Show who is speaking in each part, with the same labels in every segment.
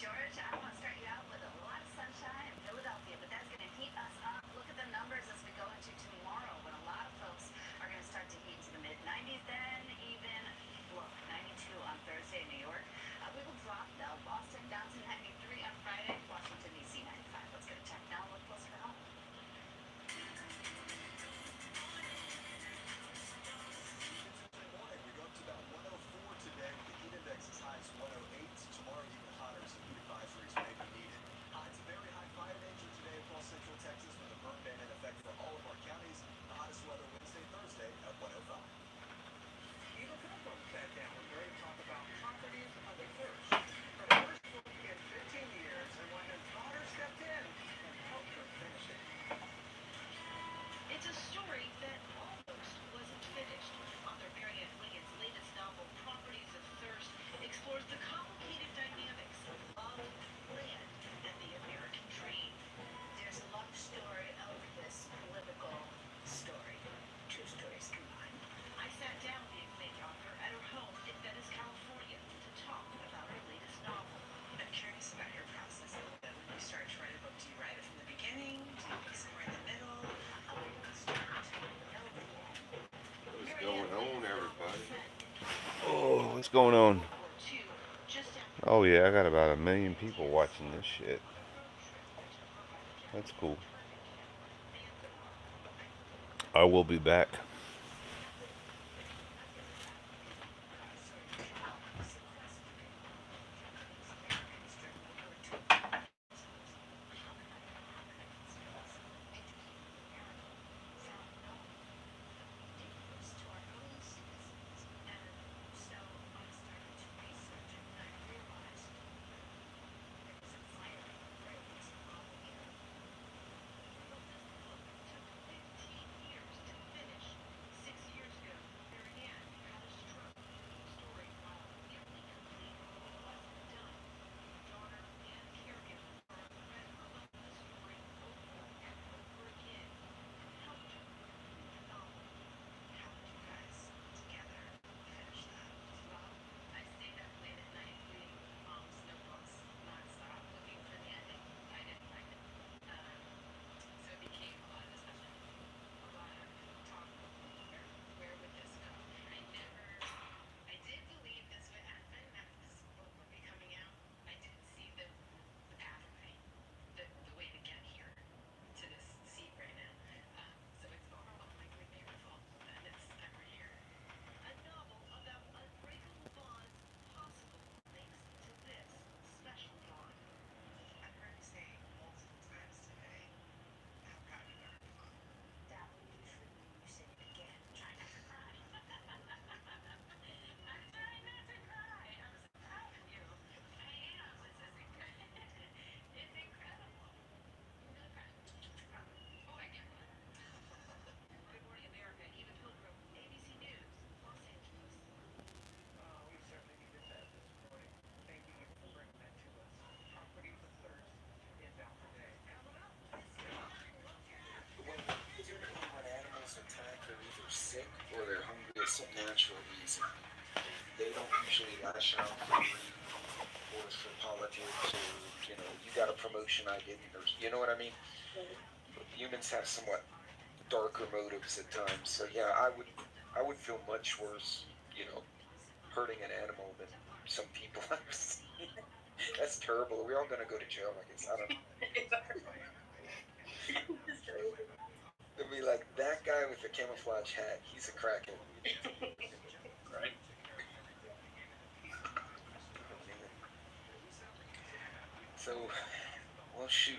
Speaker 1: George, I want to start you out with a lot of sunshine in Philadelphia, but that's going to heat us up. Look at the numbers as we go into tomorrow when a lot of folks are going to start to heat to the mid 90s, then even, look, 92 on Thursday in New York. We will drop, though, Boston down to 93 on Friday, Washington, D.C. 95. Let's get a check now. Look closer to home.
Speaker 2: Morning, we go up to about 104 today with the heat index as high as 108. Tomorrow, even hotter, so heat advisories may be needed. It's a very high fire danger today across central Texas with a burn ban in effect for all of our counties. The hottest weather Wednesday, Thursday at 105.
Speaker 3: Eva Pilgrim sat down with her to talk about properties of the first. Her first book in 15 years and when his daughter stepped in and helped her finish it.
Speaker 4: It's a story that almost wasn't finished. Author Marianne Williams' latest novel, Properties of Thirst, explores the complicated dynamics of love, land, and the American dream.
Speaker 1: There's a love story of this political story. Two stories combined.
Speaker 4: I sat down with the acclaimed author at her home in Venice, California, to talk about her latest novel.
Speaker 5: I'm curious about your process a little bit when you start to write a book. Do you write it from the beginning? Do you pick somewhere in the middle?
Speaker 6: What's going on, everybody? Oh, what's going on? Oh yeah, I got about 1 million people watching this shit. That's cool. I will be back.
Speaker 3: We certainly needed that this morning. Thank you, Eva, for bringing that to us. Properties of Thirst is out today. Coming up.
Speaker 7: When animals attack, they're either sick or they're hungry at some natural reason. They don't usually lash out for greed or for politics or, you got a promotion I didn't, or, you know what I mean? Humans have somewhat darker motives at times. So yeah, I would feel much worse, hurting an animal than some people I've seen. That's terrible. Are we all gonna go to jail? I guess I don't know. It'll be like that guy with the camouflage hat. He's a crackhead. Right? So, well, shoot.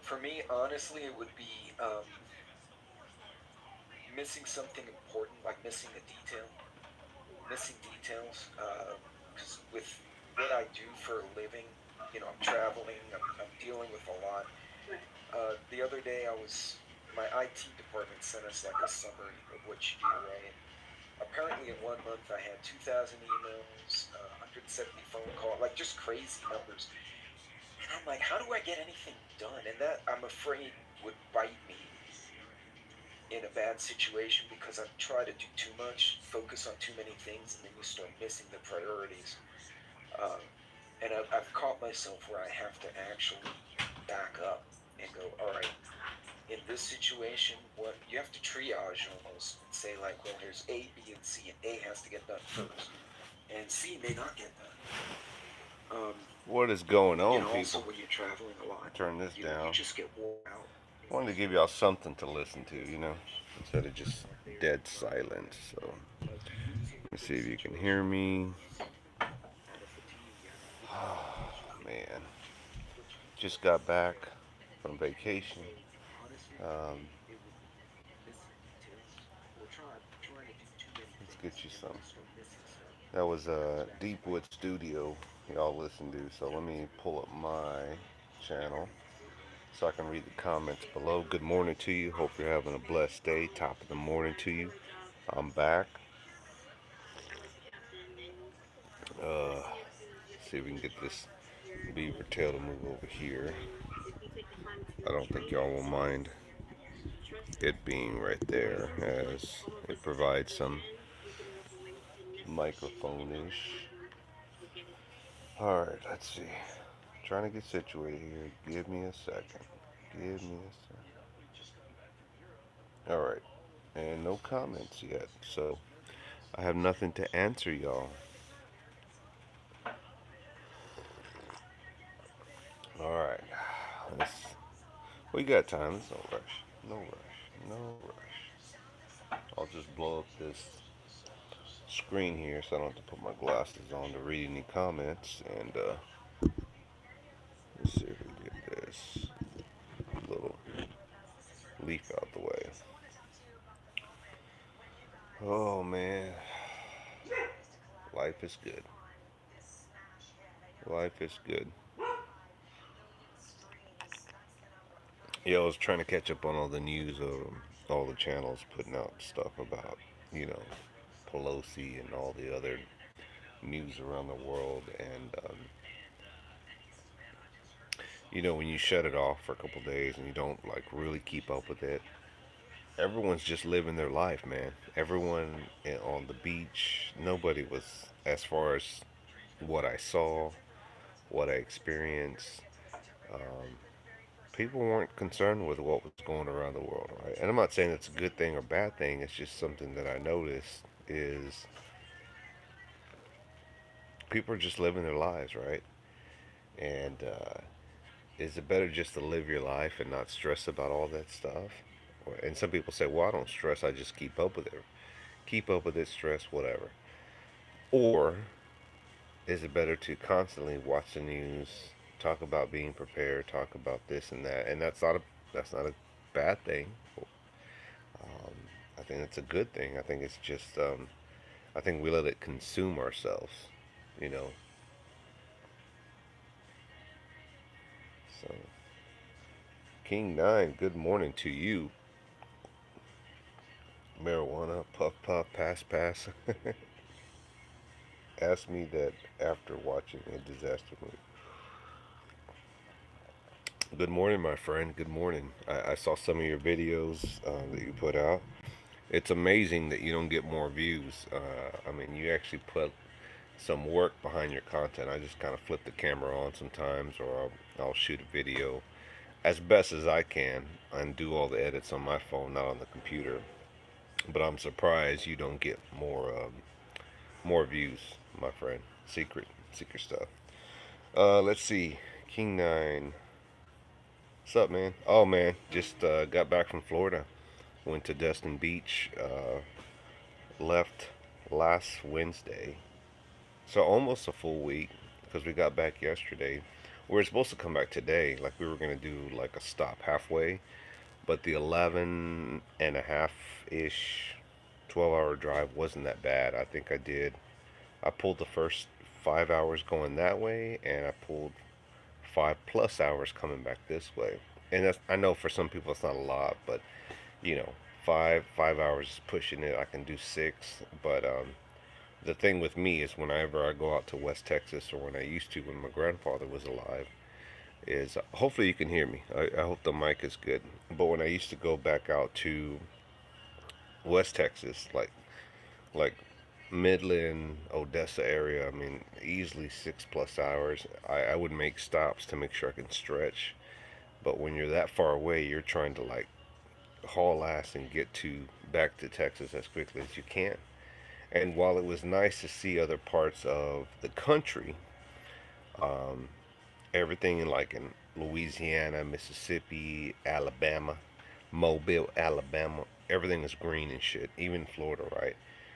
Speaker 7: For me, honestly, it would be missing something important, like missing a detail, missing details. Because with what I do for a living, I'm traveling, I'm dealing with a lot. The other day, my IT department sent us like a summary of what you do, right? And apparently, in 1 month, I had 2,000 emails, 170 phone calls, like just crazy numbers. And I'm like, how do I get anything done? And that, I'm afraid, would bite me in a bad situation because I try to do too much, focus on too many things, and then you start missing the priorities. Um, and I've I've caught myself where I have to actually back up and go, all right, in this situation, what you have to triage almost and say like, well, here's A, B, and C, and A has to get done first, and C may not get done.
Speaker 6: What is going on,
Speaker 7: Also
Speaker 6: people?
Speaker 7: when you're traveling a lot,
Speaker 6: Turn this down.
Speaker 7: you just get worn out.
Speaker 6: Wanted to give y'all something to listen to, instead of just dead silence. So, let's see if you can hear me. Oh, man. Just got back from vacation. Let's get you some. That was a Deepwood Studio y'all listen to. So let me pull up my channel so I can read the comments below. Good morning to you. Hope you're having a blessed day. Top of the morning to you. I'm back. See if we can get this beaver tail to move over here. I don't think y'all will mind it being right there, as it provides some microphone-ish. Alright, let's see. Trying to get situated here. Give me a second. Alright. And no comments yet. So I have nothing to answer y'all. Alright. We got time. There's no rush. I'll just blow up this screen here so I don't have to put my glasses on to read any comments. And let's see if we can get this little leaf out the way. Oh man, life is good. Life is good. Yeah, I was trying to catch up on all the news of all the channels putting out stuff about, Pelosi and all the other news around the world. And, when you shut it off for a couple days and you don't, really keep up with it, everyone's just living their life, man. Everyone on the beach, nobody was, as far as what I saw, what I experienced, people weren't concerned with what was going around the world, right? And I'm not saying it's a good thing or bad thing. It's just something that I noticed is people are just living their lives, right? And is it better just to live your life and not stress about all that stuff? And some people say, well, I don't stress. I just keep up with it. Keep up with it, stress, whatever. Or is it better to constantly watch the news, talk about being prepared, talk about this and that? And that's not a bad thing. I think it's a good thing. I think it's just I think we let it consume ourselves, So King 9, good morning to you. Marijuana, puff puff, pass pass. Ask me that after watching a disaster movie. Good morning, my friend. Good morning. I saw some of your videos that you put out. It's amazing that you don't get more views. I mean, you actually put some work behind your content. I just kind of flip the camera on sometimes, or I'll shoot a video as best as I can and do all the edits on my phone, not on the computer. But I'm surprised you don't get more views, my friend. Secret stuff. Let's see. King 9. What's up, man? Oh, man. Just got back from Florida. Went to Destin Beach. Left last Wednesday. So almost a full week, because we got back yesterday. We were supposed to come back today. Like, we were going to do like a stop halfway. But the 11 and a half-ish 12-hour drive wasn't that bad. I think I pulled the first 5 hours going that way, and I pulled 5+ hours coming back this way. And that's, I know for some people it's not a lot, but 5 hours is pushing it. I can do 6, but the thing with me is whenever I go out to West Texas, or when I used to when my grandfather was alive, is hopefully you can hear me. I hope the mic is good. But when I used to go back out to West Texas, like Midland, Odessa area, I mean, easily 6+ hours. I would make stops to make sure I can stretch. But when you're that far away, you're trying to like haul ass and get to back to Texas as quickly as you can. And while it was nice to see other parts of the country, um, everything in like in Louisiana, Mississippi, Alabama, Mobile, Alabama, everything is green and shit. Even Florida, right?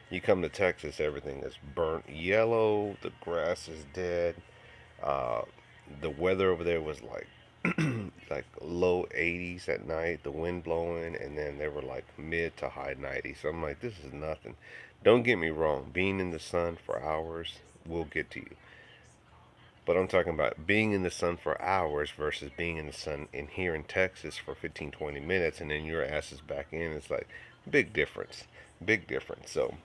Speaker 6: You come to Texas, everything is burnt yellow. The grass is dead. Uh, the weather over there was like like low 80s at night, the wind blowing, and then they were like mid to high 90s. So I'm like, this is nothing. Don't get me wrong, being in the sun for hours will get to you. But I'm talking about being in the sun for hours versus being in the sun in here in Texas for 15, 20 minutes, and then your ass is back in. It's like big difference. Big difference. So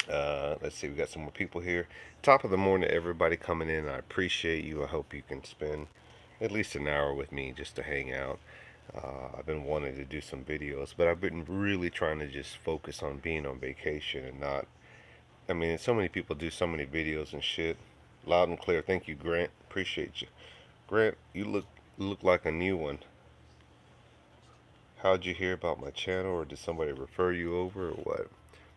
Speaker 6: let's see, we got some more people here. Top of the morning to everybody coming in. I appreciate you. I hope you can spend at least an hour with me just to hang out. I've been wanting to do some videos, but I've been really trying to just focus on being on vacation and not. I mean, so many people do so many videos and shit. Loud and clear. Thank you, Grant. Appreciate you. Grant, you look like a new one. How'd you hear about my channel, or did somebody refer you over, or what?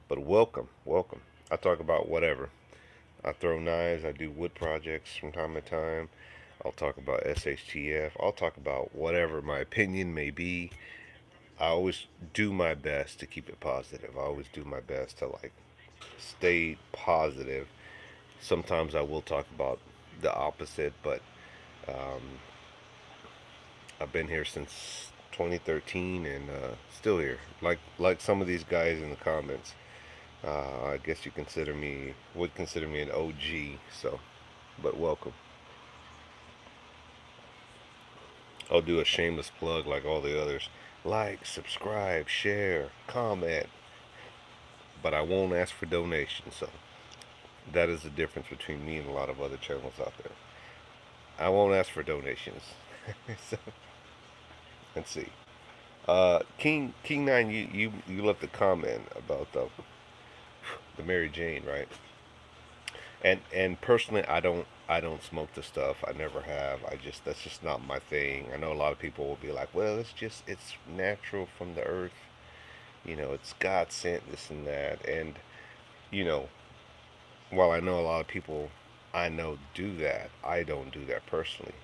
Speaker 6: But welcome, welcome. I talk about whatever. I throw knives. I do wood projects from time to time. I'll talk about SHTF. I'll talk about whatever my opinion may be. I always do my best to keep it positive. I always do my best to like stay positive. Sometimes I will talk about the opposite, but um, I've been here since 2013 and still here. Like some of these guys in the comments. I guess you would consider me an OG. So, but welcome. I'll do a shameless plug like all the others. Like, subscribe, share, comment. But I won't ask for donations. So that is the difference between me and a lot of other channels out there. I won't ask for donations. So, let's see. King9, you left a comment about the Mary Jane, right? And personally, I don't smoke the stuff. I never have. That's just not my thing. I know a lot of people will be like, well, it's natural from the earth. You know, it's God sent, this and that. And you know, while I know a lot of people I know do that, I don't do that personally.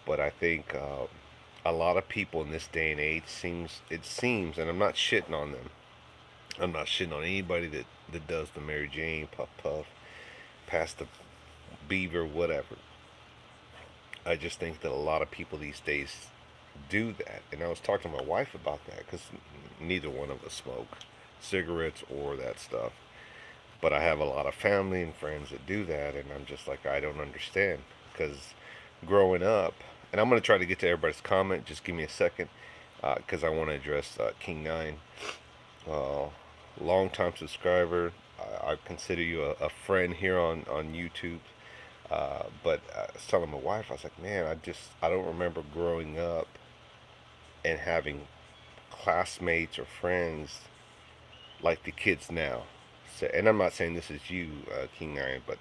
Speaker 6: But I think a lot of people in this day and age it seems, and I'm not shitting on them. I'm not shitting on anybody that does the Mary Jane, Puff Puff, Pass the Beaver, whatever. I just think that a lot of people these days do that. And I was talking to my wife about that because neither one of us smoke cigarettes or that stuff. But I have a lot of family and friends that do that, and I'm just like, I don't understand. Because growing up, and I'm going to try to get to everybody's comment, just give me a second, because I want to address King9. Long time subscriber. I consider you a friend here on YouTube. But I was telling my wife, I was like, man, I don't remember growing up and having classmates or friends like the kids now. So, and I'm not saying this is you, King9, but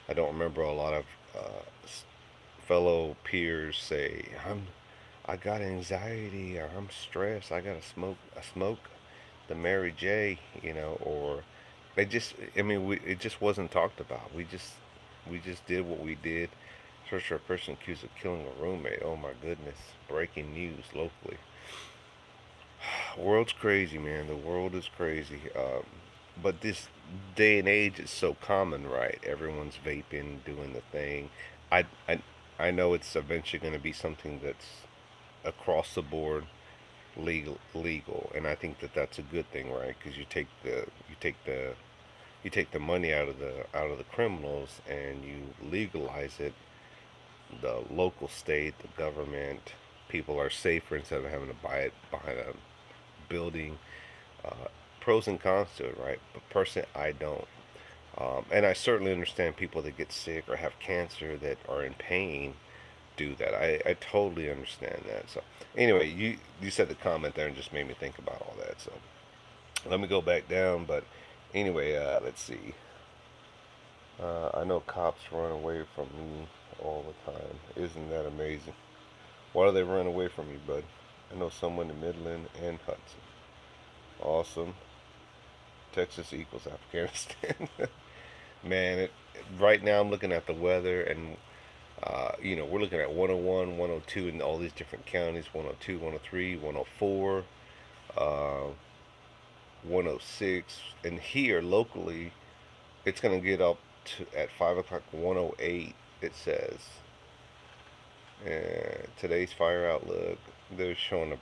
Speaker 6: I don't remember a lot of fellow peers say, I got anxiety, or I'm stressed, I gotta smoke the Mary J, you know, or it just wasn't talked about. We just did what we did. Search for a person accused of killing a roommate. Oh my goodness. Breaking news locally. World's crazy, man. The world is crazy. But this day and age is so common, right? Everyone's vaping, doing the thing. I know it's eventually going to be something that's across the board legal, and I think that that's a good thing, right? Because you take the money out of the criminals and you legalize it. The local state, the government, people are safer instead of having to buy it behind a building. Pros and cons to it, right? But personally, I don't. And I certainly understand people that get sick or have cancer that are in pain do that. I totally understand that. So anyway, you said the comment there and just made me think about all that. So let me go back down. But anyway, let's see. I know cops run away from me all the time. Isn't that amazing? Why do they run away from you, bud? I know someone in Midland and Hudson. Awesome. Texas equals Afghanistan. Man, right now I'm looking at the weather, and we're looking at 101, 102 in all these different counties, 102, 103, 104, uh, 106, and here locally it's gonna get up to at 5 o'clock 108. It says, and today's fire outlook, they're showing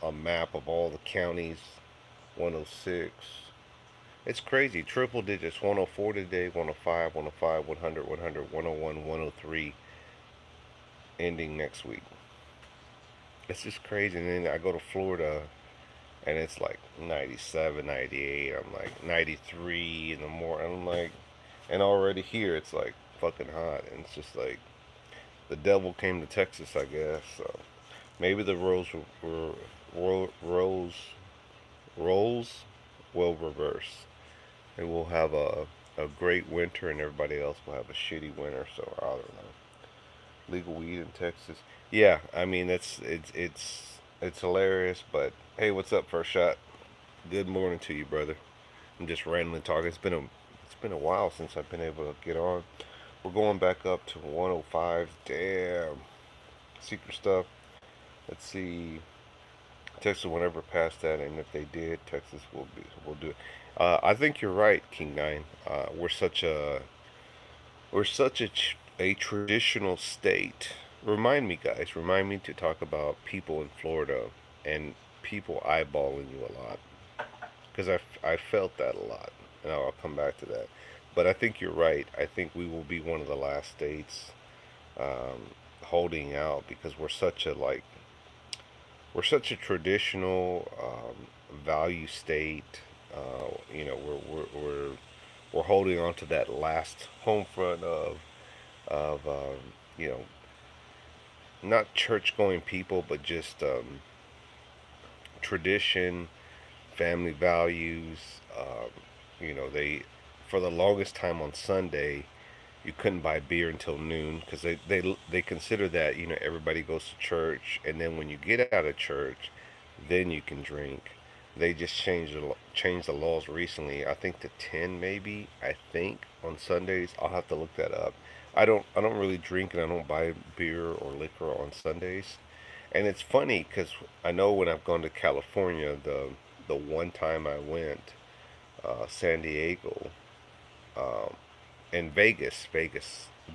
Speaker 6: a map of all the counties. 106. It's crazy. Triple digits. 104 today, 105, 105, 100, 100, 101, 103, ending next week. It's just crazy. And then I go to Florida and it's like 97, 98. I'm like 93 in the morning. I'm like, and already here it's like fucking hot. And it's just like the devil came to Texas, I guess. So maybe the roles will reverse. And we'll have a great winter, and everybody else will have a shitty winter. So I don't know. Legal weed in Texas. Yeah, I mean it's hilarious. But hey, what's up, First Shot? Good morning to you, brother. I'm just randomly talking. It's been a while since I've been able to get on. We're going back up to 105. Damn, secret stuff. Let's see. Texas will never pass that, and if they did, Texas will do it. I think you're right, King Nine. We're such a traditional state. Remind me, guys. Remind me to talk about people in Florida and people eyeballing you a lot, because I felt that a lot, and I'll come back to that. But I think you're right. I think we will be one of the last states holding out, because we're such a traditional value state. We're holding on to that last home front of you know not church going people, but just tradition, family values. They for the longest time on Sunday you couldn't buy beer until noon, because they consider that everybody goes to church, and then when you get out of church, then you can drink. They just changed the laws recently. I think to 10 maybe. I think on Sundays. I'll have to look that up. I don't really drink, and I don't buy beer or liquor on Sundays. And it's funny because I know when I've gone to California, the one time I went, San Diego, um, in Vegas,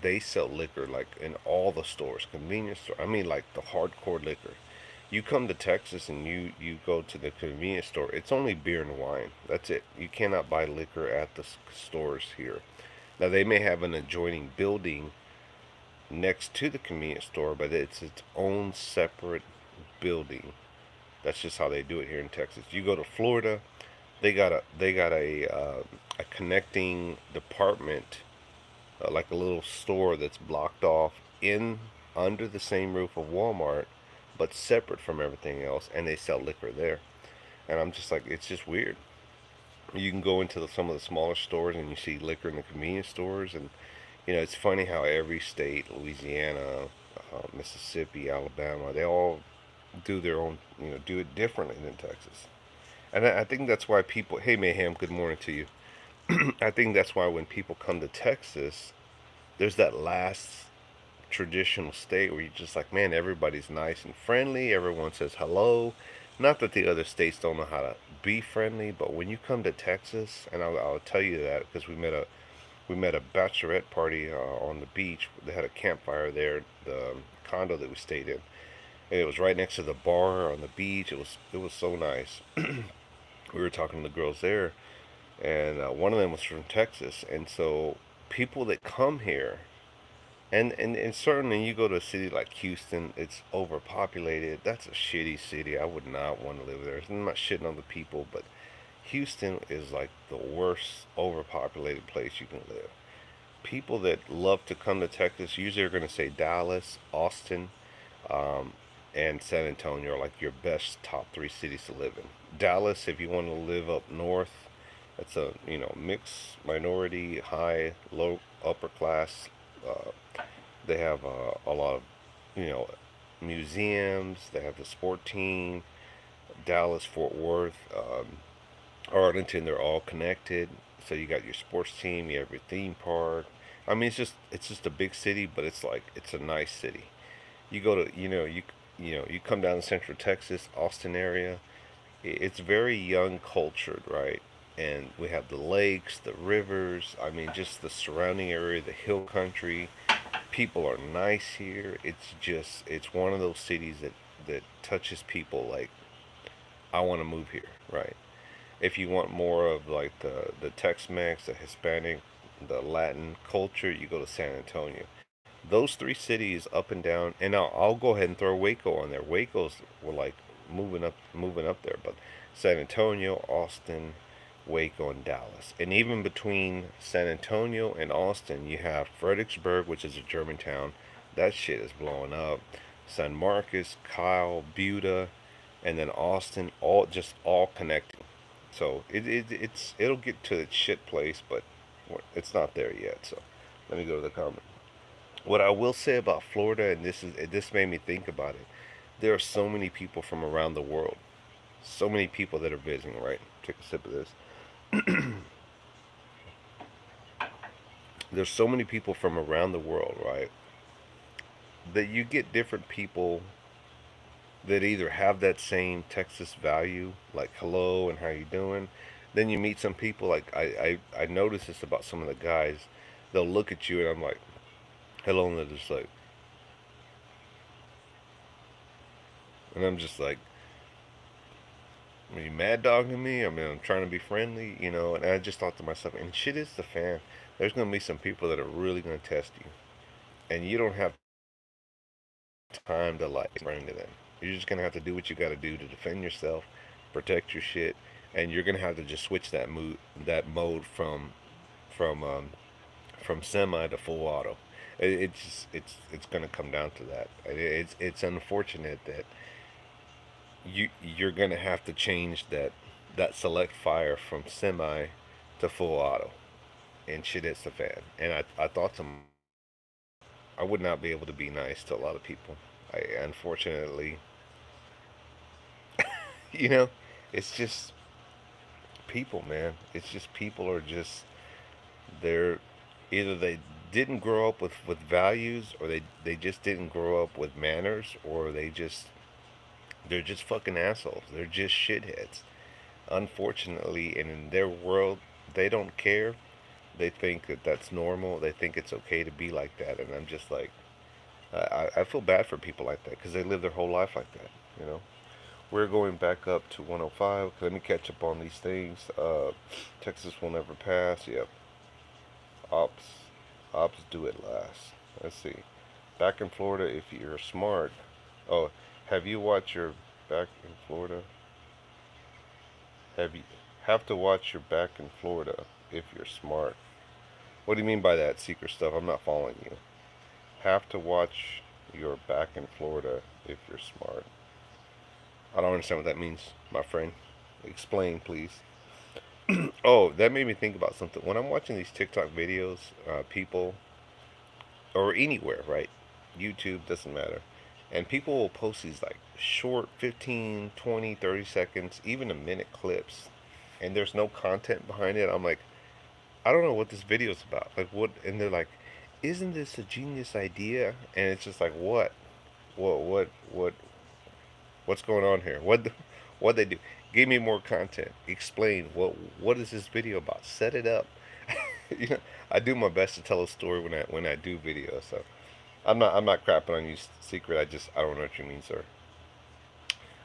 Speaker 6: they sell liquor like in all the stores, convenience store. I mean, like the hardcore liquor. You come to Texas and you go to the convenience store. It's only beer and wine. That's it. You cannot buy liquor at the stores here. Now they may have an adjoining building next to the convenience store, but it's its own separate building. That's just how they do it here in Texas. You go to Florida, they got a connecting department, like a little store that's blocked off in under the same roof of Walmart, but separate from everything else, and they sell liquor there. And I'm just like, it's just weird. You can go into some of the smaller stores and you see liquor in the convenience stores, and it's funny how every state, Louisiana, Mississippi, Alabama, they all do their own, do it differently than Texas. And I think that's why people, hey Mayhem, good morning to you. I think that's why when people come to Texas, there's that last traditional state where you're just like, man, everybody's nice and friendly. Everyone says hello. Not that the other states don't know how to be friendly, but when you come to Texas, and I'll tell you that because we met a bachelorette party on the beach. They had a campfire there, the condo that we stayed in, and it was right next to the bar on the beach. It was so nice. We were talking to the girls there, and one of them was from Texas, and so people that come here, and certainly you go to a city like Houston, it's overpopulated. That's a shitty city. I would not want to live there. I'm not shitting on the people, but Houston is like the worst overpopulated place you can live. People that love to come to Texas usually are going to say Dallas, Austin, um, and San Antonio are like your best top three cities to live in. Dallas, if you want to live up north, that's a mixed minority, high, low upper class. Uh, they have a lot of, you know, museums. They have the sport team, Dallas, Fort Worth, Arlington. They're all connected. So you got your sports team, you have your theme park. I mean, it's just a big city, but it's like it's a nice city. You go to, you come down to Central Texas, Austin area. It's very young cultured, right? And we have the lakes, the rivers. I mean, just the surrounding area, the hill country. People are nice here. It's one of those cities that touches people like I want to move here, right? If you want more of like the Tex-Mex, the Hispanic, the Latin culture, you go to San Antonio. Those three cities up and down, and I'll go ahead and throw Waco on there. Waco's were like moving up there, but San Antonio, Austin, Waco, and Dallas, and even between San Antonio and Austin, you have Fredericksburg, which is a German town. That shit is blowing up. San Marcos, Kyle, Buda, and then Austin, all connecting. So it'll get to its shit place, but it's not there yet. So let me go to the comment. What I will say about Florida, and this made me think about it. There are so many people from around the world, so many people that are visiting. Right, take a sip of this. There's so many people from around the world, right? That you get different people that either have that same Texas value, like hello and how you doing. Then you meet some people like I notice this about some of the guys. They'll look at you and I'm like, hello, and they're just like, and I'm just like, are you mad dogging me? I mean, I'm trying to be friendly, and I just thought to myself, and shit is the fan. There's going to be some people that are really going to test you. And you don't have time to like bring to them. You're just going to have to do what you got to do to defend yourself, protect your shit, and you're going to have to just switch that mode from semi to full auto. It's going to come down to that. It's unfortunate that you're gonna have to change that select fire from semi to full auto, and shit hits the fan. And I thought I would not be able to be nice to a lot of people. I unfortunately, you know, it's just people, man. It's just people are just they're either they didn't grow up with values, or they just didn't grow up with manners, or they're just fucking assholes. They're just shitheads. Unfortunately, and in their world, they don't care. They think that that's normal. They think it's okay to be like that. And I'm just like, I feel bad for people like that because they live their whole life like that. We're going back up to 105. Let me catch up on these things. Texas will never pass. Yep. Ops. Ops do it last. Let's see. Back in Florida, if you're smart. Oh, have you watched your back in Florida? Have to watch your back in Florida if you're smart. What do you mean by that, secret stuff? I'm not following you. Have to watch your back in Florida if you're smart. I don't understand what that means, my friend. Explain, please. Oh, that made me think about something. When I'm watching these TikTok videos, people, or anywhere, right? YouTube, doesn't matter. And people will post these like short 15, 20, 30 seconds, even a minute clips. And there's no content behind it. I'm like, I don't know what this video is about. Like what? And they're like, isn't this a genius idea? And it's just like, what? What's going on here? What they do? Give me more content. Explain what is this video about? Set it up. I do my best to tell a story when I do videos. So I'm not crapping on you, secret. I don't know what you mean, sir.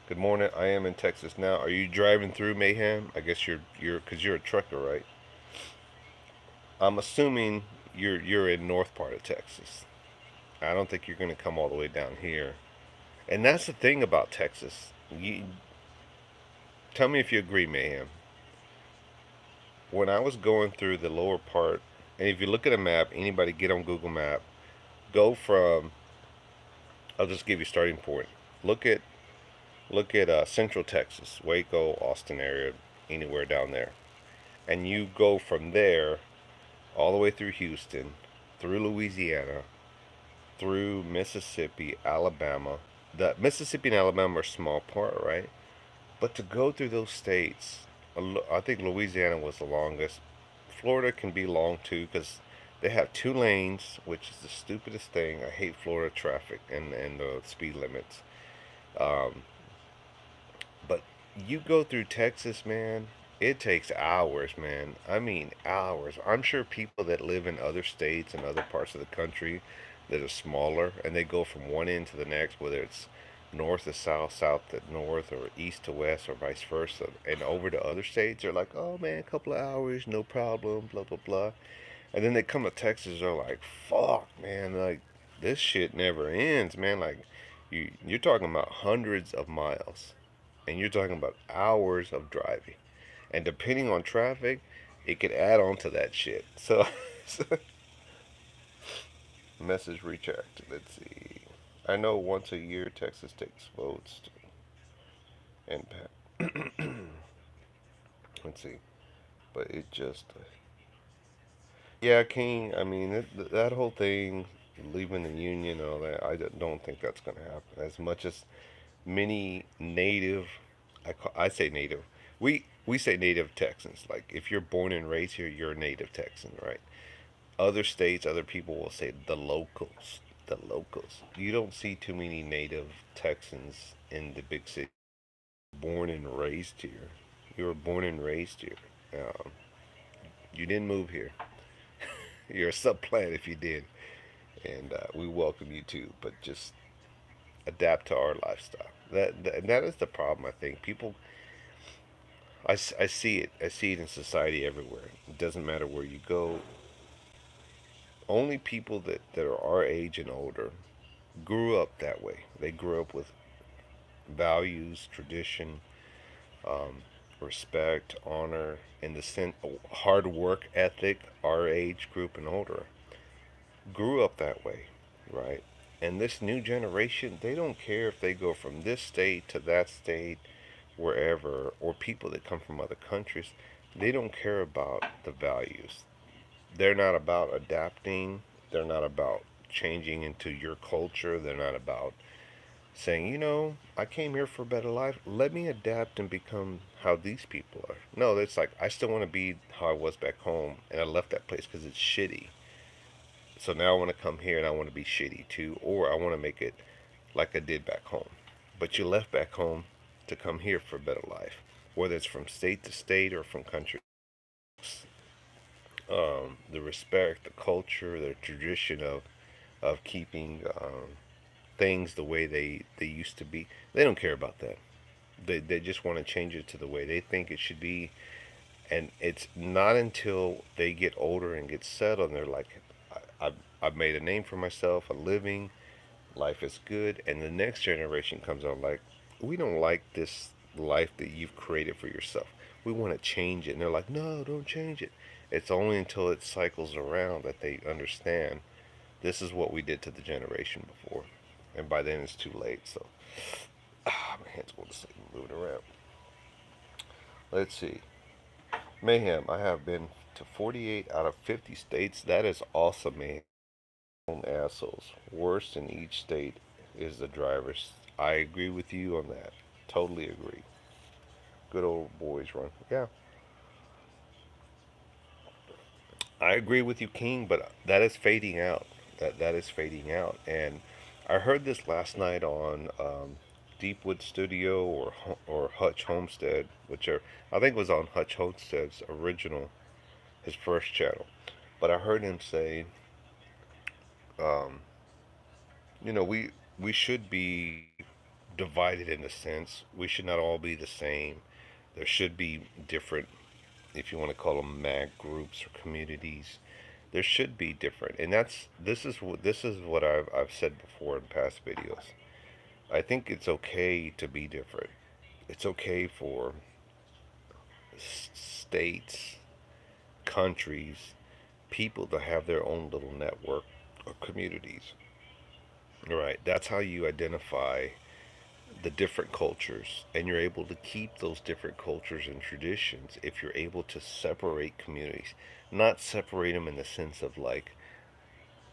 Speaker 6: Good morning. I am in Texas now. Are you driving through Mayhem? I guess you're because you're a trucker, right? I'm assuming you're in north part of Texas. I don't think you're gonna come all the way down here. And that's the thing about Texas. Tell me if you agree, Mayhem. When I was going through the lower part, and if you look at a map, anybody get on Google Map, go from. I'll just give you a starting point. Look at Central Texas, Waco, Austin area, anywhere down there, and you go from there all the way through Houston, through Louisiana, through Mississippi, Alabama. The Mississippi and Alabama are a small part, right? But to go through those states, I think Louisiana was the longest. Florida can be long too because they have 2 lanes, which is the stupidest thing. I hate Florida traffic and the speed limits. Um, but you go through Texas, man, it takes hours, man. I mean, hours. I'm sure people that live in other states and other parts of the country that are smaller and they go from one end to the next, whether it's north to south, south to north, or east to west, or vice versa, and over to other states, they're like, oh man, a couple of hours, no problem, blah, blah, blah. And then they come to Texas, they're like, fuck, man, like, this shit never ends, man. Like, you're talking about hundreds of miles and you're talking about hours of driving. And depending on traffic, it could add on to that shit. So, message rechecked. Let's see. I know once a year Texas takes votes to impact. Let's see. But it just. Yeah, King, I mean, that whole thing, leaving the Union and all that, don't think that's going to happen. As much as many native, I say native, we say native Texans. Like if you're born and raised here, you're a native Texan, right? Other states, other people will say the locals, the locals. You don't see too many native Texans in the big city. Born and raised here. You were born and raised here. Um, you didn't move here. You're a subplant if you did, and we welcome you too. But just adapt to our lifestyle. That is the problem. I think people. I see it. I see it in society everywhere. It doesn't matter where you go. Only people that are our age and older grew up that way. They grew up with values, tradition, um, respect, honor, and the hard work ethic. Our age group and older grew up that way, right? And this new generation, they don't care if they go from this state to that state, wherever, or people that come from other countries. They don't care about the values. They're not about adapting. They're not about changing into your culture. They're not about saying, I came here for a better life. Let me adapt and become how these people are. No, it's like, I still want to be how I was back home, and I left that place because it's shitty. So now I want to come here and I want to be shitty too, or I want to make it like I did back home. But you left back home to come here for a better life, whether it's from state to state or from country. The respect, the culture, the tradition of keeping things the way they used to be. They don't care about that. They just want to change it to the way they think it should be. And it's not until they get older and get settled and they're like, I've made a name for myself, a living, life is good. And the next generation comes on like, we don't like this life that you've created for yourself. We want to change it. And they're like, no, don't change it. It's only until it cycles around that they understand this is what we did to the generation before. And by then it's too late. So, my hand's going to sleep, moving around. Let's see. Mayhem, I have been to 48 out of 50 states. That is awesome, man. Assholes. Worst in each state is the drivers. I agree with you on that. Totally agree. Good old boys run. Yeah. I agree with you, King, but that is fading out. That is fading out. And I heard this last night on Deepwood Studio or Hutch Homestead, which are I think was on Hutch Homestead's original, his first channel. But I heard him say, um, we should be divided in a sense. We should not all be the same. There should be different, if you want to call them mag groups or communities. There should be different, and this is what I've said before in past videos. I think it's okay to be different. It's okay for states, countries, people to have their own little network or communities. Right? That's how you identify the different cultures, and you're able to keep those different cultures and traditions if you're able to separate communities, not separate them in the sense of like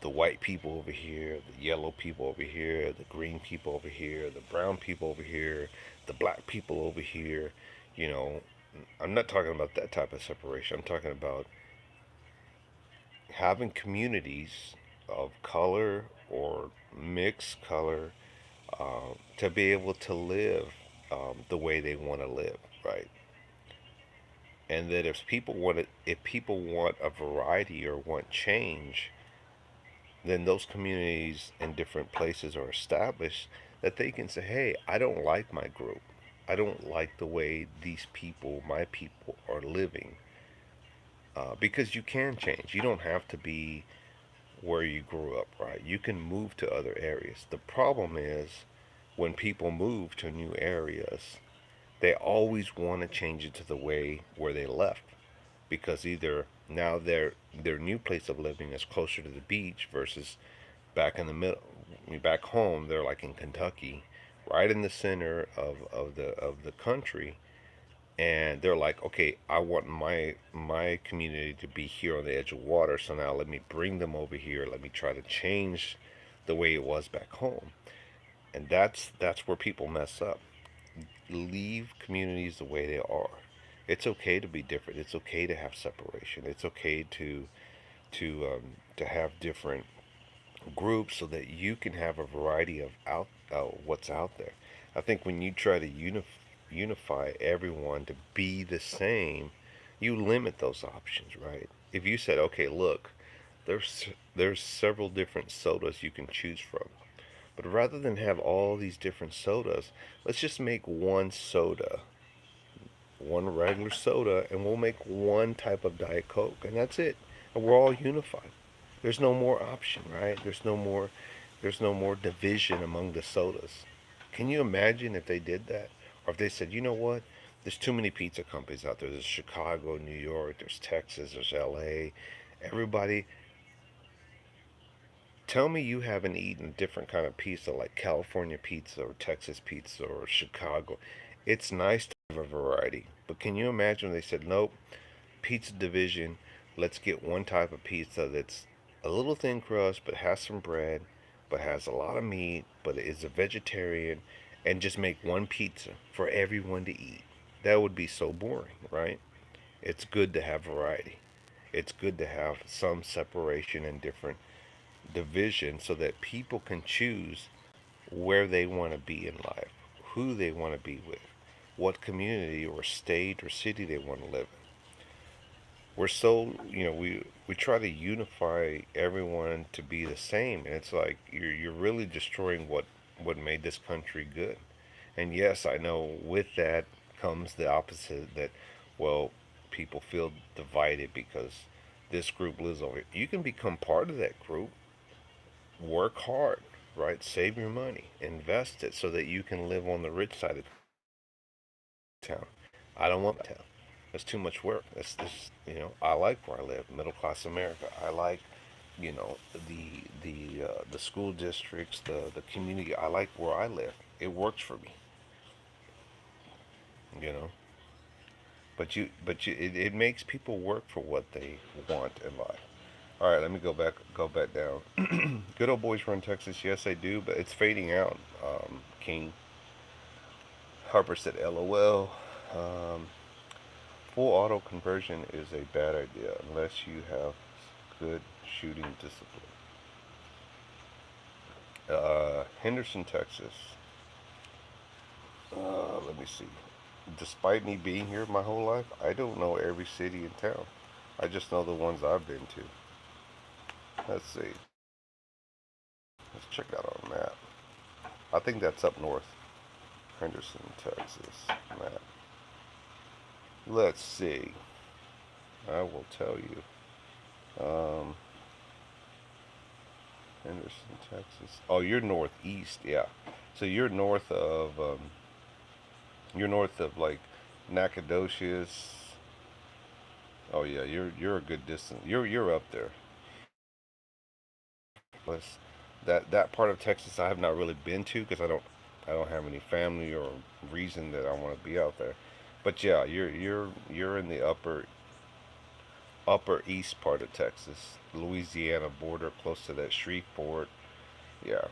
Speaker 6: the white people over here, the yellow people over here, the green people over here, the brown people over here, the black people over here. You know, I'm not talking about that type of separation. I'm talking about having communities of color or mixed color, to be able to live the way they want to live, right? And that if people want a variety or want change, then those communities in different places are established that they can say, hey, I don't like my group. I don't like the way these people, my people, are living. Because you can change. You don't have to be where you grew up, right? You can move to other areas. The problem is when people move to new areas, they always want to change it to the way where they left, because either now their new place of living is closer to the beach versus back in the middle. Back home, they're like in Kentucky, right in the center of the country, and they're like, okay, I want my community to be here on the edge of water, so now let me bring them over here. Let me try to change the way it was back home. And that's where people mess up. Leave communities the way they are. It's okay to be different. It's okay to have separation. It's okay to have different groups so that you can have a variety of what's out there. I think when you try to unify everyone to be the same, you limit those options, right? If you said, okay, look, there's several different sodas you can choose from, but rather than have all these different sodas, let's just make one soda, one regular soda, and we'll make one type of Diet Coke, and that's it. And we're all unified. There's no more option, right? There's no more division among the sodas. Can you imagine if they did that? Or if they said, you know what? There's too many pizza companies out there. There's Chicago, New York, there's Texas, there's LA. Everybody, tell me you haven't eaten a different kind of pizza like California pizza or Texas pizza or Chicago. It's nice to have a variety. But can you imagine if they said, nope, pizza division, let's get one type of pizza that's a little thin crust but has some bread, but has a lot of meat, but is a vegetarian, and just make one pizza for everyone to eat. That would be so boring, right? It's good to have variety. It's good to have some separation and different division so that people can choose where they want to be in life, who they want to be with, what community or state or city they want to live in. We're so, we try to unify everyone to be the same, and it's like you're really destroying what made this country good. And yes, I know with that comes the opposite, that, well, people feel divided because this group lives over here. You can become part of that group. Work hard, right? Save your money, invest it so that you can live on the rich side of town. I don't want town. That's too much work. That's this. I like where I live, middle class America. I like, the school districts, the community. I like where I live. It works for me. You know. It makes people work for what they want in life. All right, let me go back down. Good old boys run Texas. Yes, they do, but it's fading out. King Harper said, "LOL." Um, Full auto conversion is a bad idea unless you have good shooting discipline. Henderson, Texas. Let me see. Despite me being here my whole life, I don't know every city in town. I just know the ones I've been to. Let's see. Let's check out our map. I think that's up north. Henderson, Texas map. Let's see. I will tell you. Henderson, Texas. Oh, you're northeast, yeah. So you're north of like Nacogdoches. Oh yeah, you're a good distance. You're up there. Let's, that part of Texas I have not really been to because I don't have any family or reason that I want to be out there. But yeah, you're in the upper east part of Texas, Louisiana border, close to that Shreveport. Yeah,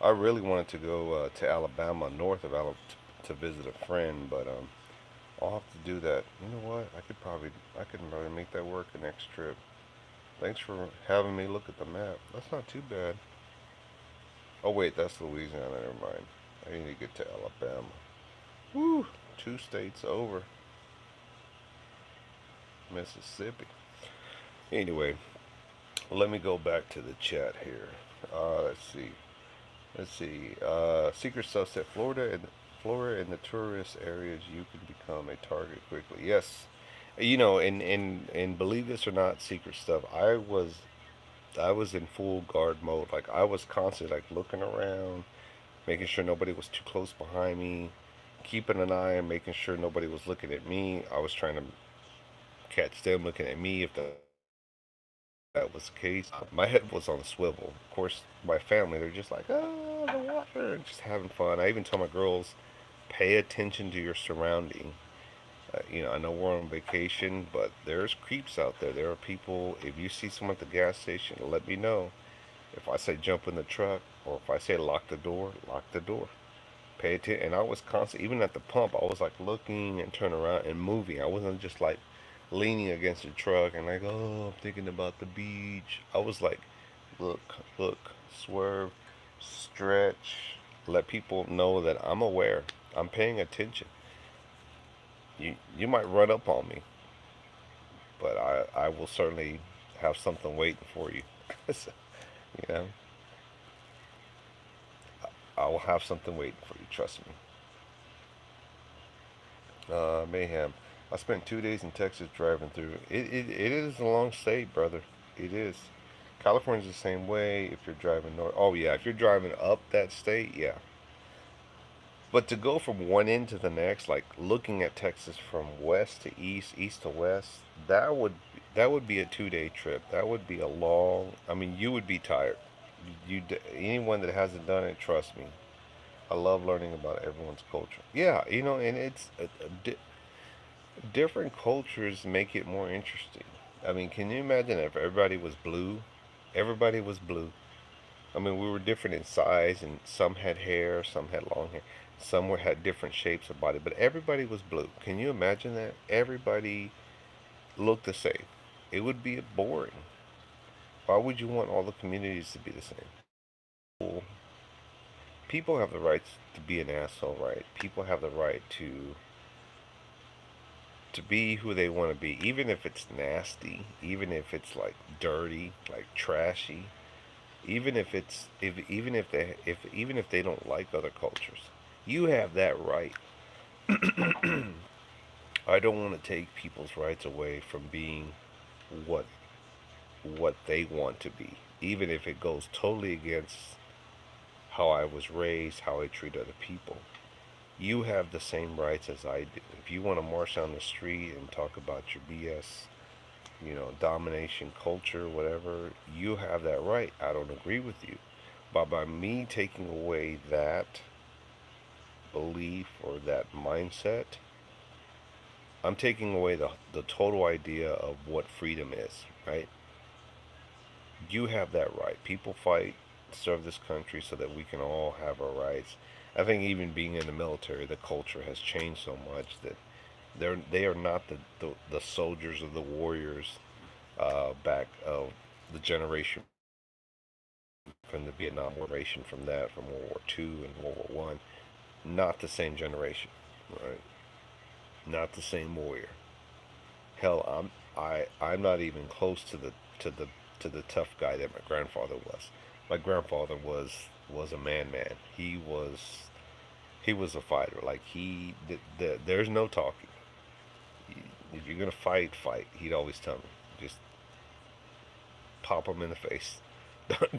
Speaker 6: I really wanted to go to Alabama, north of Alabama, to visit a friend, but I'll have to do that. You know what? I could probably make that work a next trip. Thanks for having me look at the map. That's not too bad. Oh wait, that's Louisiana. Never mind. I need to get to Alabama. Woo! 2 states over. Mississippi. Anyway, let me go back to the chat here. Let's see. Let's see. Secret stuff said Florida and the tourist areas, you can become a target quickly. Yes, you know, and believe this or not, secret stuff. I was in full guard mode. Like I was constantly like looking around, making sure nobody was too close behind me, keeping an eye and making sure nobody was looking at me. I was trying to catch them looking at me if that was the case. My head was on a swivel. Of course, my family, they're just like, oh, the water, and just having fun. I even tell my girls, pay attention to your surrounding. I know we're on vacation, but there's creeps out there. There are people. If you see someone at the gas station, let me know. If I say jump in the truck, or if I say lock the door, lock the door. Pay attention. And I was constant, even at the pump, I was like looking and turning around and moving. I wasn't just like leaning against the truck and like, oh, I'm thinking about the beach. I was like, look, look, swerve, stretch, let people know that I'm aware. I'm paying attention. You might run up on me, but I will certainly have something waiting for you. So, you know, I will have something waiting for you. Trust me. Mayhem. I spent 2 days in Texas driving through. It is a long state, brother. It is. California's the same way. If you're driving north, oh yeah, if you're driving up that state, yeah. But to go from one end to the next, like looking at Texas from west to east, east to west, that would be a 2 day trip. That would be a long. I mean, you would be tired. Anyone that hasn't done it, trust me. I love learning about everyone's culture. Yeah, and it's different cultures make it more interesting. I mean, can you imagine if everybody was blue? Everybody was blue. I mean, we were different in size, and some had hair, some had long hair, had different shapes of body, but everybody was blue. Can you imagine that? Everybody looked the same. It would be boring. Why would you want all the communities to be the same? Well, people have the right to be an asshole, right? People have the right to be who they want to be, even if it's nasty, even if it's like dirty, like trashy, even if they don't like other cultures. You have that right. I don't want to take people's rights away from being what they want to be, even if it goes totally against how I was raised, how I treat other people. You have the same rights as I do. If you want to march down the street and talk about your BS, domination culture, whatever, you have that right. I don't agree with you. But by me taking away that belief or that mindset, I'm taking away the total idea of what freedom is, right? You have that right. People fight, serve this country so that we can all have our rights. I think even being in the military, the culture has changed so much that they are not the soldiers or the warriors back of the generation from the Vietnam War, generation from that, from World War II and World War One. Not the same generation, right? Not the same warrior. Hell, I'm not even close to the tough guy that my grandfather was. My grandfather was a man. He was a fighter. Like there's no talking. If you're gonna fight, fight. He'd always tell me, just pop him in the face.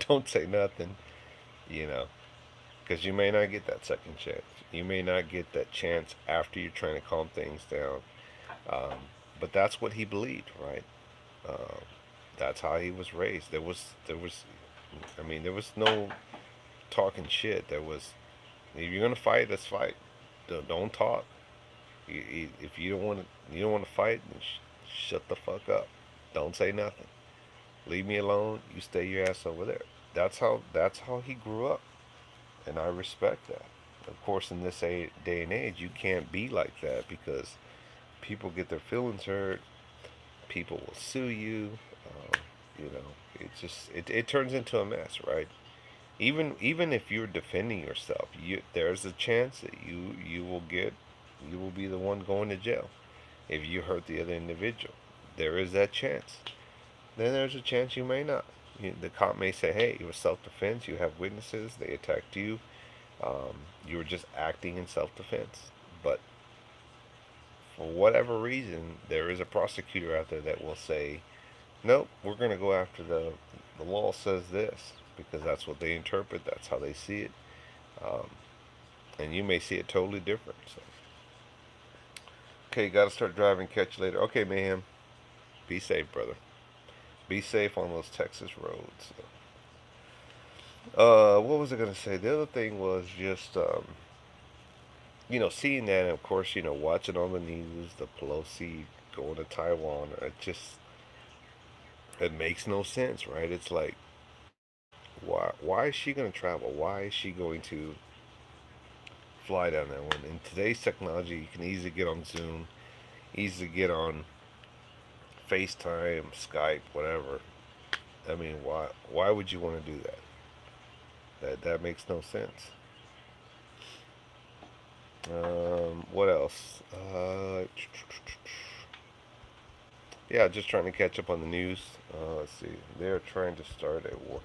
Speaker 6: Don't say nothing, you know, because you may not get that second chance. You may not get that chance after you're trying to calm things down. Um, but that's what he believed, right? Uh, that's how he was raised. I mean, there was no talking shit. If you're gonna fight, let's fight. Don't talk. If you don't want to fight, then shut the fuck up. Don't say nothing. Leave me alone. You stay your ass over there. That's how he grew up, and I respect that. Of course, in this day and age, you can't be like that because people get their feelings hurt. People will sue you. You know, it turns into a mess, right? Even if you're defending yourself, there's a chance that you will be the one going to jail if you hurt the other individual. There is that chance. Then there's a chance you may not. The cop may say, "Hey, it was self-defense. You have witnesses. They attacked you. You were just acting in self-defense." But for whatever reason, there is a prosecutor out there that will say, "Nope, we're going to go after the law says this," because that's what they interpret. That's how they see it. Um, and you may see it totally different. So, okay, got to start driving. Catch you later. Okay, Mayhem. Be safe, brother. Be safe on those Texas roads. What was I gonna say? The other thing was just seeing that, and of course, watching on the news, the Pelosi going to Taiwan. It makes no sense, right? It's like, why is she gonna travel? Why is she going to fly down there? When in today's technology, you can easily get on Zoom, easily get on FaceTime, Skype, whatever. I mean, why would you want to do that? That makes no sense. What else? Yeah, just trying to catch up on the news. Let's see. They're trying to start a war.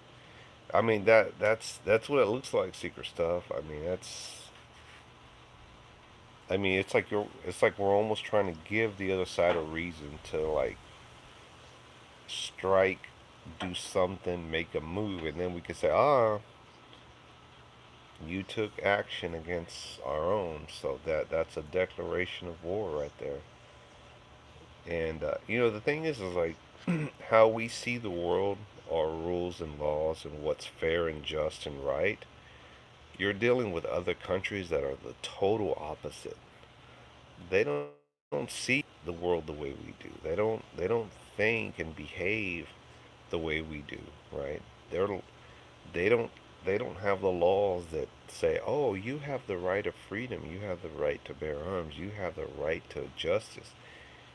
Speaker 6: I mean, that's what it looks like. Secret stuff. It's like we're almost trying to give the other side a reason to like strike, do something, make a move, and then we can say, you took action against our own, so that's a declaration of war right there. And the thing is like how we see the world, our rules and laws, and what's fair and just and right. You're dealing with other countries that are the total opposite. They don't see the world the way we do. They don't think and behave the way we do, right? They don't they don't have the laws that say, "Oh, you have the right of freedom. You have the right to bear arms. You have the right to justice."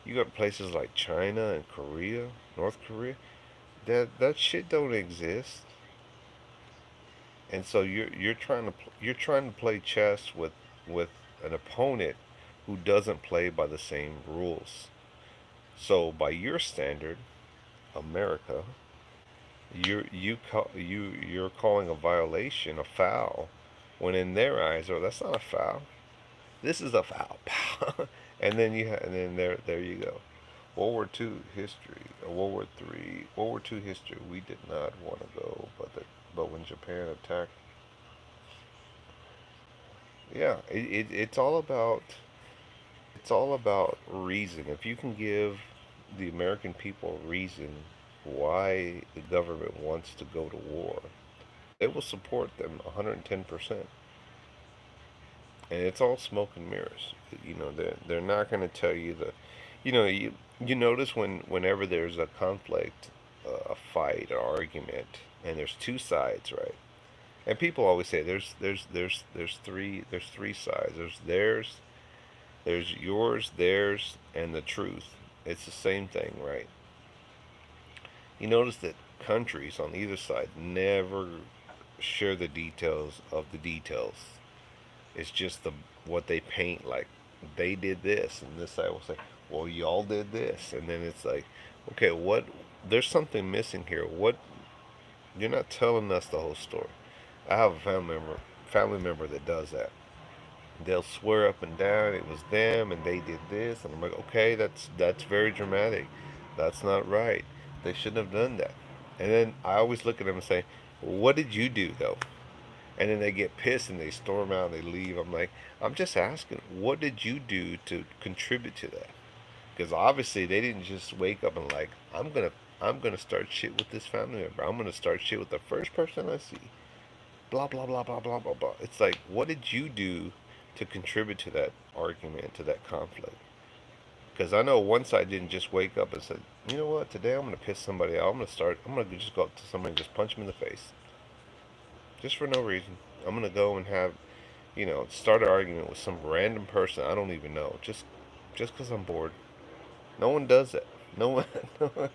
Speaker 6: You got places like China and Korea, North Korea. That shit don't exist. And so you're trying to play chess with an opponent who doesn't play by the same rules. So by your standard, America, you're calling a violation a foul, when in their eyes, oh, that's not a foul. This is a foul. And then there you go. World War II history, World War II history. We did not want to go, but when Japan attacked, yeah, it's all about reason. If you can give the American people a reason why the government wants to go to war, they will support them 110%. And it's all smoke and mirrors. They're not going to tell you you notice whenever there's a conflict, a fight, an argument, and there's two sides, right? And people always say there's three sides. There's yours, theirs, and the truth. It's the same thing, right? You notice that countries on either side never share the details of the details. It's just what they paint, like they did this, and this side will say, "Well, y'all did this," and then it's like, okay, what? There's something missing here. What? You're not telling us the whole story. I have a family member that does that. They'll swear up and down it was them and they did this, and I'm like, okay, that's very dramatic. That's not right. They shouldn't have done that. And then I always look at them and say, what did you do though? And then they get pissed and they storm out and they leave. I'm like, I'm just asking, what did you do to contribute to that? Because obviously they didn't just wake up and like, I'm gonna start shit with this family member. I'm gonna start shit with the first person I see. Blah blah blah blah blah blah blah. It's like, what did you do to contribute to that argument, to that conflict? Because I know one side didn't just wake up and said, you know what, today I'm going to piss somebody out. I'm going to just go up to somebody and just punch them in the face. Just for no reason. I'm going to go and have, start an argument with some random person I don't even know. Just because I'm bored. No one does that. No one, no one,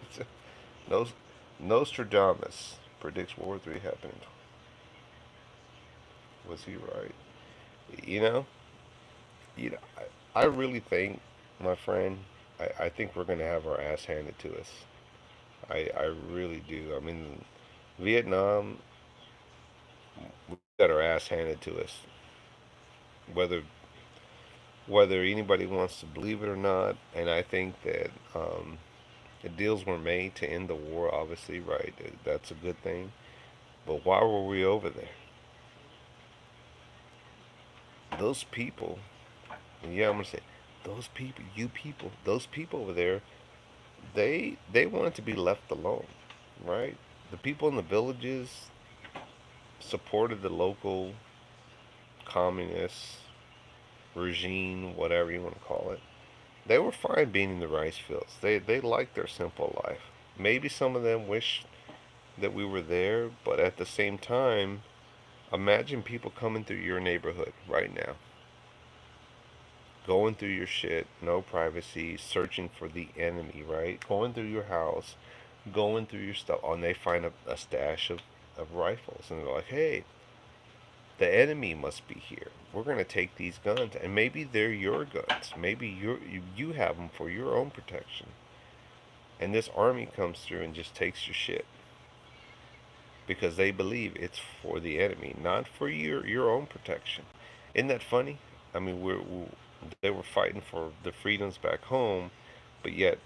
Speaker 6: Nos, Nostradamus predicts World War III happening. Was he right? You know, I really think, my friend, I think we're gonna have our ass handed to us. I really do. I mean, Vietnam, we got our ass handed to us. Whether anybody wants to believe it or not, and I think that the deals were made to end the war. Obviously, right? That's a good thing. But why were we over there? Those people, and yeah, I'm gonna say, those people, those people over there, they wanted to be left alone, right? The people in the villages supported the local communist regime, whatever you want to call it. They were fine being in the rice fields. They liked their simple life. Maybe some of them wish that we were there, but at the same time, imagine people coming through your neighborhood right now, going through your shit, no privacy, searching for the enemy, right? Going through your house, going through your stuff, and they find a stash of rifles, and they're like, hey, the enemy must be here. We're going to take these guns, and maybe they're your guns. Maybe you have them for your own protection. And this army comes through and just takes your shit because they believe it's for the enemy, not for your own protection. Isn't that funny? I mean, they were fighting for the freedoms back home, but yet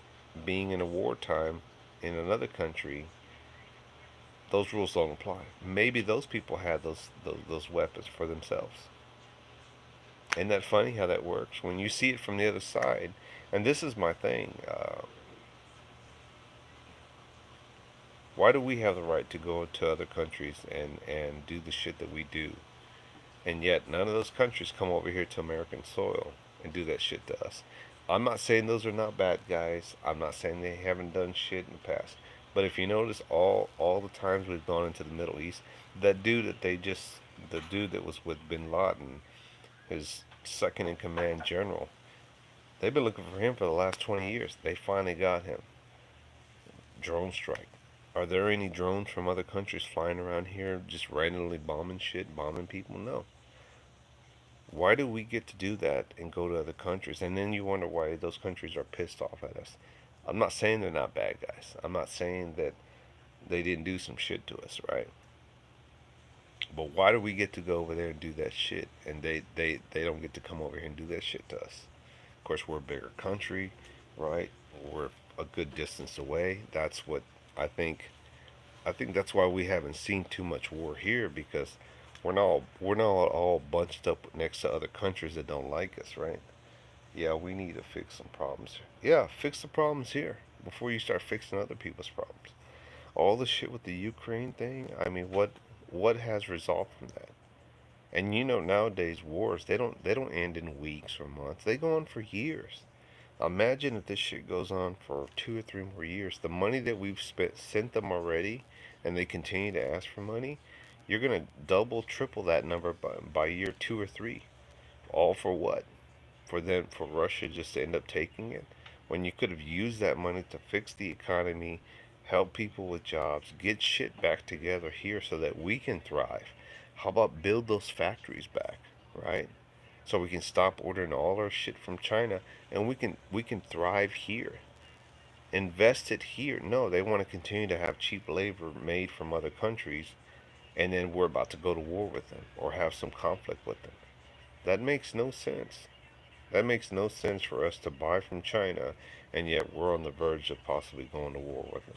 Speaker 6: being in a wartime in another country, those rules don't apply. Maybe those people had those weapons for themselves. Isn't that funny how that works? When you see it from the other side, and this is my thing, why do we have the right to go to other countries and do the shit that we do? And yet none of those countries come over here to American soil and do that shit to us. I'm not saying those are not bad guys. I'm not saying they haven't done shit in the past. But if you notice all the times we've gone into the Middle East, the dude that was with Bin Laden, his second in command general, they've been looking for him for the last 20 years. They finally got him. Drone strike. Are there any drones from other countries flying around here just randomly bombing shit, bombing people? No. Why do we get to do that and go to other countries? And then you wonder why those countries are pissed off at us. I'm not saying they're not bad guys. I'm not saying that they didn't do some shit to us, right? But why do we get to go over there and do that shit, and they don't get to come over here and do that shit to us? Of course, we're a bigger country, right? We're a good distance away. That's what I think. I think that's why we haven't seen too much war here, because we're not all bunched up next to other countries that don't like us, right? Yeah, we need to fix some problems. Yeah, fix the problems here before you start fixing other people's problems. All the shit with the Ukraine thing, I mean, what has resulted from that? And nowadays wars, they don't end in weeks or months. They go on for years. Imagine if this shit goes on for 2 or 3 more years. The money that we've sent them already, and they continue to ask for money, you're gonna double, triple that number by year 2 or 3. All for what? For Russia just to end up taking it, when you could have used that money to fix the economy, help people with jobs, get shit back together here so that we can thrive. How about build those factories back, right? So we can stop ordering all our shit from China, and we can thrive here. Invest it here. No, they want to continue to have cheap labor made from other countries, and then we're about to go to war with them or have some conflict with them. That makes no sense. That makes no sense for us to buy from China, and yet we're on the verge of possibly going to war with them.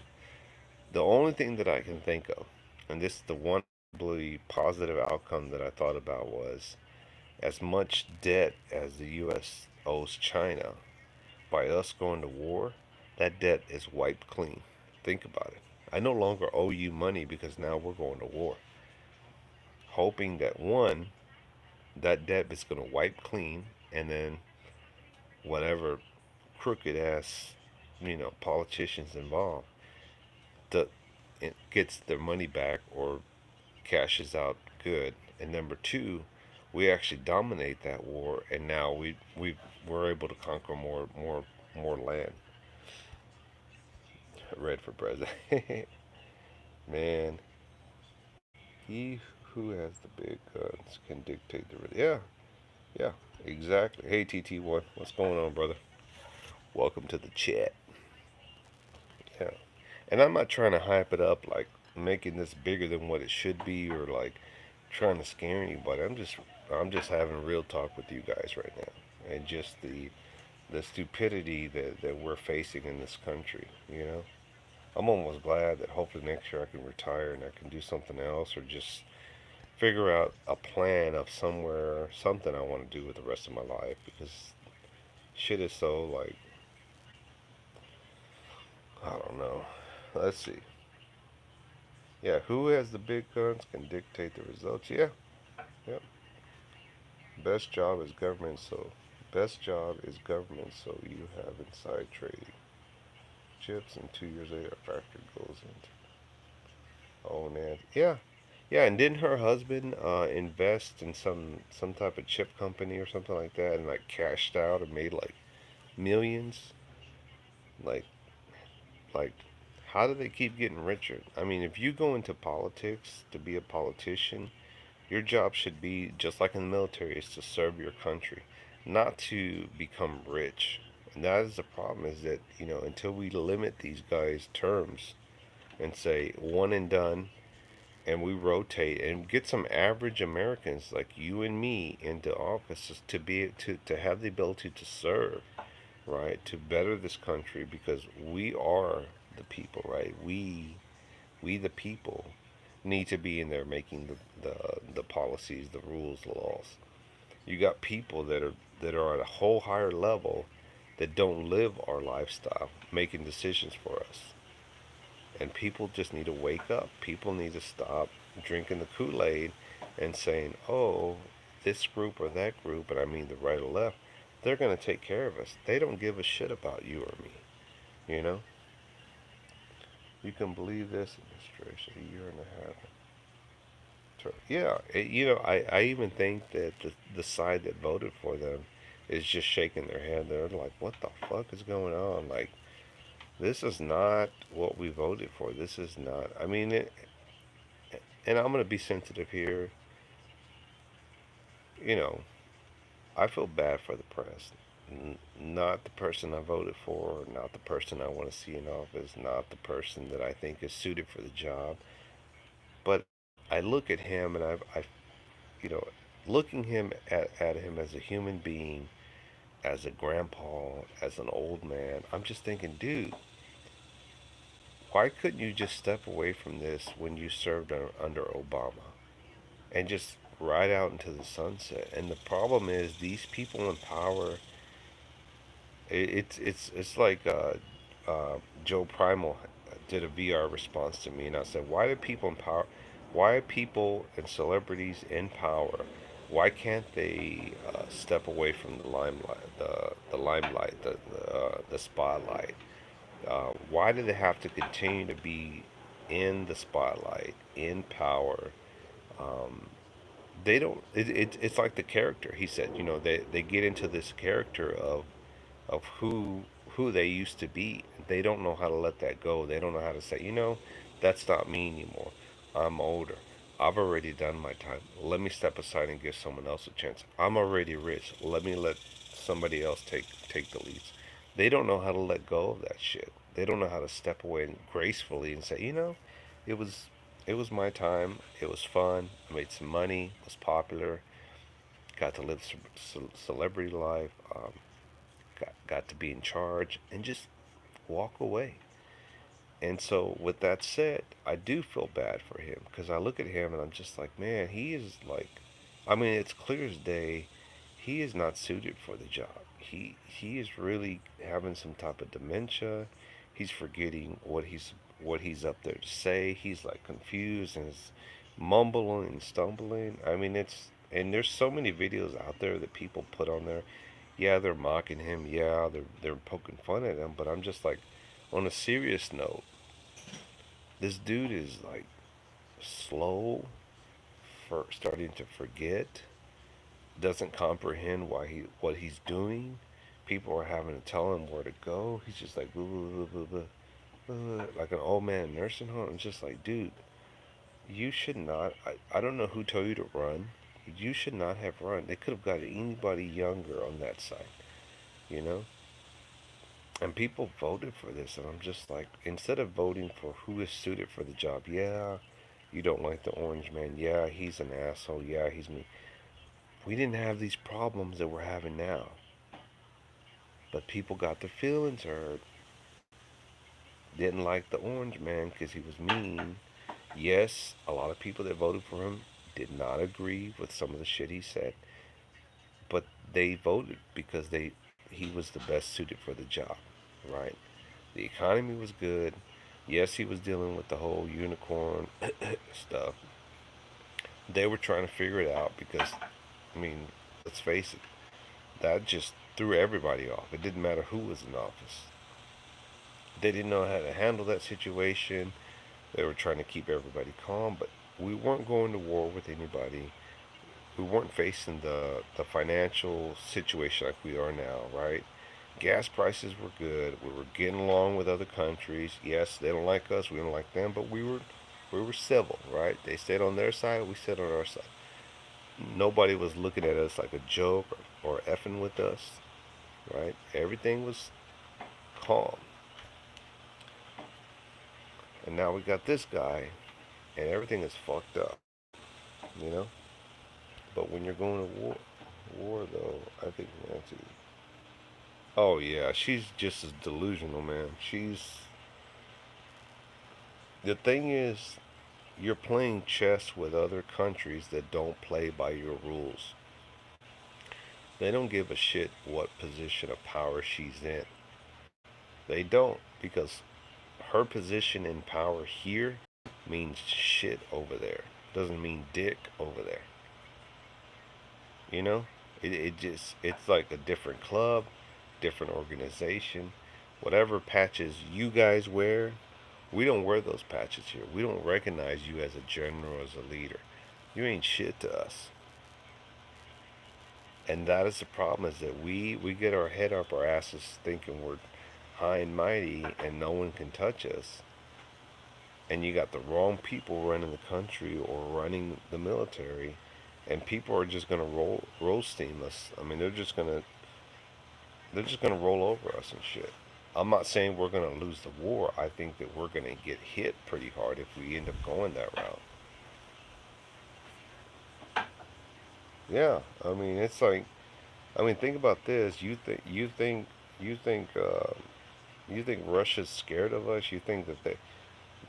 Speaker 6: The only thing that I can think of, and this is the one really positive outcome that I thought about, was as much debt as the U.S. owes China, by us going to war, that debt is wiped clean. Think about it. I no longer owe you money because now we're going to war. Hoping that, one, that debt is going to wipe clean, and then whatever crooked ass, politicians involved, the it gets their money back or cashes out good. And number two, we actually dominate that war, and now we're able to conquer more land. Red for president. Man, he who has the big guns can dictate the. Yeah, yeah, exactly. Hey, TT1, what's going on, brother? Welcome to the chat. Yeah, and I'm not trying to hype it up like making this bigger than what it should be or like trying to scare anybody. I'm just having real talk with you guys right now, and just the stupidity that we're facing in this country. I'm almost glad that hopefully next year I can retire and I can do something else or just figure out a plan of something I want to do with the rest of my life because shit is so like, I don't know. Let's see. Yeah, who has the big guns can dictate the results. Yeah, yep. Best job is government, so you have inside trading. Chips and 2 years later factory goes into. Oh man. Yeah. Yeah, and didn't her husband invest in some type of chip company or something like that and like cashed out and made like millions? Like like how do they keep getting richer? I mean, if you go into politics to be a politician, your job should be just like in the military is to serve your country, not to become rich. And that is the problem is that, until we limit these guys' terms and say one and done and we rotate and get some average Americans like you and me into office to to have the ability to serve, right? To better this country because we are the people, right? We the people need to be in there making the policies, the rules, the laws. You got people that are at a whole higher level that don't live our lifestyle making decisions for us. And people just need to wake up. People need to stop drinking the Kool-Aid and saying, oh, this group or that group, and I mean the right or left, they're going to take care of us. They don't give a shit about you or me. You know? You can believe this administration, a year and a half. Yeah, I even think that the side that voted for them is just shaking their head. They're like, what the fuck is going on? Like, this is not what we voted for. This is not. I mean, and I'm going to be sensitive here. You know, I feel bad for the press. Not the person I voted for, not the person I want to see in office, not the person that I think is suited for the job. But I look at him and you know, looking at him as a human being, as a grandpa, as an old man, I'm just thinking, dude, why couldn't you just step away from this when you served under Obama and just ride out into the sunset? And the problem is these people in power. It's like Joe Primal did a VR response to me, and I said, why do people in power? Why are people and celebrities in power? Why can't they step away from the limelight, the limelight, the spotlight? Why do they have to continue to be in the spotlight, in power? Um, they don't. It's like the character. He said, they get into this character of who they used to be. They don't know how to let that go. They don't know how to say, that's not me anymore. I'm older. I've already done my time. Let me step aside and give someone else a chance. I'm already rich. Let somebody else take the leads. They don't know how to let go of that shit. They don't know how to step away and gracefully and say, it was it was my time. It was fun. I made some money. Was popular. Got to live celebrity life. Got to be in charge and just walk away. And so, with that said, I do feel bad for him because I look at him and I'm just like, man, he is like, I mean, it's clear as day, he is not suited for the job. He is really having some type of dementia. He's forgetting what he's up there to say. He's like confused and is mumbling and stumbling. I mean, and there's so many videos out there that people put on there. Yeah, they're mocking him. Yeah, they're poking fun at him. But I'm just like, on a serious note, this dude is like slow for starting to forget, doesn't comprehend why he what he's doing. People are having to tell him where to go. He's just like blah, blah, blah, blah, blah, like an old man in nursing home. It's just like, dude, you should not. I don't know who told you to run. You should not have run. They could have got anybody younger on that side, you know? And people voted for this, and I'm just like, instead of voting for who is suited for the job, yeah, you don't like the orange man, yeah, he's an asshole, yeah, he's me. We didn't have these problems that we're having now. But people got their feelings hurt. Didn't like the orange man because he was mean. Yes, a lot of people that voted for him did not agree with some of the shit he said, but they voted because he was the best suited for the job, right? The economy was good. Yes, he was dealing with the whole unicorn stuff. They were trying to figure it out because, I mean, let's face it, that just threw everybody off. It didn't matter who was in office. They didn't know how to handle that situation. They were trying to keep everybody calm, but we weren't going to war with anybody. We weren't facing the financial situation like we are now, right? Gas prices were good. We were getting along with other countries. Yes, they don't like us, we don't like them, but we were civil, right? They stayed on their side, we stayed on our side. Nobody was looking at us like a joke or effing with us, right? Everything was calm. And now we got this guy, and everything is fucked up, you know? But when you're going to war though, I think Nancy. Oh yeah, she's just as delusional, man. The thing is, you're playing chess with other countries that don't play by your rules. They don't give a shit what position of power she's in. They don't, because her position in power here means shit over there. Doesn't mean dick over there. You know? It's like a different club, different organization. Whatever patches you guys wear, we don't wear those patches here. We don't recognize you as a general, as a leader. You ain't shit to us. And that is the problem, is that we get our head up our asses thinking we're high and mighty and no one can touch us. And you got the wrong people running the country or running the military, and people are just gonna roll steam us. I mean, they're just gonna roll over us and shit. I'm not saying we're gonna lose the war. I think that we're gonna get hit pretty hard if we end up going that route. Yeah, I mean, it's like, I mean, think about this. You think Russia's scared of us? You think that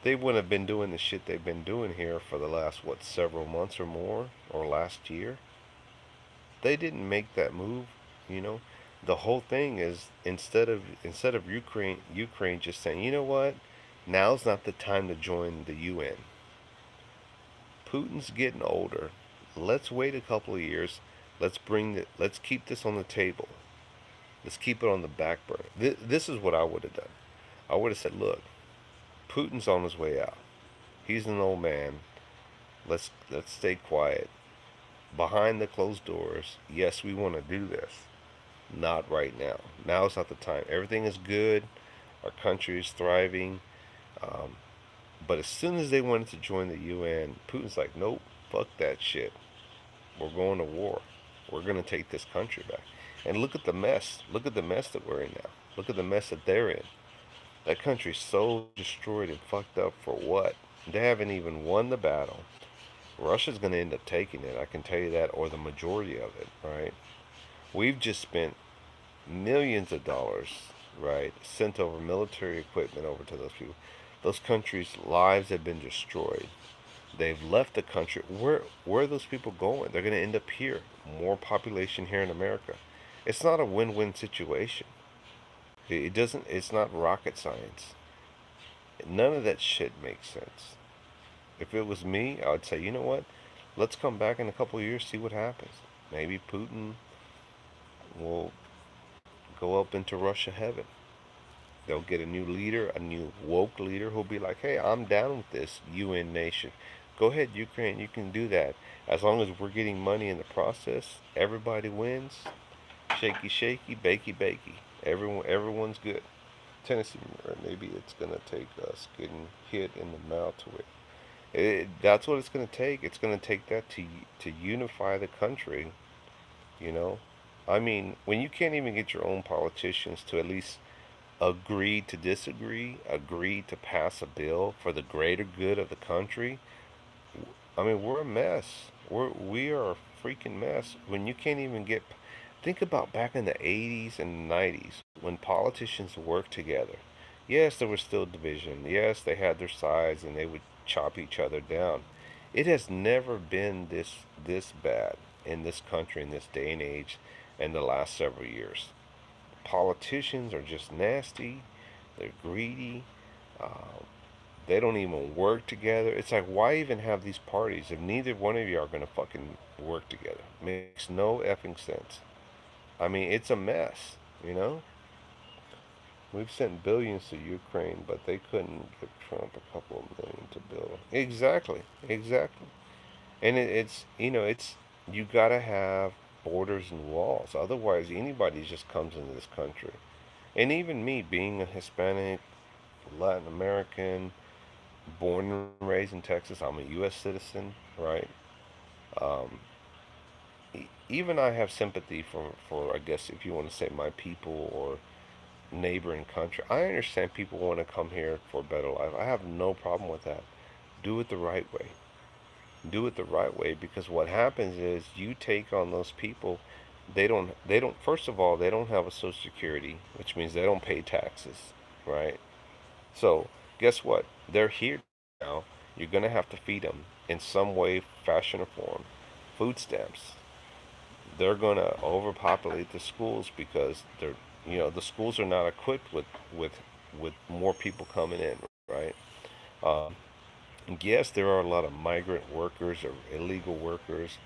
Speaker 6: they wouldn't have been doing the shit they've been doing here for the last, what, several months or more, or last year? They didn't make that move, you know. The whole thing is, instead of Ukraine just saying, you know what, now's not the time to join the UN. Putin's getting older. Let's wait a couple of years. Let's keep this on the table. Let's keep it on the back burner. This is what I would have done. I would have said, look, Putin's on his way out. He's an old man. Let's stay quiet. Behind the closed doors, yes, we want to do this. Not right now. Now is not the time. Everything is good. Our country is thriving. Um, but as soon as they wanted to join the UN, Putin's like, nope, fuck that shit. We're going to war. We're going to take this country back. And look at the mess. Look at the mess that we're in now. Look at the mess that they're in. That country's so destroyed and fucked up for what? They haven't even won the battle. Russia's going to end up taking it, I can tell you that, or the majority of it, right? We've just spent millions of dollars, right, sent over military equipment over to those people. Those countries' lives have been destroyed. They've left the country. Where are those people going? They're going to end up here. More population here in America. It's not a win-win situation. It doesn't. It's not rocket science. None of that shit makes sense. If it was me, I would say, you know what? Let's come back in a couple of years, see what happens. Maybe Putin will go up into Russia heaven. They'll get a new leader, a new woke leader who'll be like, hey, I'm down with this UN nation. Go ahead, Ukraine, you can do that. As long as we're getting money in the process, everybody wins. Shaky, shaky, bakey, bakey. Everyone's good. Tennessee, or maybe it's gonna take us getting hit in the mouth to it. That's what it's gonna take. It's gonna take that to unify the country. You know, I mean, when you can't even get your own politicians to at least agree to disagree, agree to pass a bill for the greater good of the country. I mean, we're a mess. We are a freaking mess. When you can't even get, think about back in the 80s and 90s when politicians worked together. Yes, there was still division. Yes, they had their sides and they would chop each other down. It has never been this bad in this country in this day and age in the last several years. Politicians are just nasty. They're greedy. Uh, they don't even work together. It's like, why even have these parties if neither one of you are gonna fucking work together? Makes no effing sense. I mean, it's a mess. You know. We've sent billions to Ukraine, but they couldn't give Trump a couple of million to build. Exactly, exactly. And it's it's you gotta have borders and walls. Otherwise, anybody just comes into this country. And even me, being a Hispanic, Latin American, born and raised in Texas, I'm a U.S. citizen, right? Um, Even I have sympathy for I guess if you want to say my people or neighboring country. I understand people want to come here for a better life. I have no problem with that. Do it the right way. Do it the right way, because what happens is you take on those people. They don't first of all, they don't have a social security, which means they don't pay taxes, right? So guess what? They're here now. You're gonna have to feed them in some way, fashion, or form. Food stamps. They're gonna overpopulate the schools because the schools are not equipped with with more people coming in, right? Um, yes, there are a lot of migrant workers or illegal workers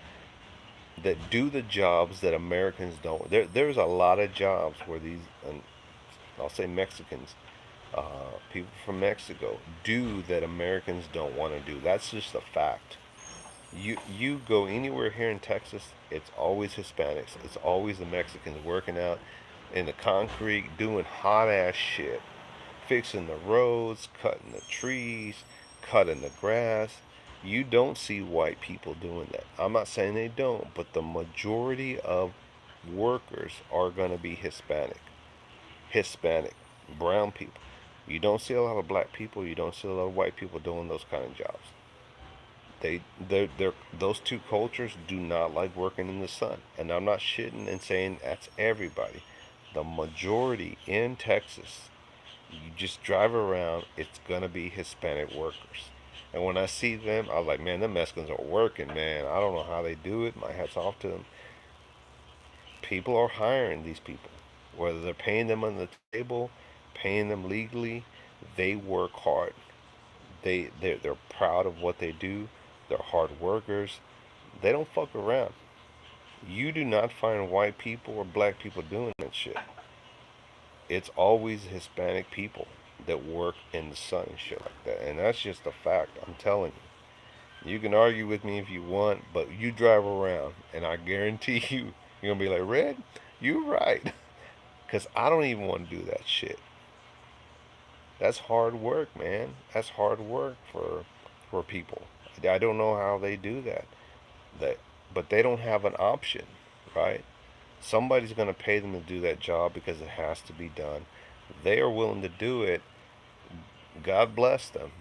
Speaker 6: that do the jobs that Americans don't. There's a lot of jobs where these, and I'll say Mexicans, people from Mexico, do that Americans don't want to do. That's just a fact. You go anywhere here in Texas, it's always Hispanics. It's always the Mexicans working out in the concrete, doing hot ass shit, fixing the roads, cutting the trees, cutting the grass. You don't see white people doing that. I'm not saying they don't, but the majority of workers are going to be Hispanic, brown people. You don't see a lot of black people. You don't see a lot of white people doing those kind of jobs. Those two cultures do not like working in the sun. And I'm not shitting and saying that's everybody. The majority in Texas, you just drive around, it's gonna be Hispanic workers. And when I see them, I was like, man, them Mexicans are working, man. I don't know how they do it. My hat's off to them. People are hiring these people, whether they're paying them on the table, paying them legally. They work hard. They're proud of what they do. They're hard workers. They don't fuck around. You do not find white people or black people doing that shit. It's always Hispanic people that work in the sun and shit like that. And that's just a fact. I'm telling you. You can argue with me if you want, but you drive around, and I guarantee you're gonna be like, Red, you're right. Because I don't even want to do that shit. That's hard work, man. That's hard work for people. I don't know how they do that. But they don't have an option, right? Somebody's going to pay them to do that job because it has to be done. They are willing to do it. God bless them.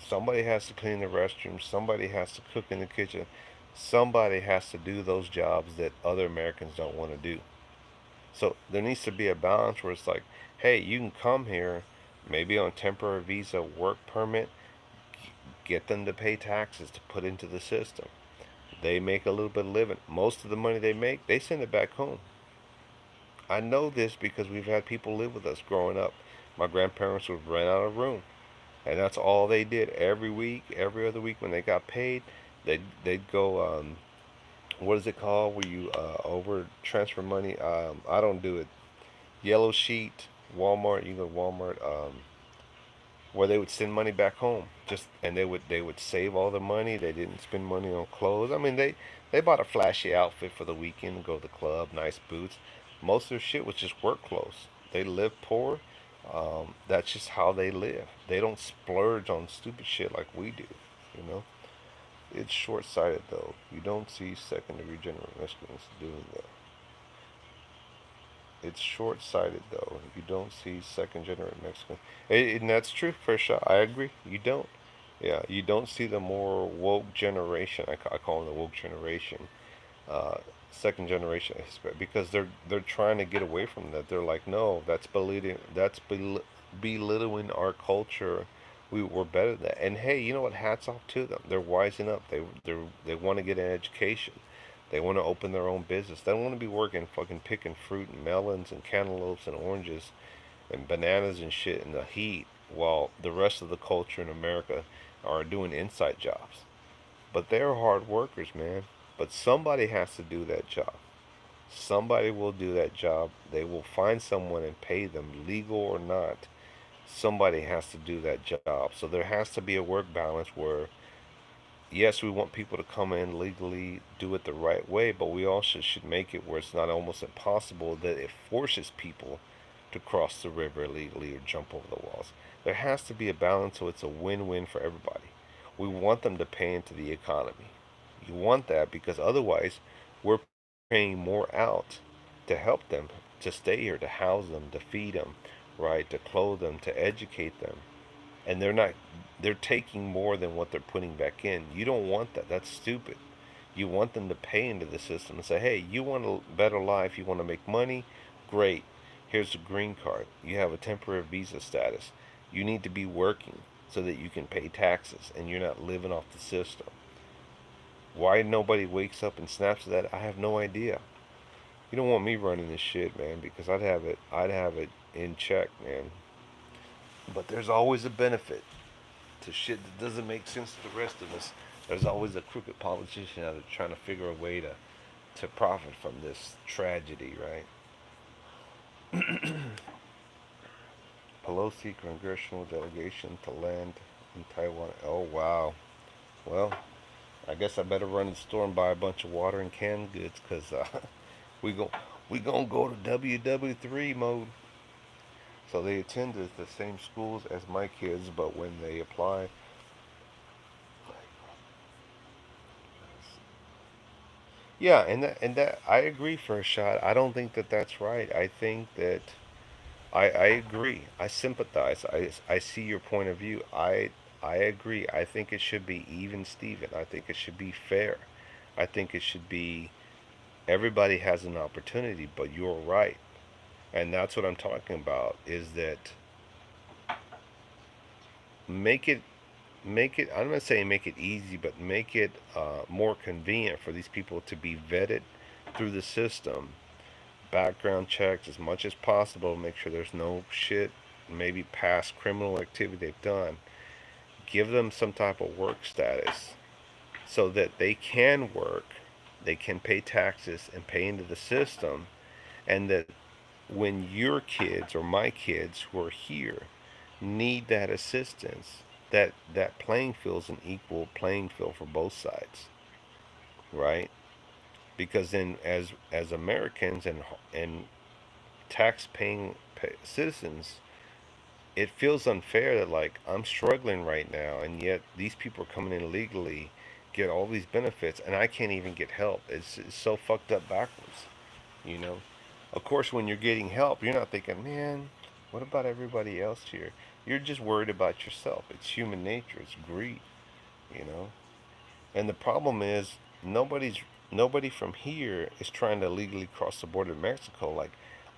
Speaker 6: Somebody has to clean the restroom. Somebody has to cook in the kitchen. Somebody has to do those jobs that other Americans don't want to do. So there needs to be a balance where it's like, hey, you can come here, maybe on temporary visa, work permit, get them to pay taxes to put into the system. They make a little bit of living. Most of the money they make, they send it back home. I know this because we've had people live with us growing up. My grandparents would rent out a room, and that's all they did every week, every other week when they got paid. They'd go what is it called where you over transfer money? I don't do it. Yellow Sheet, Walmart. You go to Walmart. Where they would send money back home, just and they would save all the money. They didn't spend money on clothes. I mean, they bought a flashy outfit for the weekend to go to the club, nice boots. Most of their shit was just work clothes. They live poor. That's just how they live. They don't splurge on stupid shit like we do. You know, it's short-sighted though. You don't see second-degree general Mexicans doing that. It's short-sighted though. You don't see second-generation Mexicans, and that's true for sure. I agree. You don't. Yeah, you don't see the more woke generation. I call them the woke generation, uh, second generation, because they're trying to get away from that. They're like, no, belittling our culture. We're better than that. And hey, you know what? Hats off to them. They're wising up. They want to get an education. They want to open their own business. They don't want to be working fucking picking fruit and melons and cantaloupes and oranges and bananas and shit in the heat while the rest of the culture in America are doing inside jobs. But they're hard workers, man. But somebody has to do that job. Somebody will do that job. They will find someone and pay them, legal or not. Somebody has to do that job. So there has to be a work balance where, yes, we want people to come in legally, do it the right way, but we also should make it where it's not almost impossible that it forces people to cross the river illegally or jump over the walls. There has to be a balance so it's a win-win for everybody. We want them to pay into the economy. You want that because otherwise we're paying more out to help them to stay here, to house them, to feed them, right, to clothe them, to educate them, and they're taking more than what they're putting back in. You don't want that. That's stupid. You want them to pay into the system and say, hey, you want a better life, you want to make money, great, here's a green card, you have a temporary visa status, you need to be working so that you can pay taxes and you're not living off the system. Why nobody wakes up and snaps at that, I have no idea. You don't want me running this shit, man, because I'd have it in check, man. But there's always a benefit to shit that doesn't make sense to the rest of us. There's always a crooked politician out there trying to figure a way to profit from this tragedy, right? Pelosi congressional delegation to land in Taiwan. Oh wow. Well, I guess I better run to the store and buy a bunch of water and canned goods, cause we go we gonna go to WW3 mode. So they attended the same schools as my kids, but when they apply, yeah, and that I agree for a shot. I don't think that that's right. I think that I agree. I sympathize. I see your point of view. I agree. I think it should be even Steven. I think it should be fair. I think it should be everybody has an opportunity, but you're right. And that's what I'm talking about is that make it I'm not saying make it easy, but make it more convenient for these people to be vetted through the system, background checks as much as possible, make sure there's no shit, maybe past criminal activity they've done. Give them some type of work status so that they can work, they can pay taxes and pay into the system, and that when your kids or my kids who are here need that assistance, that playing field's an equal playing field for both sides, right? Because then as Americans and tax paying citizens, it feels unfair that like I'm struggling right now and yet these people are coming in illegally, get all these benefits, and I can't even get help. It's so fucked up backwards, you know. Of course, when you're getting help, you're not thinking, man, what about everybody else here? You're just worried about yourself. It's human nature. It's greed, you know. And the problem is nobody's nobody from here is trying to legally cross the border to Mexico. Like,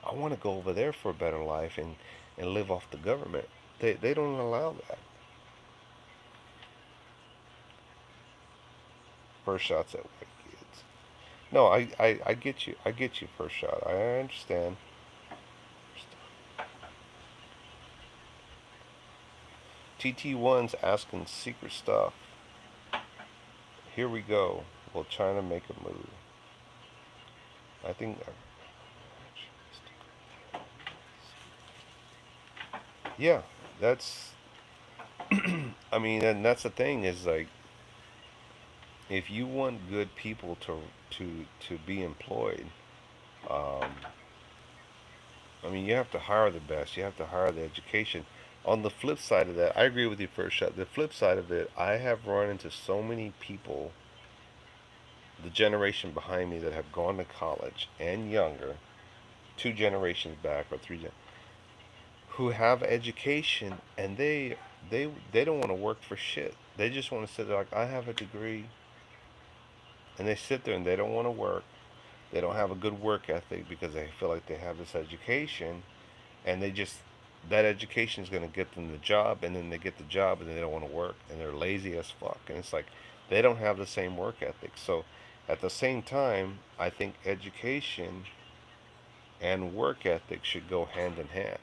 Speaker 6: I want to go over there for a better life and live off the government. They don't allow that. First shots at white kids. No, I get you. I get you. First shot. I understand. TT1's asking secret stuff. Here we go. Will China make a move? think, yeah, that's, I mean, and that's the thing is like, if you want good people to be employed, um, I mean, you have to hire the best. You have to hire the education. On the flip side of that, I agree with you first shot. The flip side of it, I have run into so many people, the generation behind me that have gone to college and younger, two generations back or three, who have education and they don't want to work for shit. They just want to sit there like I have a degree, and they sit there and they don't want to work. They don't have a good work ethic because they feel like they have this education, and they just that education is going to get them the job, and then they get the job and they don't want to work and they're lazy as fuck, and it's like they don't have the same work ethic. So at the same time, I think education and work ethic should go hand in hand.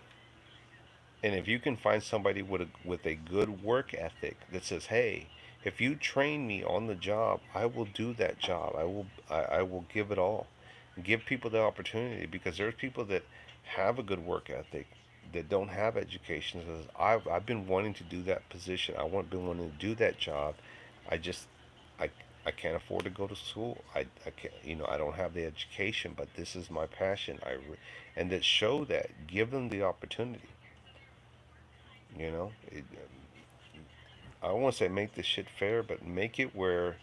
Speaker 6: And if you can find somebody with a good work ethic that says, "Hey, if you train me on the job, I will do that job. I will give it all." Give people the opportunity, because there's people that have a good work ethic that don't have education. Says, I've been wanting to do that position. Been wanting to do that job. I just I I can't afford to go to school. I can't, I don't have the education, but this is my passion. And that show that, give them the opportunity. I don't want to say make this shit fair, but make it where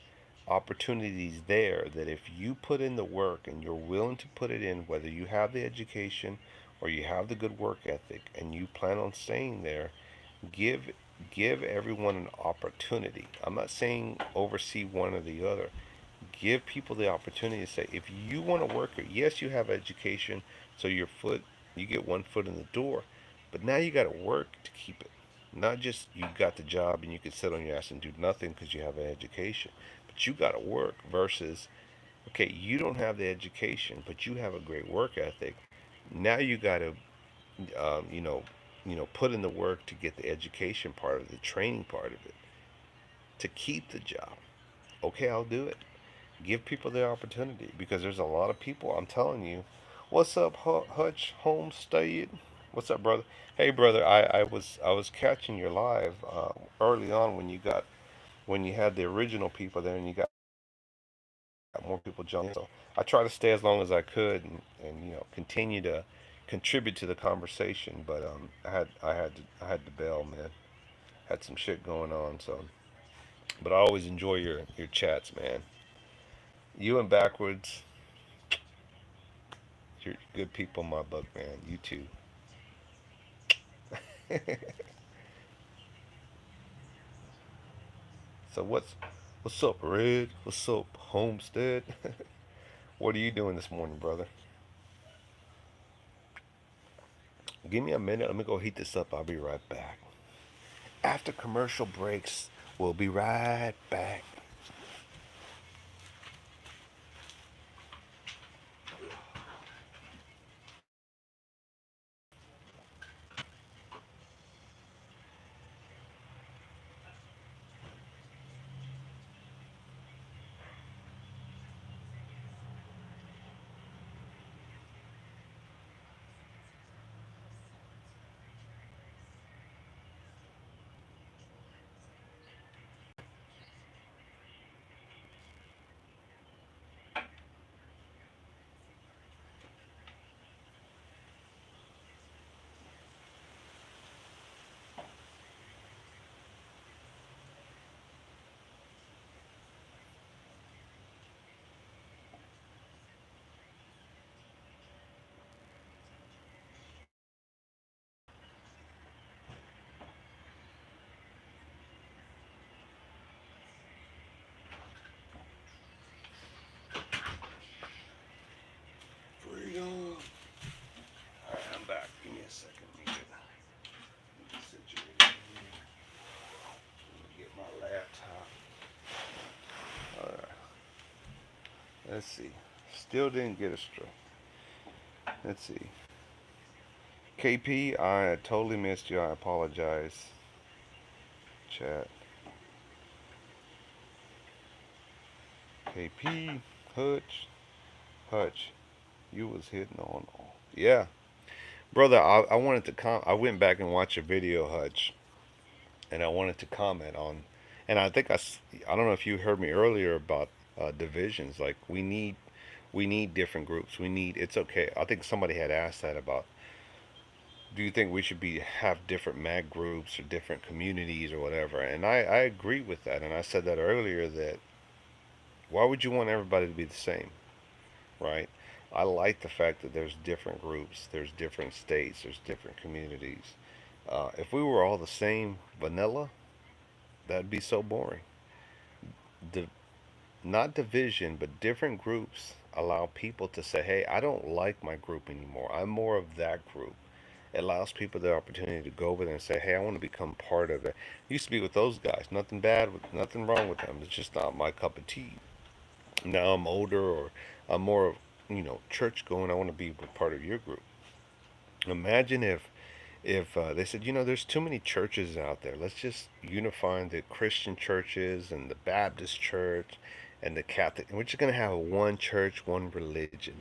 Speaker 6: opportunities there, that if you put in the work and you're willing to put it in, whether you have the education or you have the good work ethic and you plan on staying there, give give everyone an opportunity. I'm not saying oversee one or the other. Give people the opportunity to say, if you want to work here, yes, you have education, so you get one foot in the door, but now you got to work to keep it. Not just you got the job and you can sit on your ass and do nothing because you have an education, but you got to work versus, okay, you don't have the education, but you have a great work ethic. Now you got to, um, you know, put in the work to get the education part of it, the training part of it, to keep the job. Okay, I'll do it. Give people the opportunity, because there's a lot of people. I'm telling you. What's up, Hutch Homestead? What's up, brother? Hey, brother. I was catching your live early on when you had the original people there, and you got more people joining. So I try to stay as long as I could, and continue to contribute to the conversation. But I had to bail, man. Had some shit going on. So, but I always enjoy your chats, man. You and Backwards, you're good people in my book, man. You too. So what's up, Red? What's up, Homestead? What are you doing this morning, brother? Give me a minute. Let me go heat this up. I'll be right back. After commercial breaks, we'll be right back. Freedom. All right, I'm back. Give me a second. Let me situate here. Let me get my laptop. All right. Let's see. Still didn't get a stroke. Let's see. KP, I totally missed you. I apologize. Chat. KP, Hutch. You was hitting on all. Yeah, brother. I wanted to I went back and watched a video, Hutch, and I wanted to comment on. And I think I don't know if you heard me earlier about divisions. Like we need different groups. We need. It's okay. I think somebody had asked that about. Do you think we should be have different mag groups or different communities or whatever? And I agree with that. And I said that earlier that why would you want everybody to be the same, right? I like the fact that there's different groups, there's different states, there's different communities. If we were all the same vanilla, that'd be so boring. The not division, but different groups allow people to say, "Hey, I don't like my group anymore. I'm more of that group." It allows people the opportunity to go over there and say, "Hey, I want to become part of it." Used to be with those guys, nothing bad with, nothing wrong with them. It's just not my cup of tea. Now I'm older, or I'm more, church going. I want to be part of your group. Imagine if they said, there's too many churches out there. Let's just unify the Christian churches and the Baptist church and the Catholic. And we're just gonna have one church, one religion.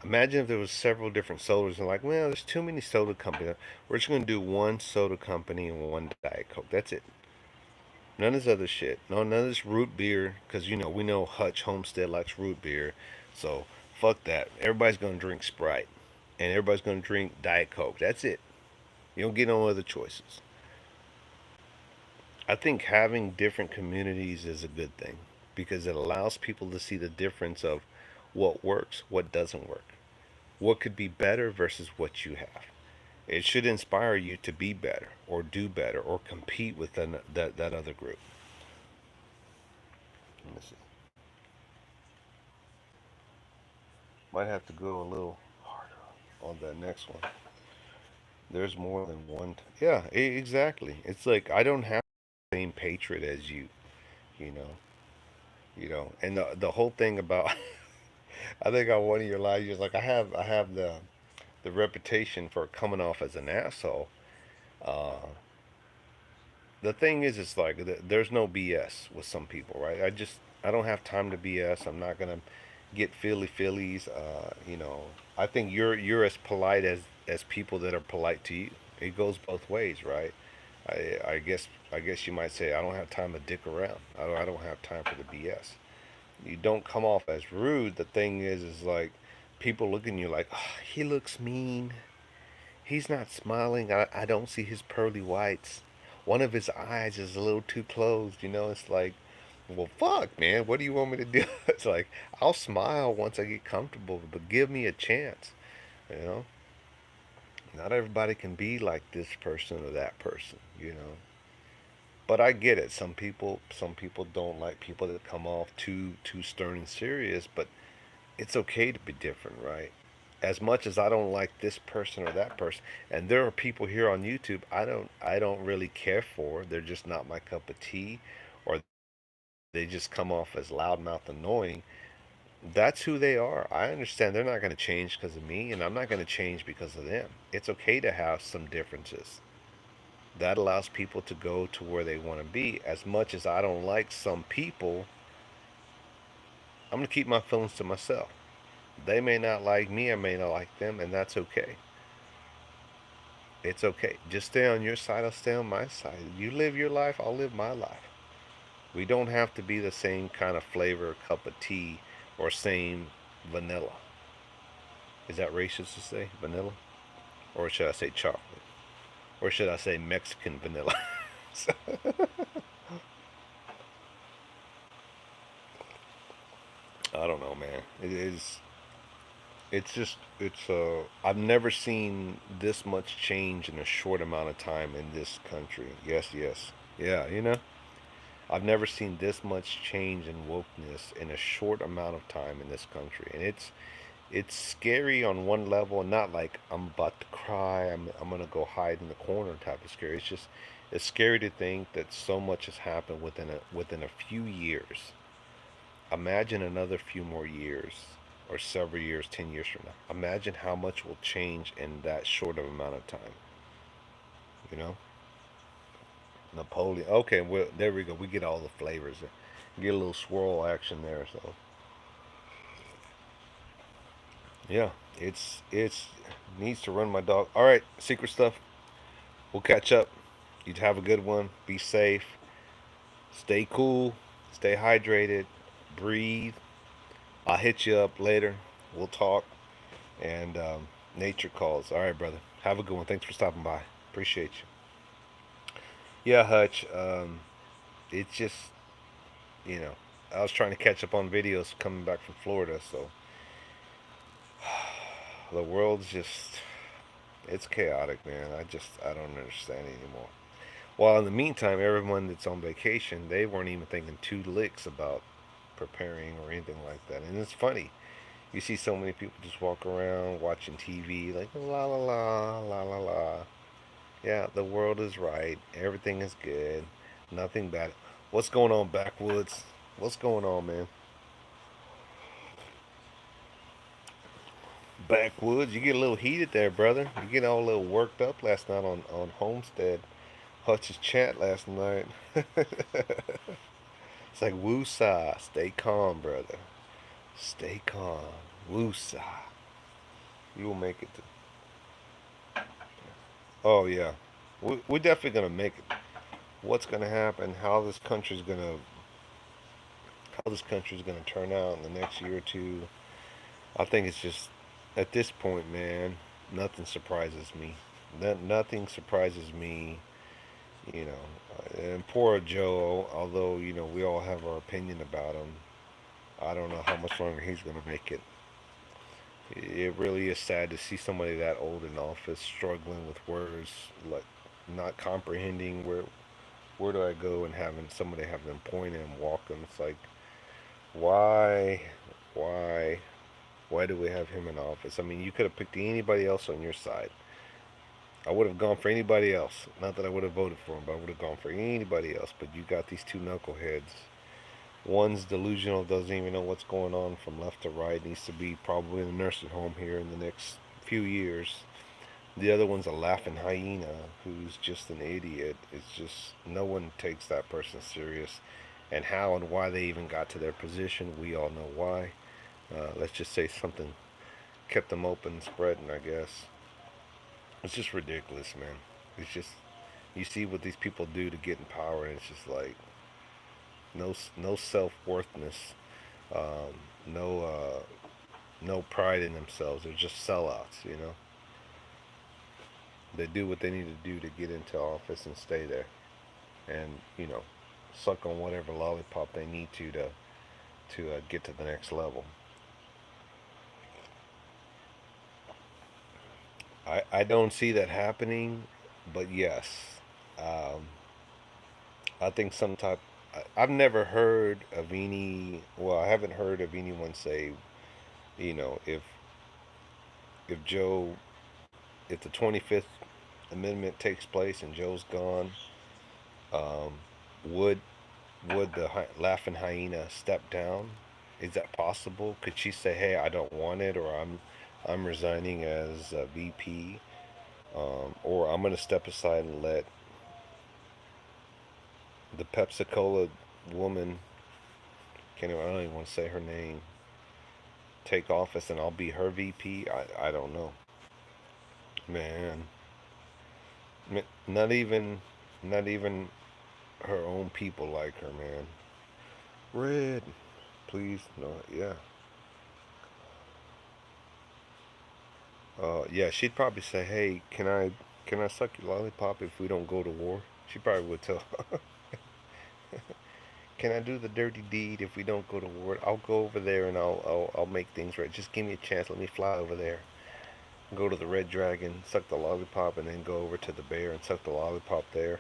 Speaker 6: Imagine if there was several different sodas and like, well, there's too many soda companies. We're just gonna do one soda company and one Diet Coke. That's it. None of this other shit. No, none of this root beer, because we know Hutch Homestead likes root beer, so fuck that. Everybody's gonna drink Sprite, and everybody's gonna drink Diet Coke. That's it. You don't get no other choices. I think having different communities is a good thing because it allows people to see the difference of what works, what doesn't work, what could be better versus what you have. It should inspire you to be better or do better or compete with that other group. Let me see. Might have to go a little harder on that next one. There's more than one. Yeah, exactly. It's like I don't have the same patriot as you. You know. And the whole thing about I think on one of your lives, you're like I have the reputation for coming off as an asshole. Uh, the thing is, it's like there's no BS with some people, right? I don't have time to BS. I'm not gonna get feelies. I think you're as polite as people that are polite to you. It goes both ways, right? I guess you might say I don't have time to dick around. I don't have time for the BS. You don't come off as rude. The thing is like people look at you like, oh, he looks mean. He's not smiling. I don't see his pearly whites. One of his eyes is a little too closed. It's like, well, fuck, man. What do you want me to do? It's like, I'll smile once I get comfortable, but give me a chance. You know? Not everybody can be like this person or that person. But I get it. Some people don't like people that come off too stern and serious, but it's okay to be different, right? As much as I don't like this person or that person, and there are people here on YouTube I don't really care for. They're just not my cup of tea, or they just come off as loudmouth annoying. That's who they are. I understand they're not going to change because of me, and I'm not going to change because of them. It's okay to have some differences. That allows people to go to where they want to be. As much as I don't like some people, I'm going to keep my feelings to myself. They may not like me, I may not like them, and that's okay. It's okay. Just stay on your side, I'll stay on my side. You live your life, I'll live my life. We don't have to be the same kind of flavor, cup of tea, or same vanilla. Is that racist to say vanilla? Or should I say chocolate? Or should I say Mexican vanilla? So, I don't know, man. I've never seen this much change in a short amount of time in this country. Yes, yes. Yeah, I've never seen this much change in wokeness in a short amount of time in this country. And it's scary on one level, and not like I'm about to cry, I'm gonna go hide in the corner type of scary. It's scary to think that so much has happened within a few years. Imagine another few more years, or several years, 10 years from now. Imagine how much will change in that short of amount of time. You know? Napoleon. Okay, well, there we go. We get all the flavors. Get a little swirl action there. So Yeah, it's needs to run my dog. All right, secret stuff. We'll catch up. You have a good one. Be safe. Stay cool. Stay hydrated. Breathe. I'll hit you up later. We'll talk. And nature calls. All right, brother. Have a good one. Thanks for stopping by. Appreciate you. Yeah, Hutch. It's just, you know, I was trying to catch up on videos coming back from Florida, so the world's just, it's chaotic, man. I don't understand anymore. While in the meantime, everyone that's on vacation, they weren't even thinking two licks about preparing or anything like that. And it's funny. You see so many people just walk around watching TV like la la la la la la. Yeah, the world is right. Everything is good. Nothing bad. What's going on, backwoods? What's going on, man? Backwoods, you get a little heated there, brother. You get all a little worked up last night on Homestead. Hutch's chat last night. It's like woosah. Stay calm, brother. Stay calm. Woosah. You will make it to. Oh yeah, we're definitely gonna make it. What's gonna happen? How this country's gonna turn out in the next year or two? I think it's just at this point, man. Nothing surprises me. Nothing surprises me. You know, and poor Joe. Although we all have our opinion about him. I don't know how much longer he's gonna make it. It really is sad to see somebody that old in office struggling with words, like not comprehending where do I go, and having somebody have them point and walk them. It's like why, why, why do we have him in office? I mean, you could have picked anybody else on your side. I would have gone for anybody else. Not that I would have voted for him, but I would have gone for anybody else. But you got these two knuckleheads. One's delusional, doesn't even know what's going on from left to right, needs to be probably in a nursing home here in the next few years. The other one's a laughing hyena who's just an idiot. It's just no one takes that person serious. And how and why they even got to their position, we all know why. Let's just say something kept them open, spreading, I guess. It's just ridiculous, man. It's just, you see what these people do to get in power, and it's just like, no self-worthness, um, no pride in themselves. They're just sellouts. They do what they need to do to get into office and stay there, and suck on whatever lollipop they need to get to the next level. I don't see that happening, but yes, um, I think some type. I've never heard of any. Well, I haven't heard of anyone say, if Joe, if the 25th Amendment takes place and Joe's gone, um, would the laughing hyena step down? Is that possible? Could she say, "Hey, I don't want it," or I'm resigning as a VP, or I'm going to step aside and let the Pepsi Cola woman, I don't even want to say her name, take office, and I'll be her VP? I don't know, man. Not even not even her own people like her, man. Red, please, no, yeah. Yeah, she'd probably say, "Hey, can I suck your lollipop if we don't go to war?" She probably would tell. Can I do the dirty deed if we don't go to war? I'll go over there and I'll make things right. Just give me a chance. Let me fly over there. Go to the Red Dragon, suck the lollipop, and then go over to the bear and suck the lollipop there.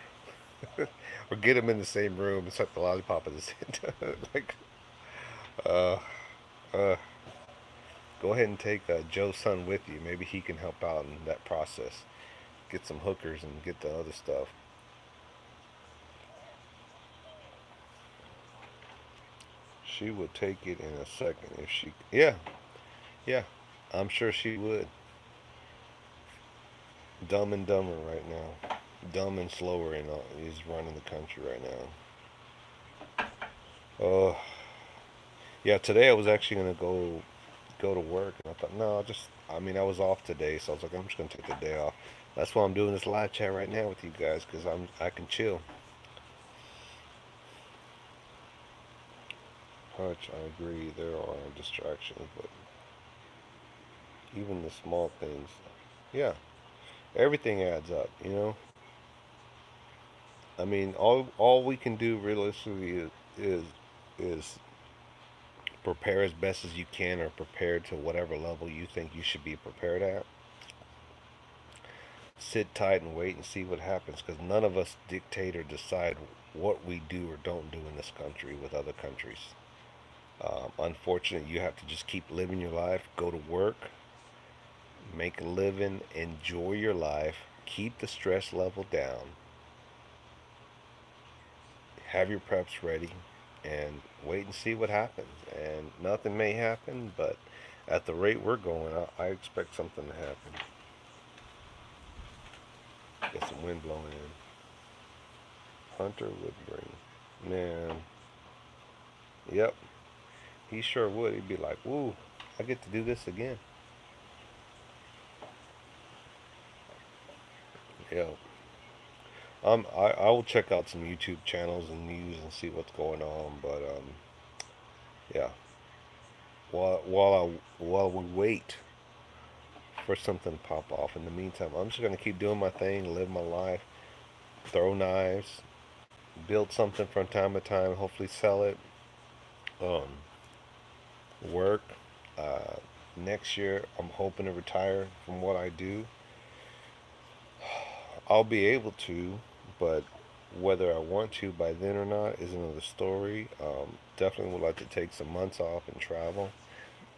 Speaker 6: Or get them in the same room and suck the lollipop at the same time. Like, uh, uh, go ahead and take Joe's son with you. Maybe he can help out in that process. Get some hookers and get the other stuff. She would take it in a second if she. Yeah, yeah. I'm sure she would. Dumb and Dumber right now. Dumb and Slower is running the country right now. Yeah, today I was actually gonna go go to work. And I thought, no, I mean, I was off today, so I was like, I'm just gonna take the day off. That's why I'm doing this live chat right now with you guys, because I can chill. Hutch, I agree, there are distractions, but even the small things, yeah, everything adds up, you know. I mean, all we can do realistically is prepare as best as you can, or prepare to whatever level you think you should be prepared at. Sit tight and wait and see what happens, because none of us dictate or decide what we do or don't do in this country with other countries. Unfortunately, you have to just keep living your life, go to work, make a living, enjoy your life, keep the stress level down, have your preps ready, and wait and see what happens. And nothing may happen, but at the rate we're going, I expect something to happen. Get some wind blowing in. Hunter would bring, man. Yep, he sure would. He'd be like, "Woo, I get to do this again." Yeah. I will check out some YouTube channels and news and see what's going on. But yeah. While we wait for something to pop off, in the meantime, I'm just gonna keep doing my thing, live my life, throw knives, build something from time to time, hopefully sell it. Um, Work. Uh, Next year, I'm hoping to retire from what I do. I'll be able to, but whether I want to by then or not is another story. Definitely would like to take some months off and travel,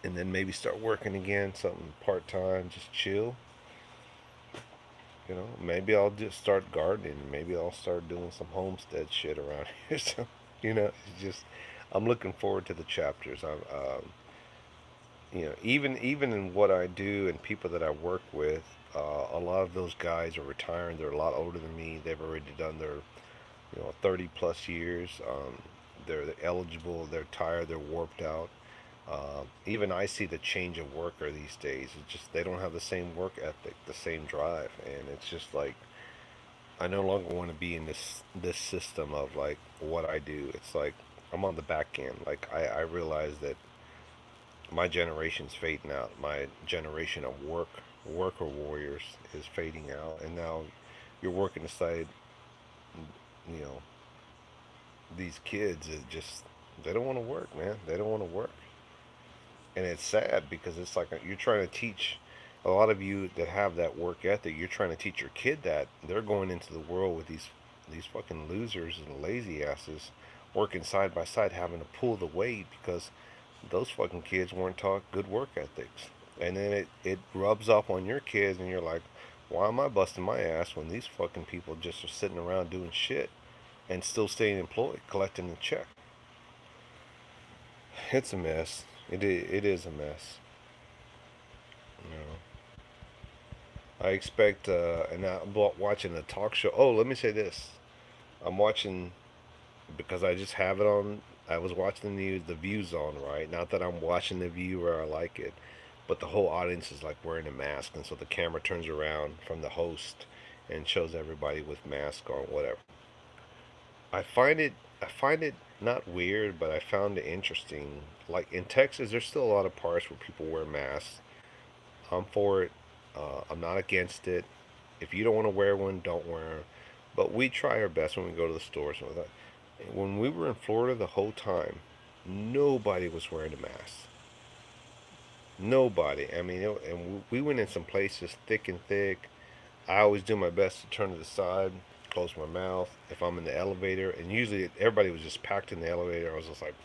Speaker 6: and then maybe start working again, something part time, just chill. You know, maybe I'll just start gardening. Maybe I'll start doing some homestead shit around here. So, it's just I'm looking forward to the chapters. Even in what I do and people that I work with, a lot of those guys are retiring. They're a lot older than me. They've already done their 30 plus years. They're eligible. They're tired. They're warped out. Even I see the change of worker these days. It's just they don't have the same work ethic, the same drive, and it's just like I no longer want to be in this system of like what I do. It's like I'm on the back end. Like I realize that my generation's fading out. My generation of worker warriors is fading out, and now you're working aside, you know, these kids is just they don't want to work, man. They don't want to work, and it's sad because it's like you're trying to teach a lot of you that have that work ethic. You're trying to teach your kid that they're going into the world with these fucking losers and lazy asses working side by side, having to pull the weight because those fucking kids weren't taught good work ethics. And then it rubs off on your kids, and you're like, why am I busting my ass when these fucking people just are sitting around doing shit and still staying employed, collecting the check? It's a mess. It is a mess. You know. I expect, and I'm watching a talk show. Oh, let me say this. I'm watching because I just have it on. I was watching the news, the View's on, right? Not that I'm watching the View or I like it, but the whole audience is like wearing a mask, and so the camera turns around from the host and shows everybody with mask on, whatever. I find it not weird, but I found it interesting. Like in Texas, there's still a lot of parts where people wear masks. I'm for it. I'm not against it. If you don't want to wear one, don't wear them. But we try our best when we go to the stores and all that. When we were in Florida the whole time, nobody was wearing a mask. Nobody. I mean, and we went in some places thick and thick. I always do my best to turn to the side, close my mouth if I'm in the elevator. And usually everybody was just packed in the elevator. I was just like,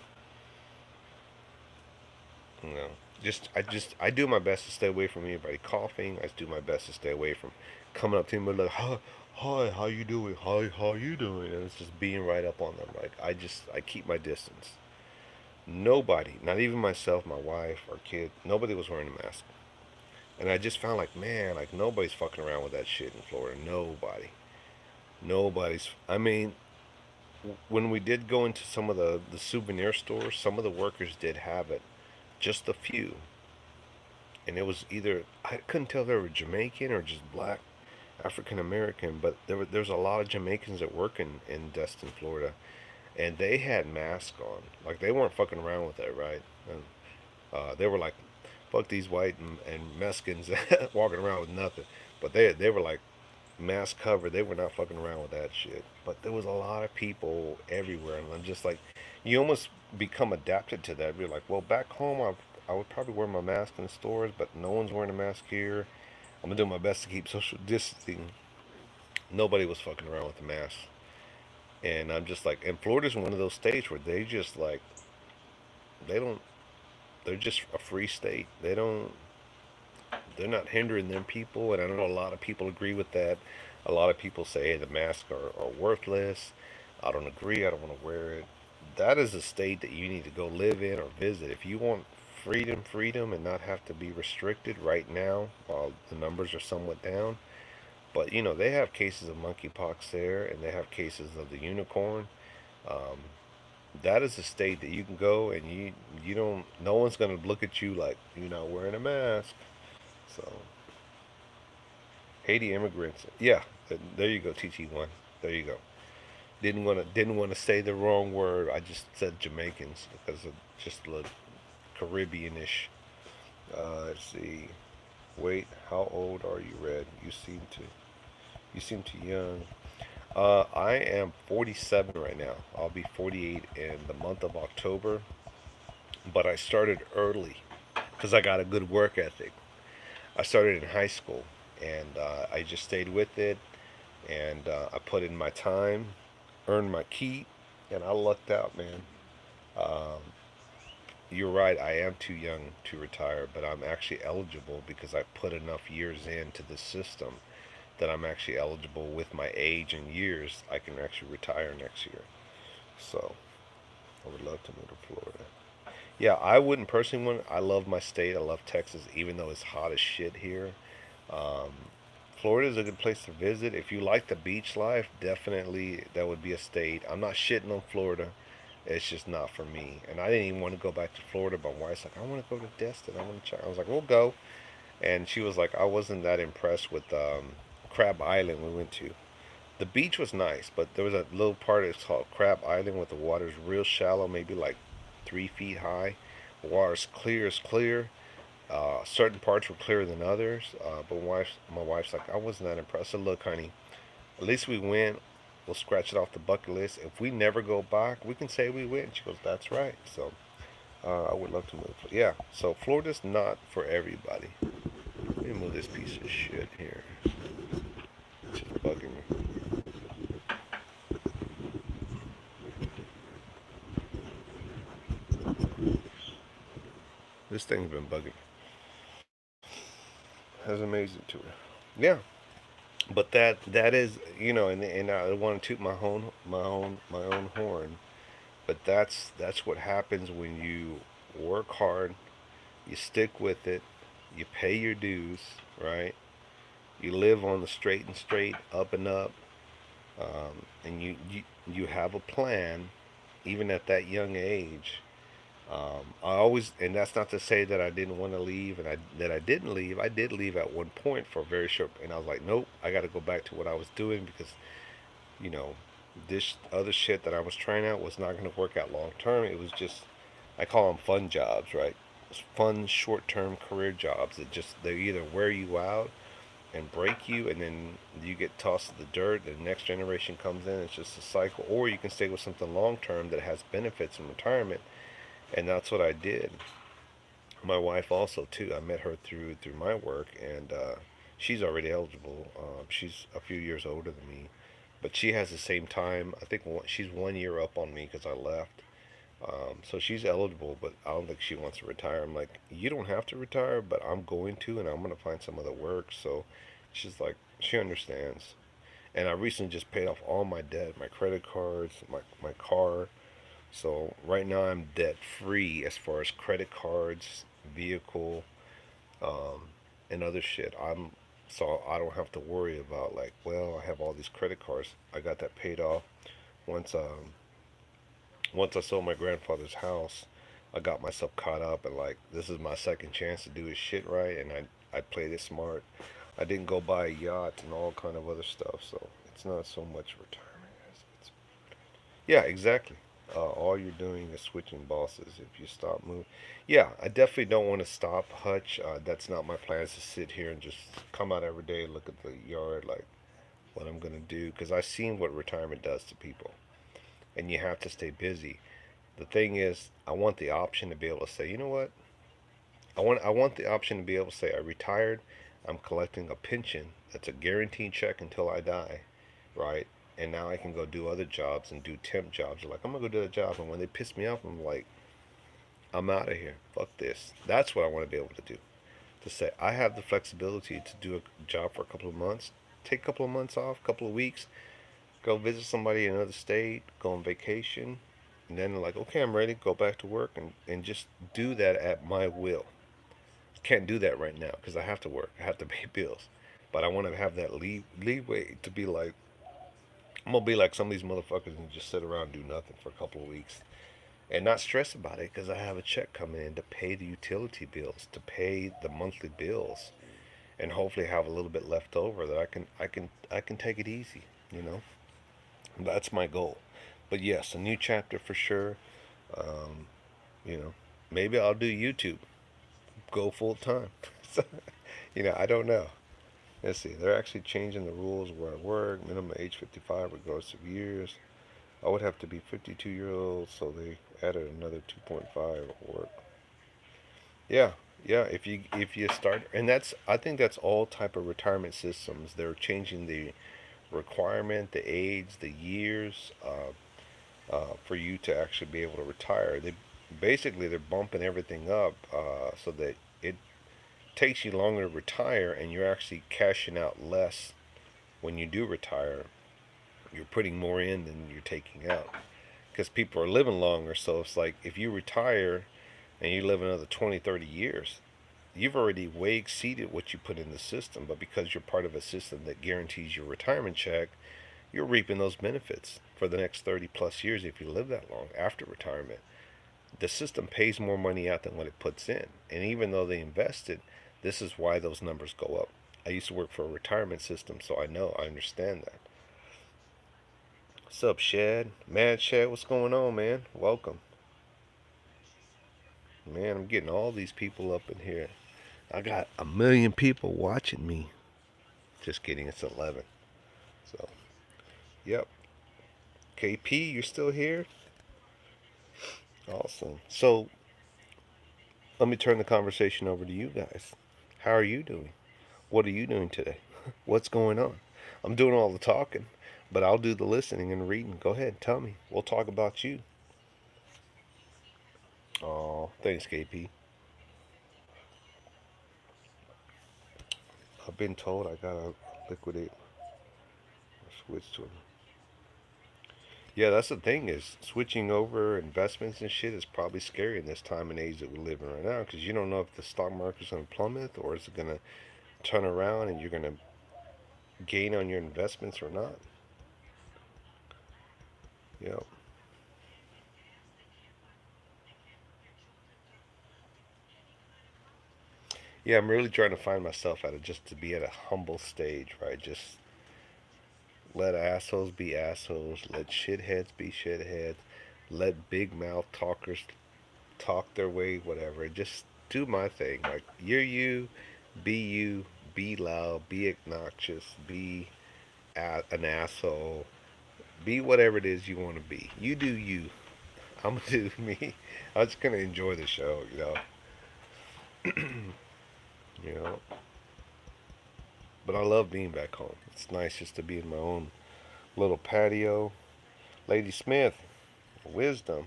Speaker 6: you know, I do my best to stay away from anybody coughing. I do my best to stay away from coming up to me like, hi, how you doing? Hi, how you doing? And it's just being right up on them. Like I keep my distance. Nobody, not even myself, my wife, or kid, nobody was wearing a mask. And I just found like, man, like nobody's fucking around with that shit in Florida. Nobody. Nobody's. I mean, when we did go into some of the souvenir stores, some of the workers did have it. Just a few. and it was either, I couldn't tell if they were Jamaican or just black African American, but there's a lot of Jamaicans that work in Destin, Florida, and they had masks on. Like they weren't fucking around with that, right? And they were like, fuck these white and Mexicans walking around with nothing. But they were like mask covered. They were not fucking around with that shit. But there was a lot of people everywhere, and I'm just like, you almost become adapted to that. You're like, well, back home I would probably wear my mask in the stores, but no one's wearing a mask here. I'm gonna do my best to keep social distancing. Nobody was fucking around with the mask, and I'm just like, and Florida's one of those states where they just like, they don't. They're just a free state. They don't. They're not hindering them people, and I know a lot of people agree with that. A lot of people say, hey, the masks are worthless. I don't agree. I don't want to wear it. That is a state that you need to go live in or visit. If you want freedom, and not have to be restricted right now while the numbers are somewhat down. But you know, they have cases of monkeypox there, and they have cases of the unicorn. Um, that is a state that you can go and you don't. No one's gonna look at you like you're not wearing a mask. So Haiti immigrants. Yeah, there you go, TT1. There you go. Didn't want to say the wrong word. I just said Jamaicans because of just the Caribbeanish. Let's see. Wait, how old are you, Red? You seem too young. I am 47 right now. I'll be 48 in the month of October. But I started early because I got a good work ethic. I started in high school, and I just stayed with it, and I put in my time, earned my keep, and I lucked out, man. Um, you're right, I am too young to retire, but I'm actually eligible because I put enough years into the system that I'm actually eligible with my age and years. I can actually retire next year. So I would love to move to Florida. Yeah, I wouldn't personally want. I love my state. I love Texas, even though it's hot as shit here. Um, Florida is a good place to visit. If you like the beach life, definitely that would be a state. I'm not shitting on Florida. It's just not for me. And I didn't even want to go back to Florida. But my wife's like, I want to go to Destin. I want to check. I was like, we'll go. And she was like, I wasn't that impressed with Crab Island we went to. The beach was nice, but there was a little part that's called Crab Island where the water's real shallow, maybe like 3 feet high. The water's clear as clear. Certain parts were clearer than others. But my wife's like, I wasn't that impressed. I said, look, honey, at least we went. We'll scratch it off the bucket list. If we never go back, we can say we went. She goes, that's right. So I would love to move. Yeah, so Florida's not for everybody. Let me move this piece of shit here. It's just bugging me. This thing's been bugging. That's amazing to her. Yeah, but that is, and I want to toot my own horn. But that's what happens when you work hard, you stick with it, you pay your dues, right? You live on the straight, up and up, and you have a plan, even at that young age. I always, and that's not to say that I didn't want to leave, and that I didn't leave. I did leave at one point for a very short, and I was like, nope, I got to go back to what I was doing because, you know, this other shit that I was trying out was not going to work out long term. It was just, I call them fun jobs, right? Fun short term career jobs that just, they either wear you out and break you, and then you get tossed to the dirt. The next generation comes in. It's just a cycle. Or you can stay with something long term that has benefits in retirement, and that's what I did. My wife also too. I met her through my work, and she's already eligible. She's a few years older than me, but she has the same time. I think she's 1 year up on me because I left. So she's eligible, but I don't think she wants to retire. I'm like, you don't have to retire, but I'm going to, and I'm going to find some other work. So she's like, she understands. And I recently just paid off all my debt, my credit cards, my car. So right now I'm debt free as far as credit cards, vehicle, um, and other shit. So I don't have to worry about like, well, I have all these credit cards. I got that paid off once. Once I sold my grandfather's house, I got myself caught up and like this is my second chance to do his shit right, and I played it smart. I didn't go buy a yacht and all kind of other stuff, so it's not so much retirement as it's yeah, exactly. All you're doing is switching bosses. If you stop moving, yeah, I definitely don't want to stop Hutch. That's not my plans to sit here and just come out every day, look at the yard, like what I'm gonna do, because I've seen what retirement does to people, and you have to stay busy. The thing is, I want the option to be able to say, you know what? I want the option to be able to say I retired. I'm collecting a pension. That's a guaranteed check until I die, right? And now I can go do other jobs and do temp jobs. Like I'm gonna go do that job, and when they piss me off, I'm like, I'm out of here. Fuck this. That's what I want to be able to do. To say I have the flexibility to do a job for a couple of months, take a couple of months off, a couple of weeks, go visit somebody in another state, go on vacation, and then like, okay, I'm ready, go back to work and just do that at my will. Can't do that right now because I have to work. I have to pay bills. But I want to have that leeway to be like, I'm gonna be like some of these motherfuckers and just sit around and do nothing for a couple of weeks and not stress about it because I have a check coming in to pay the utility bills, to pay the monthly bills, and hopefully have a little bit left over that I can take it easy. You know, that's my goal. But yes, a new chapter for sure. Um, you know, maybe I'll do YouTube, go full time. So, I don't know. Let's see. They're actually changing the rules where I work. Minimum age 55 regardless of years. I would have to be 52-year old, so they added another 2.5 at work. Yeah, yeah. If you start, and that's I think that's all type of retirement systems. They're changing the requirement, the age, the years for you to actually be able to retire. They're bumping everything up so that it takes you longer to retire, and you're actually cashing out less when you do retire. You're putting more in than you're taking out because people are living longer. So it's like if you retire and you live another 20, 30 years, you've already way exceeded what you put in the system. But because you're part of a system that guarantees your retirement check, you're reaping those benefits for the next 30 plus years if you live that long after retirement. The system pays more money out than what it puts in. And even though they invested, this is why those numbers go up. I used to work for a retirement system, so I understand that. What's up, Shad? Mad Shad, what's going on, man? Welcome. Man, I'm getting all these people up in here. I got a million people watching me. Just kidding, it's 11. So, yep. KP, you're still here? Awesome. So, let me turn the conversation over to you guys. How are you doing? What are you doing today? What's going on? I'm doing all the talking, but I'll do the listening and reading. Go ahead, tell me. We'll talk about you. Oh, thanks, KP. I've been told I gotta liquidate or switch to them. Yeah, that's the thing is switching over investments and shit is probably scary in this time and age that we live in right now because you don't know if the stock market's gonna plummet or is it gonna turn around and you're gonna gain on your investments or not. Yeah. Yeah, I'm really trying to find myself at it just to be at a humble stage, right? Just let assholes be assholes, let shitheads be shitheads, let big mouth talkers talk their way, whatever. Just do my thing. Like you, you, be loud, be obnoxious, be an asshole, be whatever it is you want to be. You do you. I'm gonna do me. I'm just gonna enjoy the show, you know. But I love being back home. It's nice just to be in my own little patio. Lady Smith, wisdom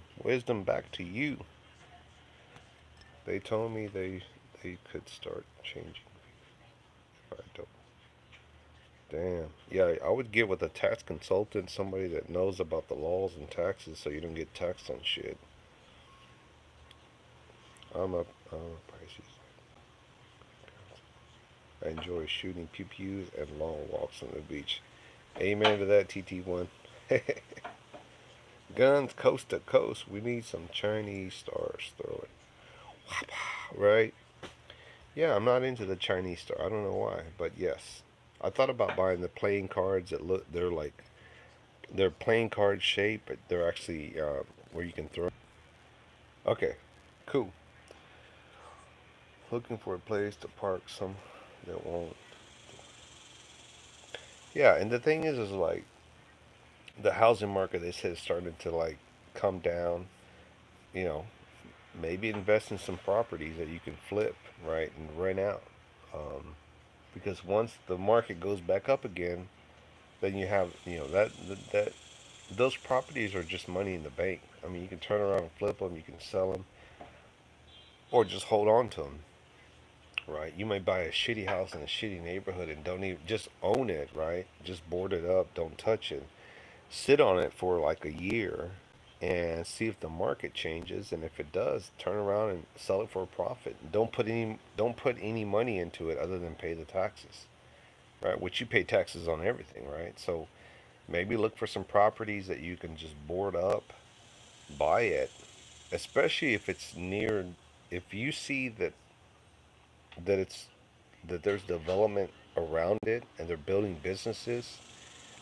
Speaker 6: back to you. They told me they could start changing if I don't. Damn. Yeah, I would get with a tax consultant, somebody that knows about the laws and taxes so you don't get taxed on shit. I'm a Pisces. I enjoy shooting pew pews and long walks on the beach. Amen to that, TT1. Guns coast to coast. We need some Chinese stars. Throw it. Right? Yeah, I'm not into the Chinese star. I don't know why, but yes. I thought about buying the playing cards that look, they're playing card shape, but they're actually where you can throw. Okay, cool. Looking for a place to park some that won't. Yeah, and the thing is like the housing market they said is starting to like come down. You know, maybe invest in some properties that you can flip, right, and rent out. Um, because once the market goes back up again, then you have, that those properties are just money in the bank. I mean, you can turn around and flip them, you can sell them, or just hold on to them, right? You may buy a shitty house in a shitty neighborhood and don't even just own it, right? Just board it up, don't touch it. Sit on it for like a year and see if the market changes, and if it does, turn around and sell it for a profit. Don't put any money into it other than pay the taxes, right? Which you pay taxes on everything, right? So maybe look for some properties that you can just board up, buy it, especially if it's near, if you see that it's that there's development around it and they're building businesses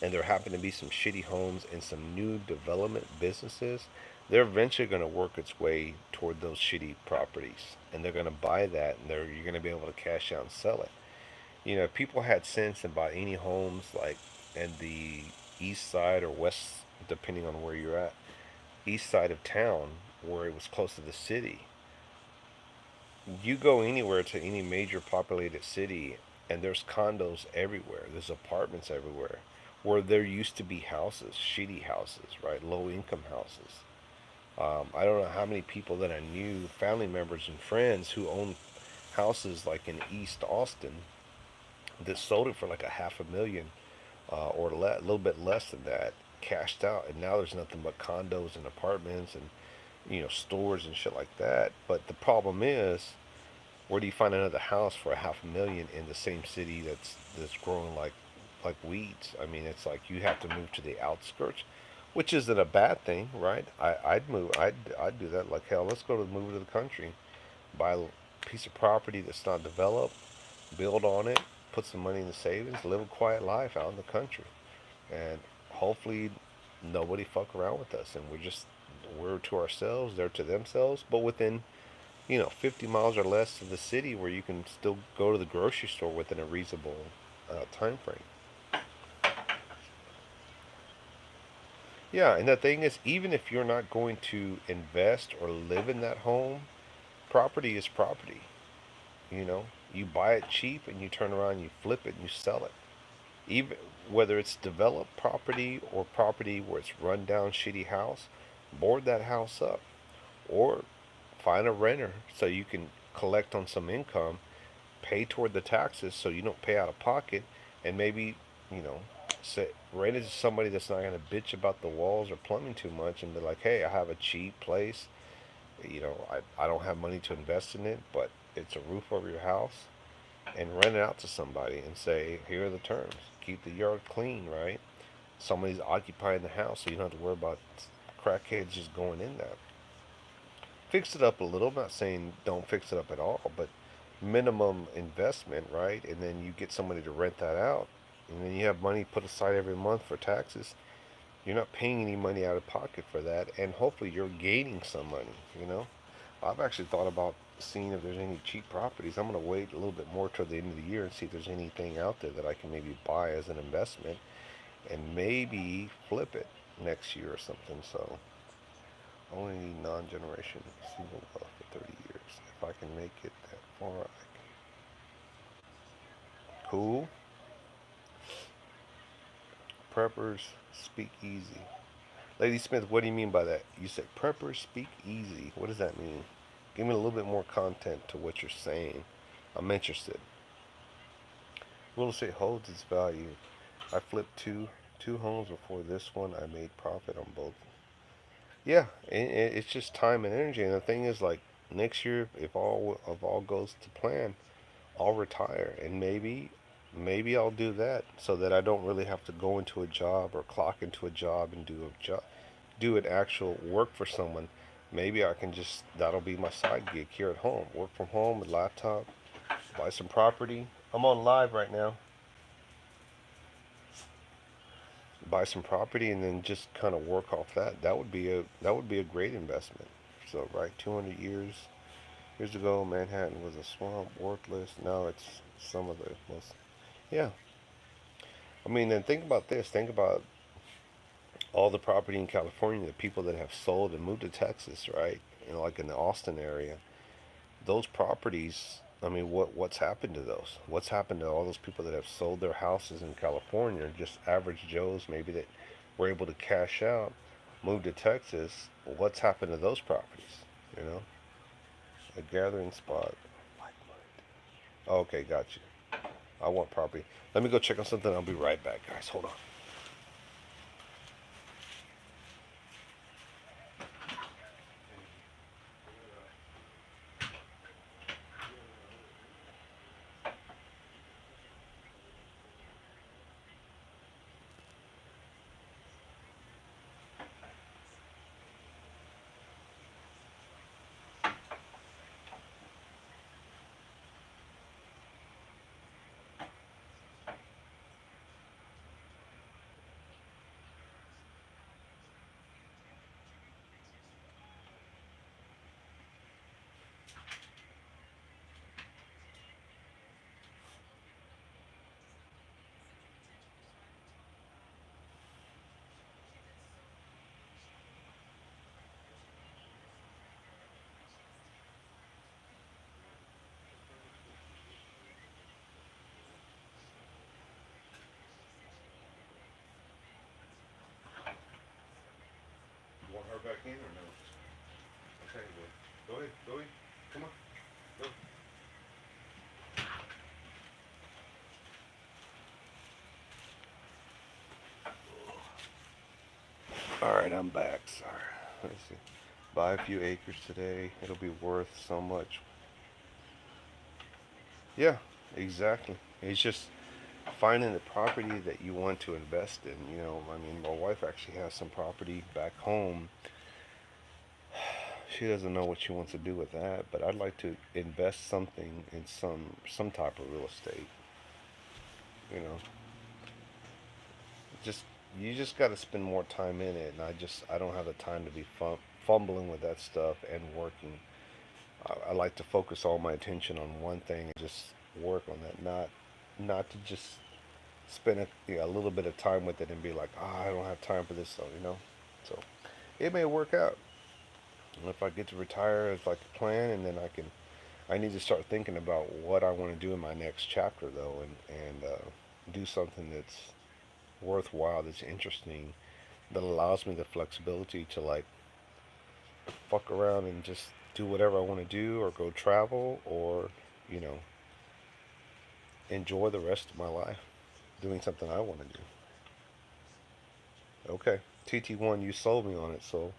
Speaker 6: and there happen to be some shitty homes and some new development businesses, they're eventually going to work its way toward those shitty properties and they're going to buy that, and you're going to be able to cash out and sell it. If people had sense and bought any homes like in the east side or west, depending on where you're at, east side of town, where it was close to the city. You go anywhere to any major populated city, and there's condos everywhere. There's apartments everywhere, where there used to be houses, shitty houses, right? Low income houses. I don't know how many people that I knew, family members and friends, who own houses like in East Austin that sold it for like a half a million, or a little bit less than that, cashed out, and now there's nothing but condos and apartments and stores and shit like that. But the problem is, where do you find another house for a half a million in the same city that's growing like weeds? I mean, it's like you have to move to the outskirts, which isn't a bad thing, right? I'd move. I'd do that. Like hell, let's go to move to the country, buy a piece of property that's not developed, build on it, put some money in the savings, live a quiet life out in the country, and hopefully nobody fuck around with us, and we're to ourselves, they're to themselves, but within 50 miles or less of the city, where you can still go to the grocery store within a reasonable time frame. Yeah, and the thing is, even if you're not going to invest or live in that home, property is property. You buy it cheap and you turn around and you flip it and you sell it. Even whether it's developed property or property where it's run down shitty house, board that house up, or find a renter so you can collect on some income, pay toward the taxes so you don't pay out of pocket, and maybe, you know, rent it to somebody that's not going to bitch about the walls or plumbing too much, and be like, hey, I have a cheap place, I don't have money to invest in it, but it's a roof over your house, and rent it out to somebody and say, here are the terms. Keep the yard clean, right? Somebody's occupying the house, so you don't have to worry about crackheads just going in there. Fix it up a little. I'm not saying don't fix it up at all, but minimum investment, right? And then you get somebody to rent that out, and then you have money put aside every month for taxes. You're not paying any money out of pocket for that, and hopefully you're gaining some money. I've actually thought about seeing if there's any cheap properties. I'm going to wait a little bit more toward the end of the year and see if there's anything out there that I can maybe buy as an investment and maybe flip it next year or something. So only non-generation single wealth for 30 years. If I can make it that far, I can. Cool. Preppers speak easy. Lady Smith, what do you mean by that? You said preppers speak easy. What does that mean? Give me a little bit more content to what you're saying. I'm interested. Real estate holds its value. I flipped two homes before this one. I made profit on both. Yeah, it's just time and energy. And the thing is, like next year, if all goes to plan, I'll retire, and maybe I'll do that so that I don't really have to go into a job or clock into a job and do a job. do an actual work for someone, maybe I can just, that'll be my side gig here at home. Work from home with laptop, buy some property. I'm on live right now. Buy some property and then just kind of work off that. That would be a great investment. So right, 200 years ago, Manhattan was a swamp, worthless. Now it's some of the most. Yeah, I mean, and think about this. Think about all the property in California, the people that have sold and moved to Texas, right? Like in the Austin area, those properties. I mean, what's happened to those? What's happened to all those people that have sold their houses in California? Just average Joes, maybe that were able to cash out, move to Texas. What's happened to those properties? You know, a gathering spot. Okay, got you. I want property. Let me go check on something. I'll be right back, guys. Hold on. You want her back in or no? Okay, well, go ahead. Go ahead. Come on. Go. All right, I'm back. Sorry. Let's see. Buy a few acres today. It'll be worth so much. Yeah, exactly. It's just finding the property that you want to invest in. I mean, my wife actually has some property back home. She doesn't know what she wants to do with that, but I'd like to invest something in some type of real estate. You know, just you just got to spend more time in it, and I don't have the time to be fumbling with that stuff and working. I like to focus all my attention on one thing and just work on that, not to just spend a little bit of time with it and be like, I don't have time for this, so. So it may work out. And if I get to retire as like a plan, and then I need to start thinking about what I want to do in my next chapter though, and do something that's worthwhile, that's interesting, that allows me the flexibility to like fuck around and just do whatever I want to do, or go travel, or you know enjoy the rest of my life doing something I want to do. Okay, TT1, you sold me on it, so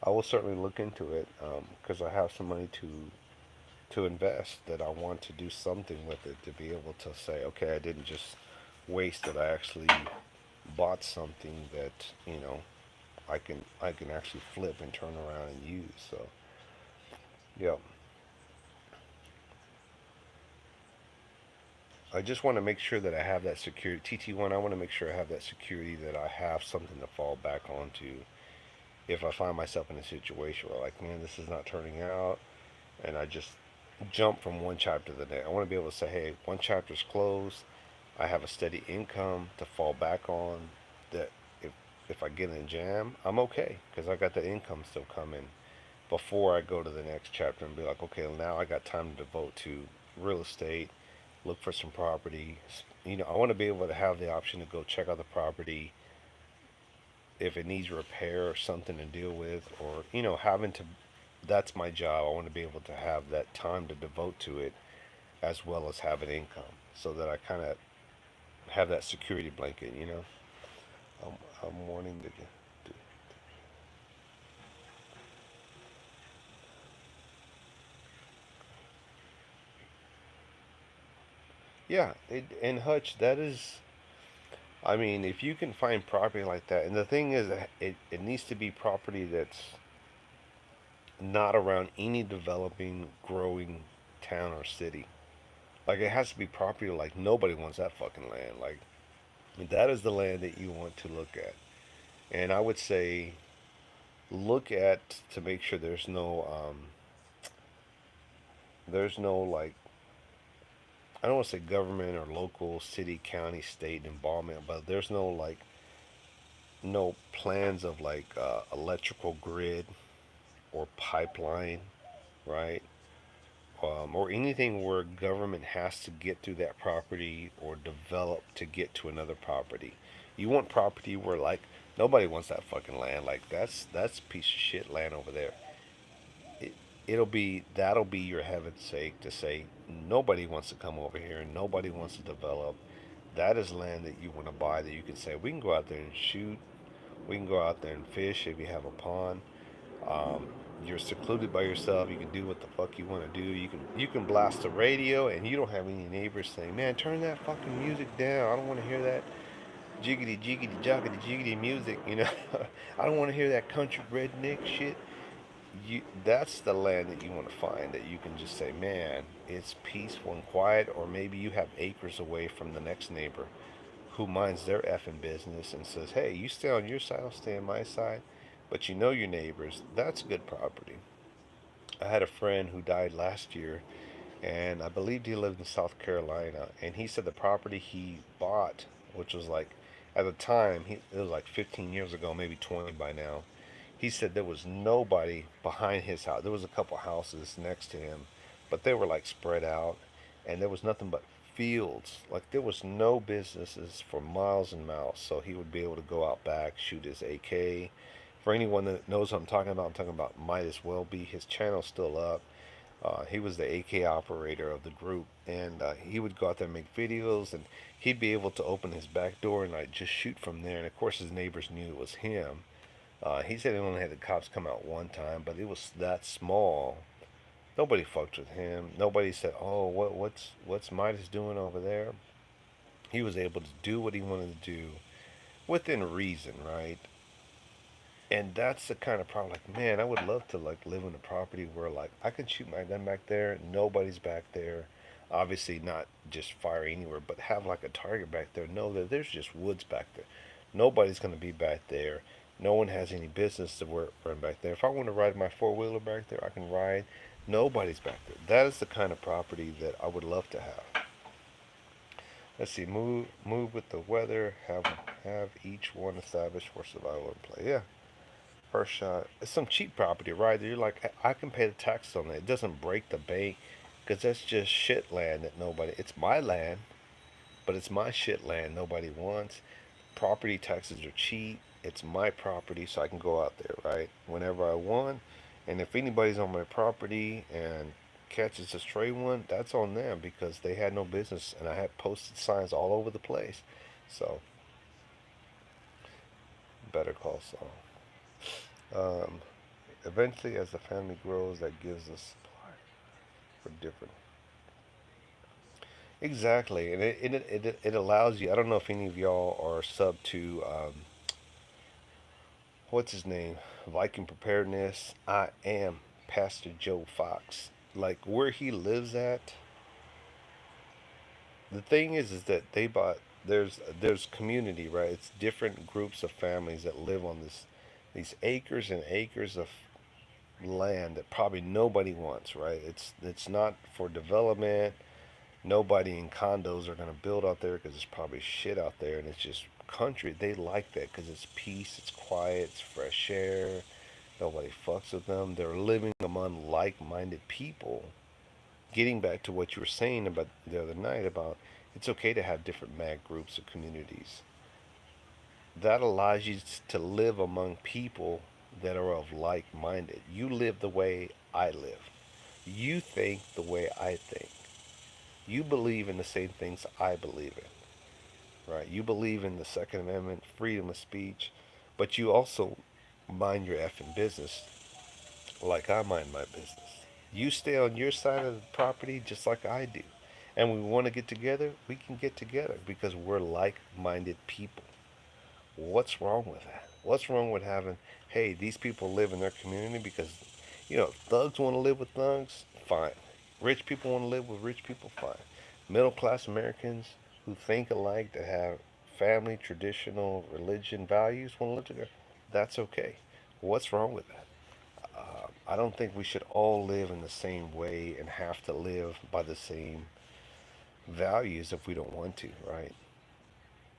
Speaker 6: I will certainly look into it, because I have some money to invest, that I want to do something with it, to be able to say, okay, I didn't just waste it. I actually bought something that I can actually flip and turn around and use. So yeah, I just want to make sure that I have that security. TT1, I want to make sure I have that security, that I have something to fall back onto if I find myself in a situation where, like, man, this is not turning out, and I just jump from one chapter to the next. I want to be able to say, hey, one chapter's closed. I have a steady income to fall back on. That if if I get in a jam, I'm okay because I got the income still coming before I go to the next chapter and be like, okay, well, now I got time to devote to real estate, look for some property. I want to be able to have the option to go check out the property if it needs repair or something to deal with, or having to. That's my job. I want to be able to have that time to devote to it, as well as have an income, so that I kind of have that security blanket. I'm wanting to. Yeah, and Hutch, that is. I mean, if you can find property like that, and the thing is, that it needs to be property that's not around any developing, growing town or city. Like it has to be property like nobody wants that fucking land. Like that is the land that you want to look at. And I would say look at to make sure there's no like I don't want to say government or local city county state involvement, but there's no like no plans of like electrical grid or pipeline, right? Or anything where government has to get through that property or develop to get to another property. You want property where like nobody wants that fucking land. Like that's piece of shit land over there. It, that'll be your heaven's sake to say nobody wants to come over here and nobody wants to develop. That is land that you want to buy that you can say we can go out there and shoot. We can go out there and fish if you have a pond. Um, you're secluded by yourself. You can do what the fuck you want to do. You can blast the radio, and you don't have any neighbors saying, "Man, turn that fucking music down. I don't want to hear that jiggity jiggity joggity jiggity music." I don't want to hear that country redneck shit. That's the land that you want to find that you can just say, "Man, it's peaceful and quiet." Or maybe you have acres away from the next neighbor who minds their effing business and says, "Hey, you stay on your side, I'll stay on my side." But you know your neighbors. That's good property. I had a friend who died last year, and I believed he lived in South Carolina. And he said the property he bought, which was like, at the time, it was like 15 years ago, maybe 20 by now. He said there was nobody behind his house. There was a couple houses next to him, but they were like spread out, and there was nothing but fields. Like there was no businesses for miles and miles. So he would be able to go out back, shoot his AK. For anyone that knows what I'm talking about Might As Well Be. His channel's still up. He was the AK operator of the group, and he would go out there and make videos, and he'd be able to open his back door and like just shoot from there. And of course, his neighbors knew it was him. He said he only had the cops come out one time, but it was that small. Nobody fucked with him. Nobody said, "Oh, what's Midas doing over there?" He was able to do what he wanted to do within reason, right? And that's the kind of problem. Like, man, I would love to like live in a property where like I can shoot my gun back there, nobody's back there. Obviously, not just fire anywhere, but have like a target back there. Know that there's just woods back there. Nobody's gonna be back there. No one has any business to run back there. If I want to ride my four wheeler back there, I can ride. Nobody's back there. That is the kind of property that I would love to have. Let's see. Move with the weather. Have each one established for survival and play. Yeah. First shot. It's some cheap property, right? You're like, I can pay the tax on it. It doesn't break the bank because that's just shit land that nobody. It's my land, but it's my shit land nobody wants. Property taxes are cheap. It's my property, so I can go out there, right? Whenever I want. And if anybody's on my property and catches a stray one, that's on them because they had no business. And I had posted signs all over the place. So, Better Call Saul. Um, Eventually, as the family grows, that gives us supply for different. Exactly, and it allows you. I don't know if any of y'all are sub to what's his name, Viking Preparedness. I am Pastor Joe Fox. Like where he lives at. The thing is that they bought. There's community, right? It's different groups of families that live on these acres and acres of land that probably nobody wants, right? It's not for development. Nobody in condos are going to build out there because there's probably shit out there and it's just country. They like that because it's peace, it's quiet, it's fresh air. Nobody fucks with them. They're living among like-minded people. Getting back to what you were saying about the other night about it's okay to have different mag groups or communities. That allows you to live among people that are of like-minded. You live the way I live. You think the way I think. You believe in the same things I believe in, right? You believe in the Second Amendment, freedom of speech, but you also mind your effing business like I mind my business. You stay on your side of the property just like I do. and we want to get together, we can get together because we're like-minded people. What's wrong with that? What's wrong with having, hey, these people live in their community because, thugs want to live with thugs, fine. Rich people want to live with rich people, fine. Middle class Americans who think alike, that have family, traditional, religion, values, want to live together, that's okay. What's wrong with that? I don't think we should all live in the same way and have to live by the same values if we don't want to, right?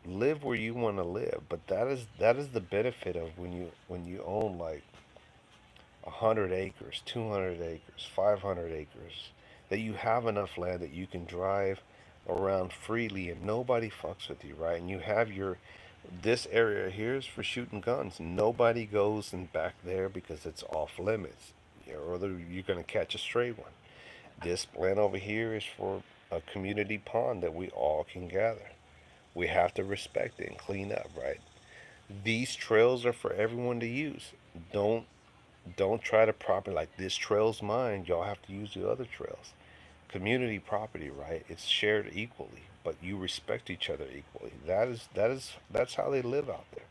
Speaker 6: Live where you want to live, but that is the benefit of when you own like 100 acres, 200 acres, 500 acres, that you have enough land that you can drive around freely and nobody fucks with you, right? And you have your this area here is for shooting guns. Nobody goes in back there because it's off limits, or you're gonna catch a stray one. This land over here is for a community pond that we all can gather. We have to respect it and clean up, right? These trails are for everyone to use. Don't don't try to property like this trail's mine. Y'all have to use the other trails. Community property, right? It's shared equally, but you respect each other equally. That's how they live out there.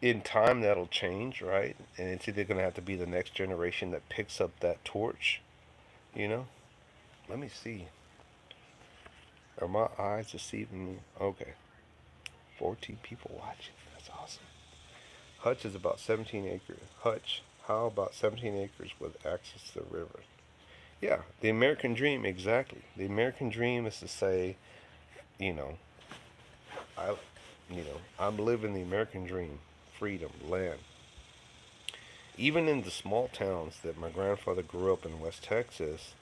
Speaker 6: In time, that'll change, right? And it's either gonna have to be the next generation that picks up that torch. You know. Let me see. Are my eyes deceiving me? Okay. 14 people watching. That's awesome. Hutch is about 17 acres. Hutch, how about 17 acres with access to the river? Yeah, the American dream, exactly. The American dream is to say, you know, I, I'm living the American dream, freedom, land. Even in the small towns that my grandfather grew up in West Texas,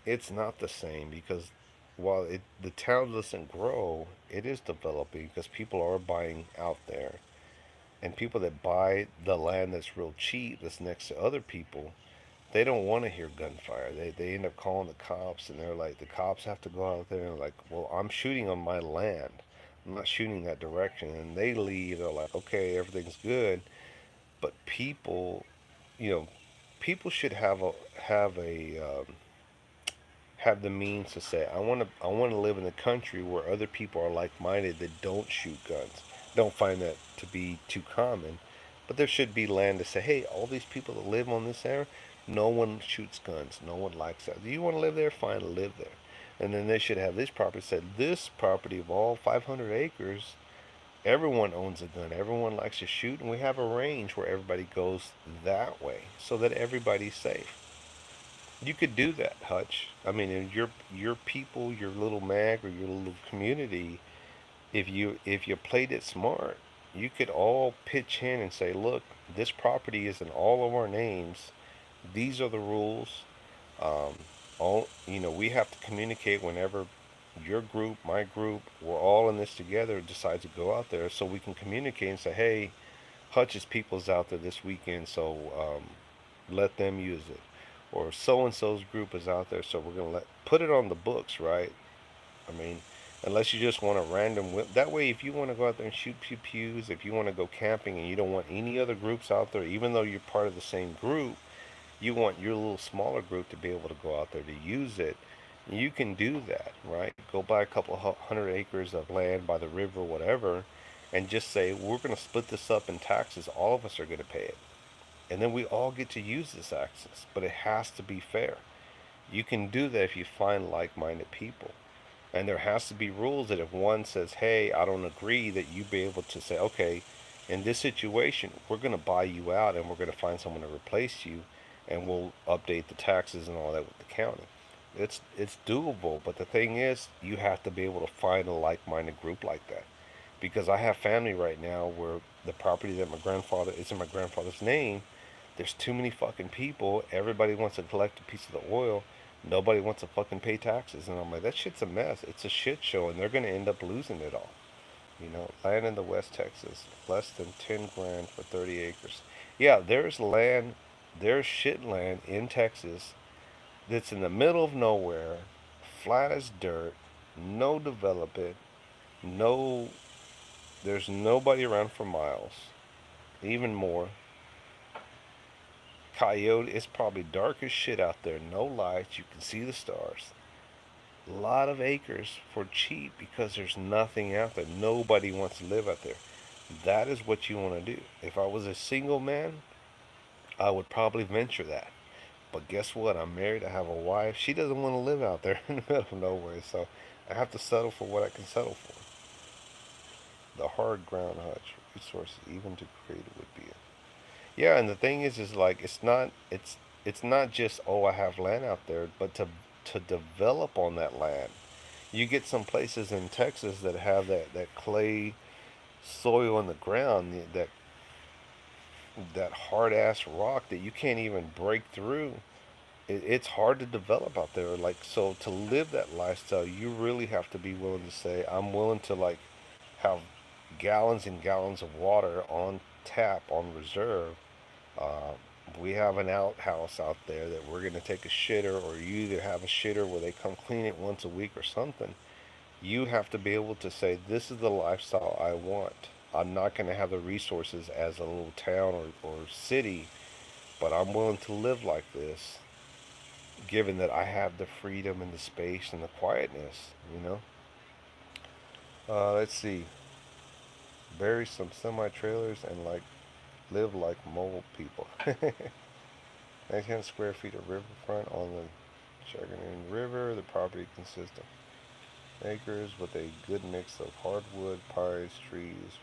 Speaker 6: it's not the same because while the town doesn't grow, it is developing because people are buying out there. And people that buy the land that's real cheap, that's next to other people, they don't want to hear gunfire. They end up calling the cops, and they're like, the cops have to go out there and like, well, I'm shooting on my land. I'm not shooting that direction. And they leave. They're like, okay, everything's good. But people, you know, people should have the means to say, I want to live in a country where other people are like-minded that don't shoot guns. Don't find that to be too common, but there should be land to say, hey, all these people that live on this area, no one shoots guns, no one likes that. Do you want to live there? Fine, live there. And then they should have this property said, this property of all 500 acres, everyone owns a gun, everyone likes to shoot, and we have a range where everybody goes that way so that everybody's safe. You could do that, Hutch. I mean, in your people, your little mag or your little community, if you played it smart, you could all pitch in and say, look, this property is in all of our names. These are the rules. Um, we have to communicate whenever your group, my group, we're all in this together. Decide to go out there, so we can communicate and say, hey, Hutch's people's out there this weekend, so let them use it. Or so and so's group is out there, so we're gonna put it on the books, right? I mean, unless you just want a random whip. That way, if you want to go out there and shoot pew pews, if you want to go camping and you don't want any other groups out there, even though you're part of the same group, you want your little smaller group to be able to go out there to use it. You can do that, right? Go buy a couple of 100 acres of land by the river, whatever, and just say, we're going to split this up in taxes. All of us are going to pay it. And then we all get to use this access, but it has to be fair. You can do that if you find like-minded people. And there has to be rules that if one says, hey, I don't agree, that you be able to say, okay, in this situation, we're going to buy you out and we're going to find someone to replace you, and we'll update the taxes and all that with the county. It's doable, but the thing is, you have to be able to find a like-minded group like that. Because I have family right now where the property that my grandfather is in my grandfather's name, there's too many fucking people. Everybody wants to collect a piece of the oil. Nobody wants to fucking pay taxes. And I'm like, that shit's a mess. It's a shit show, and they're going to end up losing it all. Land in the West Texas, less than 10 grand for 30 acres. Yeah, there's land, there's shit land in Texas that's in the middle of nowhere, flat as dirt, no development, no, there's nobody around for miles. Even more. Coyote, it's probably dark as shit out there, no lights, you can see the stars. a lot of acres for cheap because there's nothing out there. Nobody wants to live out there. That is what you want to do. If I was a single man, I would probably venture that. But guess what? I'm married. I have a wife. She doesn't want to live out there in the middle of nowhere. So I have to settle for what I can settle for. The hard ground hutch resources even to create it would be. Yeah, and the thing is like it's not just, oh, I have land out there, but to develop on that land. You get some places in Texas that have that clay soil in the ground, that hard ass rock that you can't even break through. It's hard to develop out there. Like, so to live that lifestyle, you really have to be willing to say, I'm willing to like have gallons and gallons of water on tap, on reserve. uh, we have an outhouse out there that we're going to take a shitter, or you either have a shitter where they come clean it once a week or something. You have to be able to say, this is the lifestyle I want. I'm not going to have the resources as a little town or city, but I'm willing to live like this, given that I have the freedom and the space and the quietness, you know? Let's see. Bury some semi trailers and like live like mobile people. 19 square feet of riverfront on the Chagrin River. The property consists of acres with a good mix of hardwood, pines, trees.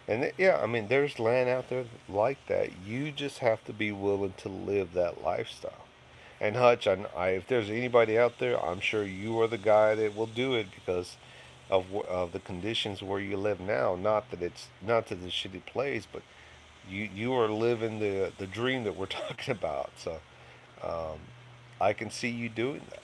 Speaker 6: And yeah, I mean, there's land out there like that. You just have to be willing to live that lifestyle. And Hutch, if there's anybody out there, I'm sure you are the guy that will do it because of the conditions where you live now. Not that it's shitty place, but you are living the dream that we're talking about. So um, I can see you doing that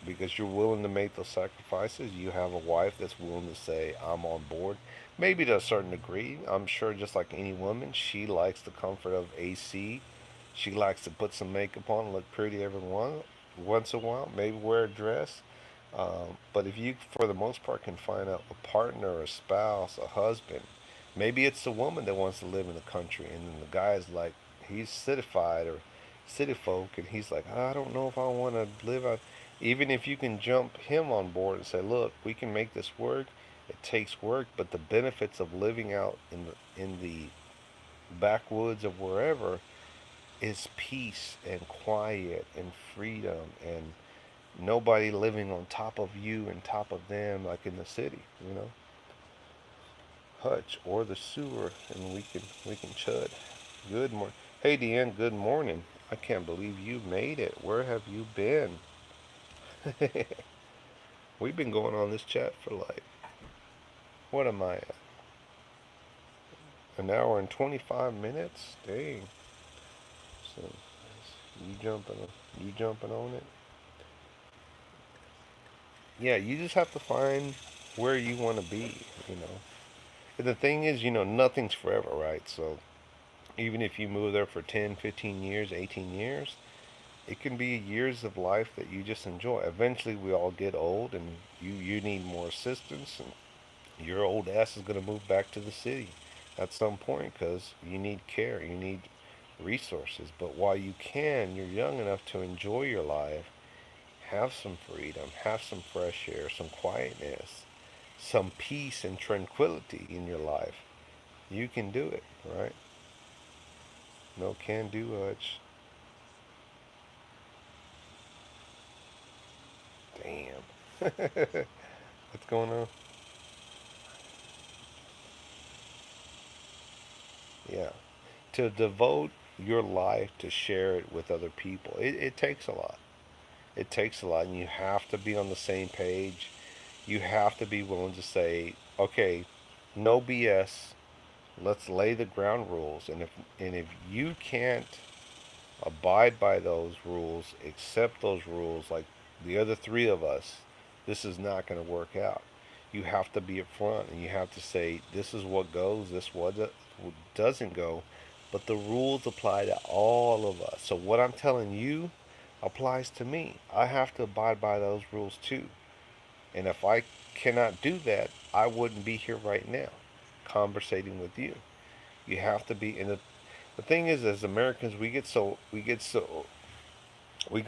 Speaker 6: because you're willing to make those sacrifices. You have a wife that's willing to say, I'm on board. Maybe to a certain degree. I'm sure just like any woman, she likes the comfort of AC. She likes to put some makeup on, look pretty once in a while, maybe wear a dress. But if you, for the most part, can find a partner, a spouse, a husband, maybe it's the woman that wants to live in the country, and then the guy's like, he's citified or city folk, and he's like, I don't know if I want to live out. Even if you can jump him on board and say, look, we can make this work. It takes work, but the benefits of living out in the backwoods of wherever is peace and quiet and freedom and nobody living on top of you and top of them like in the city, you know. Hutch or the sewer, and we can chud. Good morning. Hey Deanne, good morning. I can't believe you made it. Where have you been? We've been going on this chat for like, what am I at? An hour and 25 minutes? Dang. So you jumping on it? Yeah, you just have to find where you want to be, you know. And the thing is, nothing's forever, right? So even if you move there for 10, 15 years, 18 years, it can be years of life that you just enjoy. Eventually, we all get old and you need more assistance, and your old ass is going to move back to the city at some point because you need care, you need resources. But while you can, you're young enough to enjoy your life, have some freedom, have some fresh air, some quietness, some peace and tranquility in your life. You can do it, right? No can do much. Damn. What's going on? Yeah. To devote your life to share it with other people, it takes a lot. It takes a lot, and you have to be on the same page. You have to be willing to say, okay, no BS. Let's lay the ground rules, and if you can't abide by those rules, accept those rules like the other three of us, this is not going to work out. You have to be upfront, and you have to say, this is what goes, this what doesn't go, but the rules apply to all of us. So what I'm telling you applies to me. I have to abide by those rules too. And if I cannot do that, I wouldn't be here right now conversating with you. You have to be, and the thing is, as Americans, we get so We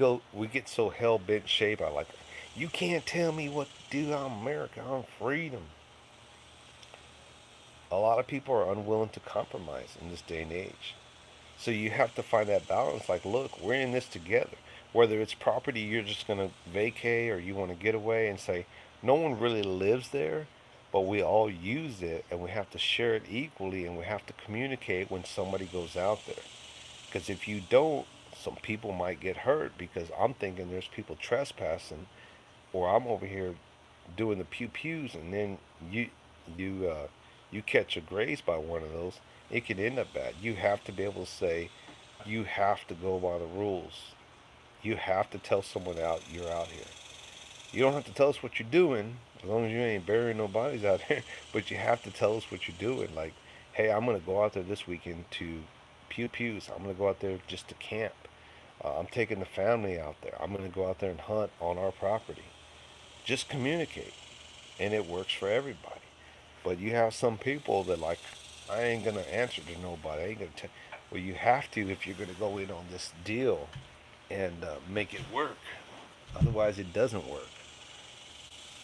Speaker 6: get so hell bent shape. I like, you can't tell me what to do. I'm America. I'm freedom. A lot of people are unwilling to compromise in this day and age. So you have to find that balance. Like, look, we're in this together. Whether it's property you're just gonna vacate or you want to get away and say, no one really lives there, but we all use it and we have to share it equally and we have to communicate when somebody goes out there. Because if you don't, some people might get hurt because I'm thinking there's people trespassing, or I'm over here doing the pew pews, and then you you catch a graze by one of those, it can end up bad. You have to be able to say, you have to go by the rules. You have to tell someone out you're out here. You don't have to tell us what you're doing as long as you ain't burying no bodies out there. But you have to tell us what you're doing. Like, hey, I'm gonna go out there this weekend to pew pews. I'm gonna go out there just to camp. I'm taking the family out there. I'm gonna go out there and hunt on our property. Just communicate, and it works for everybody. But you have some people that like, I ain't gonna answer to nobody. I ain't gonna tell. Well, you have to if you're gonna go in on this deal and make it work. Otherwise, it doesn't work.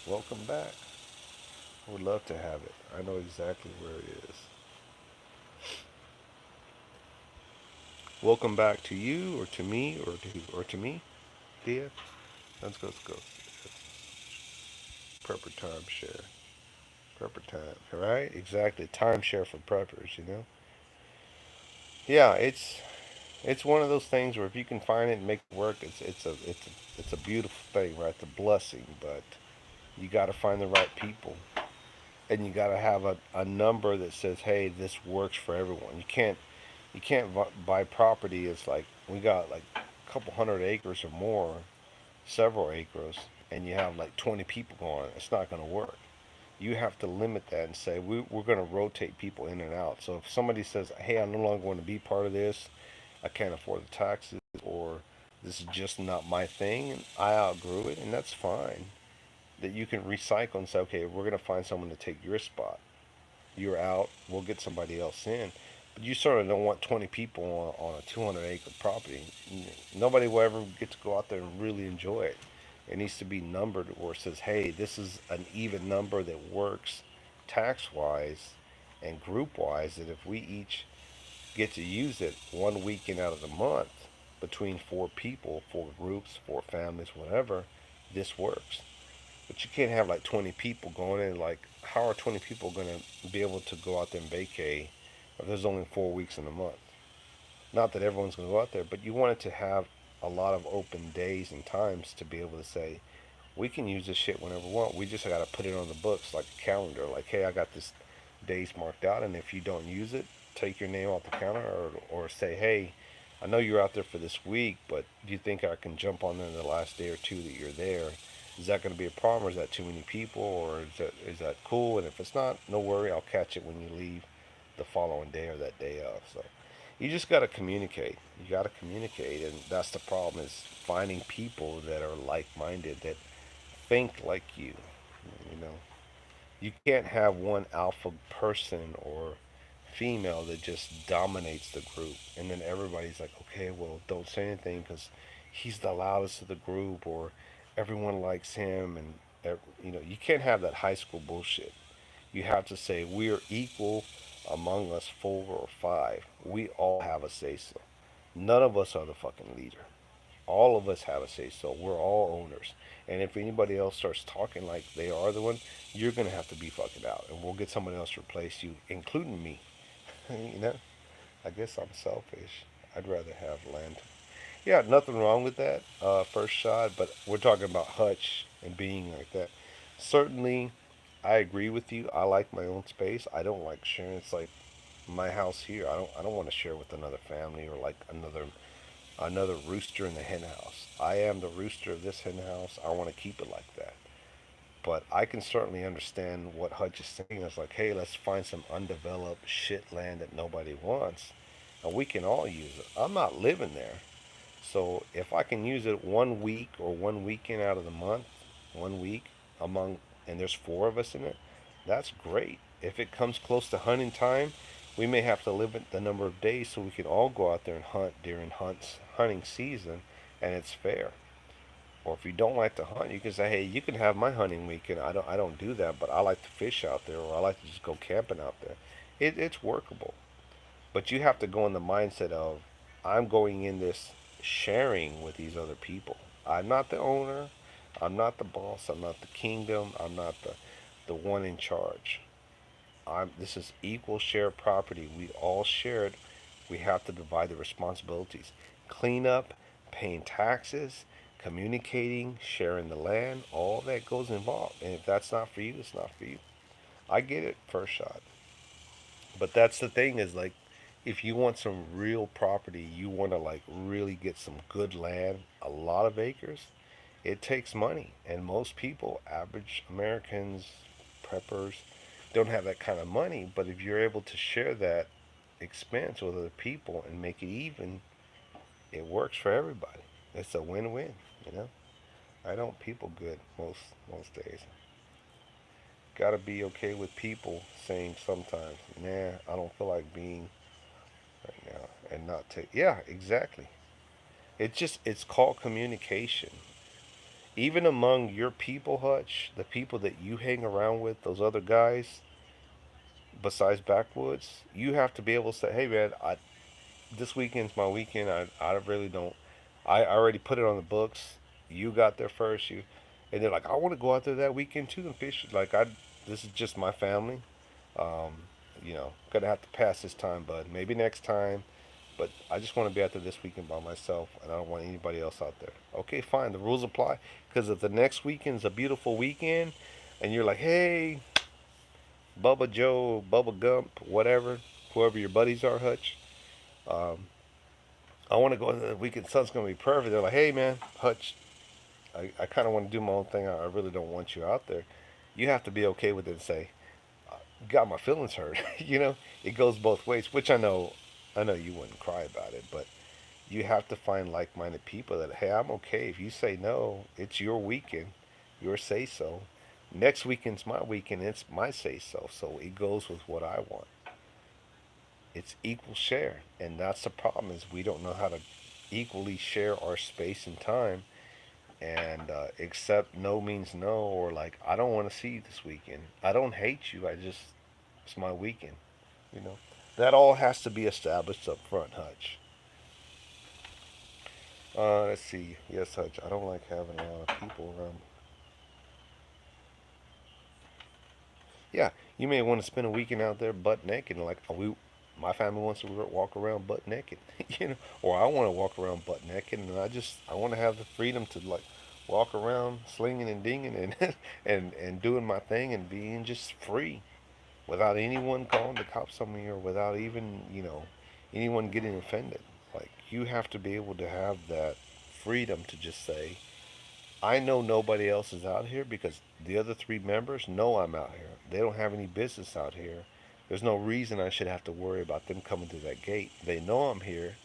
Speaker 6: Welcome back. I would love to have it. I know exactly where it is. Welcome back to you, or to me, or to me, Thea. Let's go. Let's go. Prepper timeshare. Prepper time. Right? Exactly. Timeshare for preppers. You know. Yeah. It's one of those things where if you can find it and make it work, it's a beautiful thing, right? It's a blessing, but you got to find the right people, and you got to have a number that says, hey, this works for everyone. You can't buy property. It's like we got like a couple hundred acres or more, several acres, and you have like 20 people going. It's not going to work. You have to limit that and say we're going to rotate people in and out. So if somebody says, hey, I no longer want to be part of this, I can't afford the taxes, or this is just not my thing, and I outgrew it, and that's fine. That you can recycle and say, okay, we're going to find someone to take your spot. You're out, we'll get somebody else in. But you sort of don't want 20 people on a 200-acre property. Nobody will ever get to go out there and really enjoy it. It needs to be numbered where it says, hey, this is an even number that works tax wise and group wise. That if we each get to use it one weekend out of the month between four people, four groups, four families, whatever, this works. But you can't have like 20 people going in. Like, how are 20 people going to be able to go out there and vacay if there's only 4 weeks in a month? Not that everyone's going to go out there, but you want it to have a lot of open days and times to be able to say, we can use this shit whenever we want. We just got to put it on the books like a calendar. Like, hey, I got this days marked out, and if you don't use it, take your name off the counter, or say, hey, I know you're out there for this week, but do you think I can jump on there in the last day or two that you're there? Is that going to be a problem, or is that too many people, or is that cool? And if it's not, no worry, I'll catch it when you leave the following day or that day of. So you just got to communicate. You got to communicate, and that's the problem, is finding people that are like-minded, that think like you. You know, you can't have one alpha person or female that just dominates the group, and then everybody's like, okay, well, don't say anything because he's the loudest of the group, or everyone likes him, and you can't have that high school bullshit. You have to say we're equal among us four or five. We all have a say so. None of us are the fucking leader. All of us have a say so. We're all owners. And if anybody else starts talking like they are the one, you're gonna have to be fucking out, and we'll get somebody else to replace you, including me. you know, I guess I'm selfish. I'd rather have land. Yeah, nothing wrong with that. First shot, but we're talking about Hutch and being like that. Certainly, I agree with you. I like my own space. I don't like sharing. It's like my house here. I don't want to share with another family, or like another rooster in the hen house. I am the rooster of this hen house. I want to keep it like that. But I can certainly understand what Hutch is saying. It's like, hey, let's find some undeveloped shit land that nobody wants, and we can all use it. I'm not living there, so if I can use it 1 week or one weekend out of the month, 1 week among, and there's four of us in it, that's great. If it comes close to hunting time, we may have to limit the number of days so we can all go out there and hunt during hunting season, and it's fair. Or if you don't like to hunt, you can say, hey, you can have my hunting weekend. I don't do that, but I like to fish out there, or I like to just go camping out there. It's workable. But you have to go in the mindset of, I'm going in this sharing with these other people. I'm not the owner. I'm not the boss. I'm not the kingdom. I'm not the one in charge. This is equal share property. We all share it. We have to divide the responsibilities. Cleanup, paying taxes, communicating, sharing the land, all that goes involved. And if that's not for you, it's not for you. I get it, first shot. But that's the thing is like, if you want some real property, you want to like really get some good land, a lot of acres, it takes money. And most people, average Americans, preppers, don't have that kind of money. But if you're able to share that expense with other people and make it even, it works for everybody. It's a win-win, you know. I don't people good most days. Got to be okay with people saying sometimes, nah, I don't feel like being right now, and not take. Yeah, exactly. It's called communication. Even among your people, Hutch, the people that you hang around with, those other guys, besides backwoods, you have to be able to say, hey man, this weekend's my weekend. I really don't. I already put it on the books. You got there first. And they're like, I want to go out there that weekend too and fish. Like this is just my family. Um, gonna have to pass this time, bud. Maybe next time. But I just want to be out there this weekend by myself, and I don't want anybody else out there. Okay, fine. The rules apply. Because if the next weekend's a beautiful weekend, and you're like, hey, Bubba Joe, Bubba Gump, whatever, whoever your buddies are, Hutch, um, I want to go in the weekend. Sun's gonna be perfect. They're like, hey man, Hutch, I kind of want to do my own thing. I really don't want you out there. You have to be okay with it and say, got my feelings hurt. It goes both ways, which I know you wouldn't cry about it, but you have to find like-minded people that, hey, I'm okay. If you say no, it's your weekend, your say so. Next weekend's my weekend, it's my say so. So it goes with what I want. It's equal share. And that's the problem is we don't know how to equally share our space and time, and accept no means no, or like, I don't want to see you this weekend. I don't hate you. It's my weekend. You know, that all has to be established up front, Hutch. Let's see. Yes, Hutch. I don't like having a lot of people around. Yeah, you may want to spend a weekend out there butt naked, like my family wants to walk around butt naked, or I want to walk around butt naked, and I want to have the freedom to like walk around slinging and dinging and and doing my thing and being just free without anyone calling the cops on me or without even anyone getting offended. Like you have to be able to have that freedom to just say, I know nobody else is out here because the other three members know I'm out here. They don't have any business out here. There's no reason I should have to worry about them coming through that gate. They know I'm here.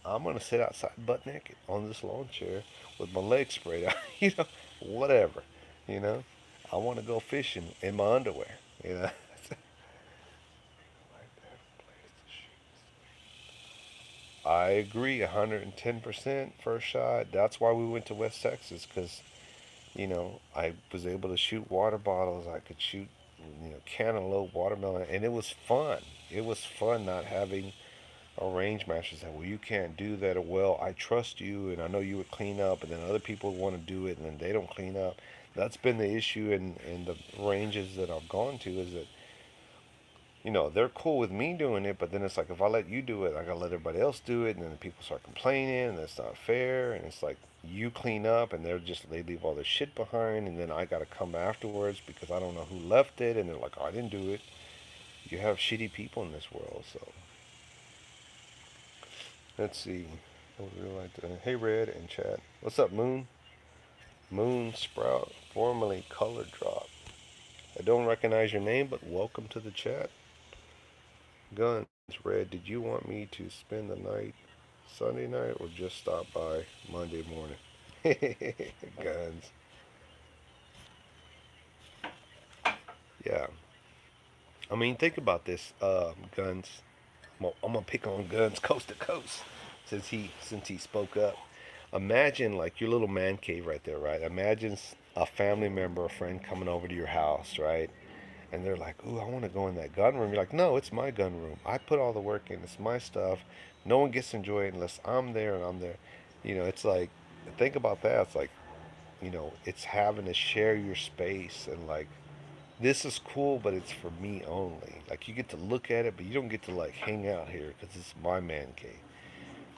Speaker 6: I'm gonna sit outside butt naked on this lawn chair with my legs sprayed out. Whatever. You know, I want to go fishing in my underwear. You know. I agree 110%, first shot. That's why we went to West Texas, because I was able to shoot water bottles. I could shoot, cantaloupe, watermelon, and it was fun. It was fun not having a range master say, well, you can't do that, or well, I trust you, and I know you would clean up, and then other people want to do it, and then they don't clean up. That's been the issue in the ranges that I've gone to, is that they're cool with me doing it, but then it's like, if I let you do it, I gotta let everybody else do it, and then people start complaining, and that's not fair, and it's like, you clean up, and they leave all their shit behind, and then I gotta come afterwards because I don't know who left it, and they're like, oh, I didn't do it. You have shitty people in this world, so. Let's see. I would really like to, hey, Red and chat. What's up, Moon? Moon Sprout, formerly Color Drop. I don't recognize your name, but welcome to the chat. Guns, Red, did you want me to spend the night Sunday night or just stop by Monday morning? Guns. Yeah. I mean, think about this, Guns. I'm gonna pick on Guns coast to coast since he spoke up. Imagine like your little man cave right there, right? Imagine a family member, a friend coming over to your house, right? And they're like, "Ooh, I want to go in that gun room." You're like, "No, it's my gun room. I put all the work in. It's my stuff. No one gets to enjoy it unless I'm there and I'm there." It's like, think about that. It's like, it's having to share your space and like, this is cool, but it's for me only. Like, you get to look at it, but you don't get to like hang out here because it's my man cave.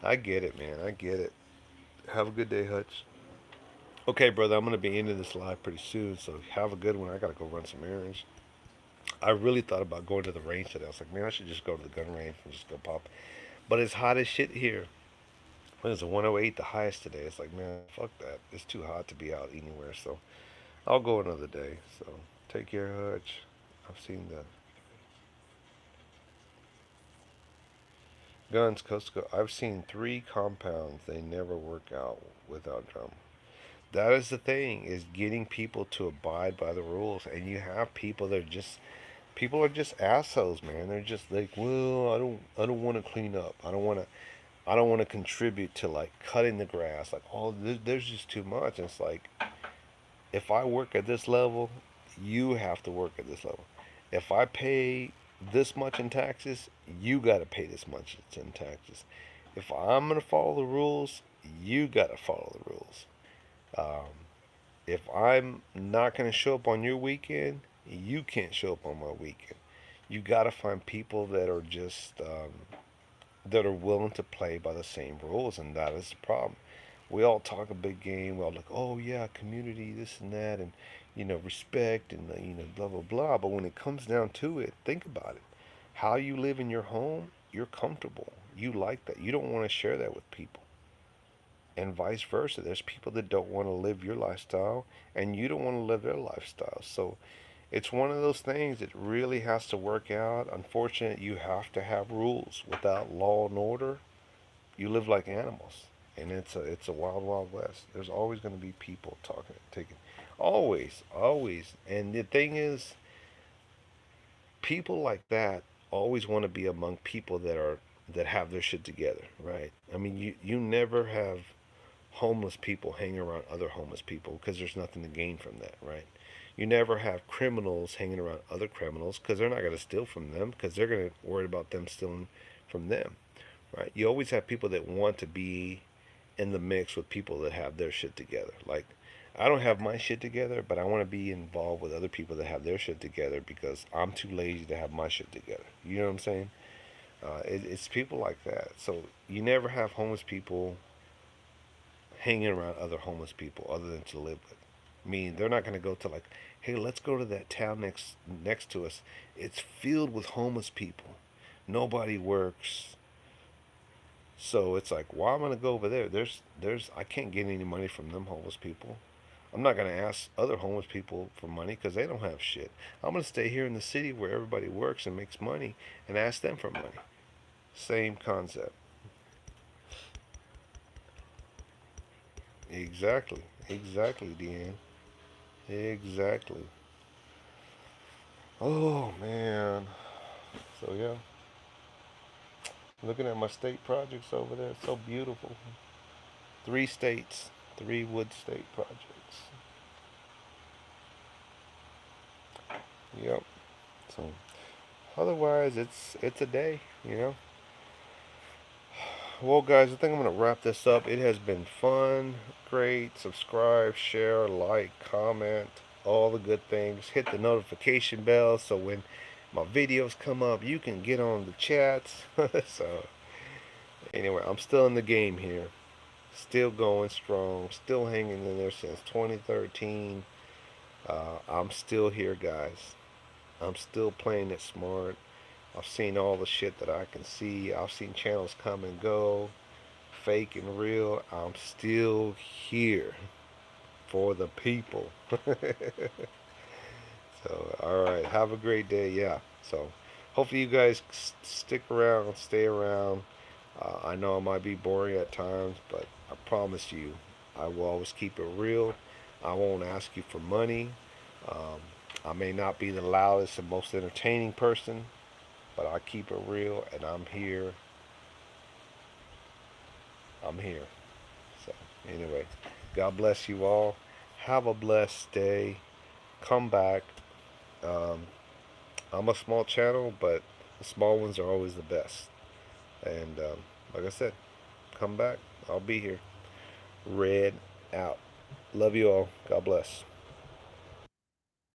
Speaker 6: I get it, man. I get it. Have a good day, Hutch. Okay, brother, I'm gonna be into this live pretty soon, so have a good one. I gotta go run some errands. I really thought about going to the range today. I was like, man, I should just go to the gun range and just go pop. But it's hot as shit here. What is it, 108, the highest today? It's like, man, fuck that. It's too hot to be out anywhere. So I'll go another day. So take care, Hutch. I've seen the guns, Costco. I've seen 3 compounds. They never work out without drum. That is the thing, is getting people to abide by the rules. And you have people that are just, people are just assholes, man. They're just like, well, I don't want to clean up. I don't want to contribute to like cutting the grass. Like, oh, there's just too much. And it's like, if I work at this level, you have to work at this level. If I pay this much in taxes, you got to pay this much in taxes. If I'm gonna follow the rules, you got to follow the rules. Um, if I'm not gonna show up on your weekend, you can't show up on my weekend. You got to find people that are just that are willing to play by the same rules, and that is the problem. We all talk a big game. We all like, oh yeah, community, this and that, and respect, and blah blah blah. But when it comes down to it, think about it. How you live in your home, you're comfortable. You like that. You don't want to share that with people, and vice versa. There's people that don't want to live your lifestyle, and you don't want to live their lifestyle. So it's one of those things that really has to work out. Unfortunately, you have to have rules. Without law and order, you live like animals, and it's a wild wild west. There's always going to be people talking, taking, always, always. And the thing is, people like that always want to be among people that have their shit together, right? I mean, you never have homeless people hanging around other homeless people because there's nothing to gain from that, right? You never have criminals hanging around other criminals because they're not going to steal from them, because they're going to worry about them stealing from them, right? You always have people that want to be in the mix with people that have their shit together. Like, I don't have my shit together, but I want to be involved with other people that have their shit together because I'm too lazy to have my shit together. You know what I'm saying? It's people like that. So you never have homeless people hanging around other homeless people other than to live with. I mean, they're not going to go to like, hey, let's go to that town next to us. It's filled with homeless people. Nobody works. So it's like, why am I going to go over there? I can't get any money from them homeless people. I'm not going to ask other homeless people for money because they don't have shit. I'm going to stay here in the city where everybody works and makes money and ask them for money. Same concept. Exactly. Exactly, Deanne. Exactly. Oh, man. So, yeah. Looking at my state projects over there. It's so beautiful. 3 states. 3 wood state projects. Yep. So, otherwise, it's a day, you know. Well, guys, I think I'm going to wrap this up. It has been fun, great. Subscribe, share, like, comment, all the good things. Hit the notification bell so when my videos come up, you can get on the chats. So, anyway, I'm still in the game here. Still going strong. Still hanging in there since 2013. I'm still here, guys. I'm still playing it smart. I've seen all the shit that I can see. I've seen channels come and go, fake and real. I'm still here for the people. So, alright, have a great day. Yeah, so hopefully you guys stick around, stay around. I know it might be boring at times, but I promise you, I will always keep it real. I won't ask you for money. Um, I may not be the loudest and most entertaining person, but I keep it real, and I'm here. I'm here. So, Anyway, God bless you all. Have a blessed day. Come back. Um, I'm a small channel, but the small ones are always the best. And like I said, come back. I'll be here. Red out. Love you all. God bless.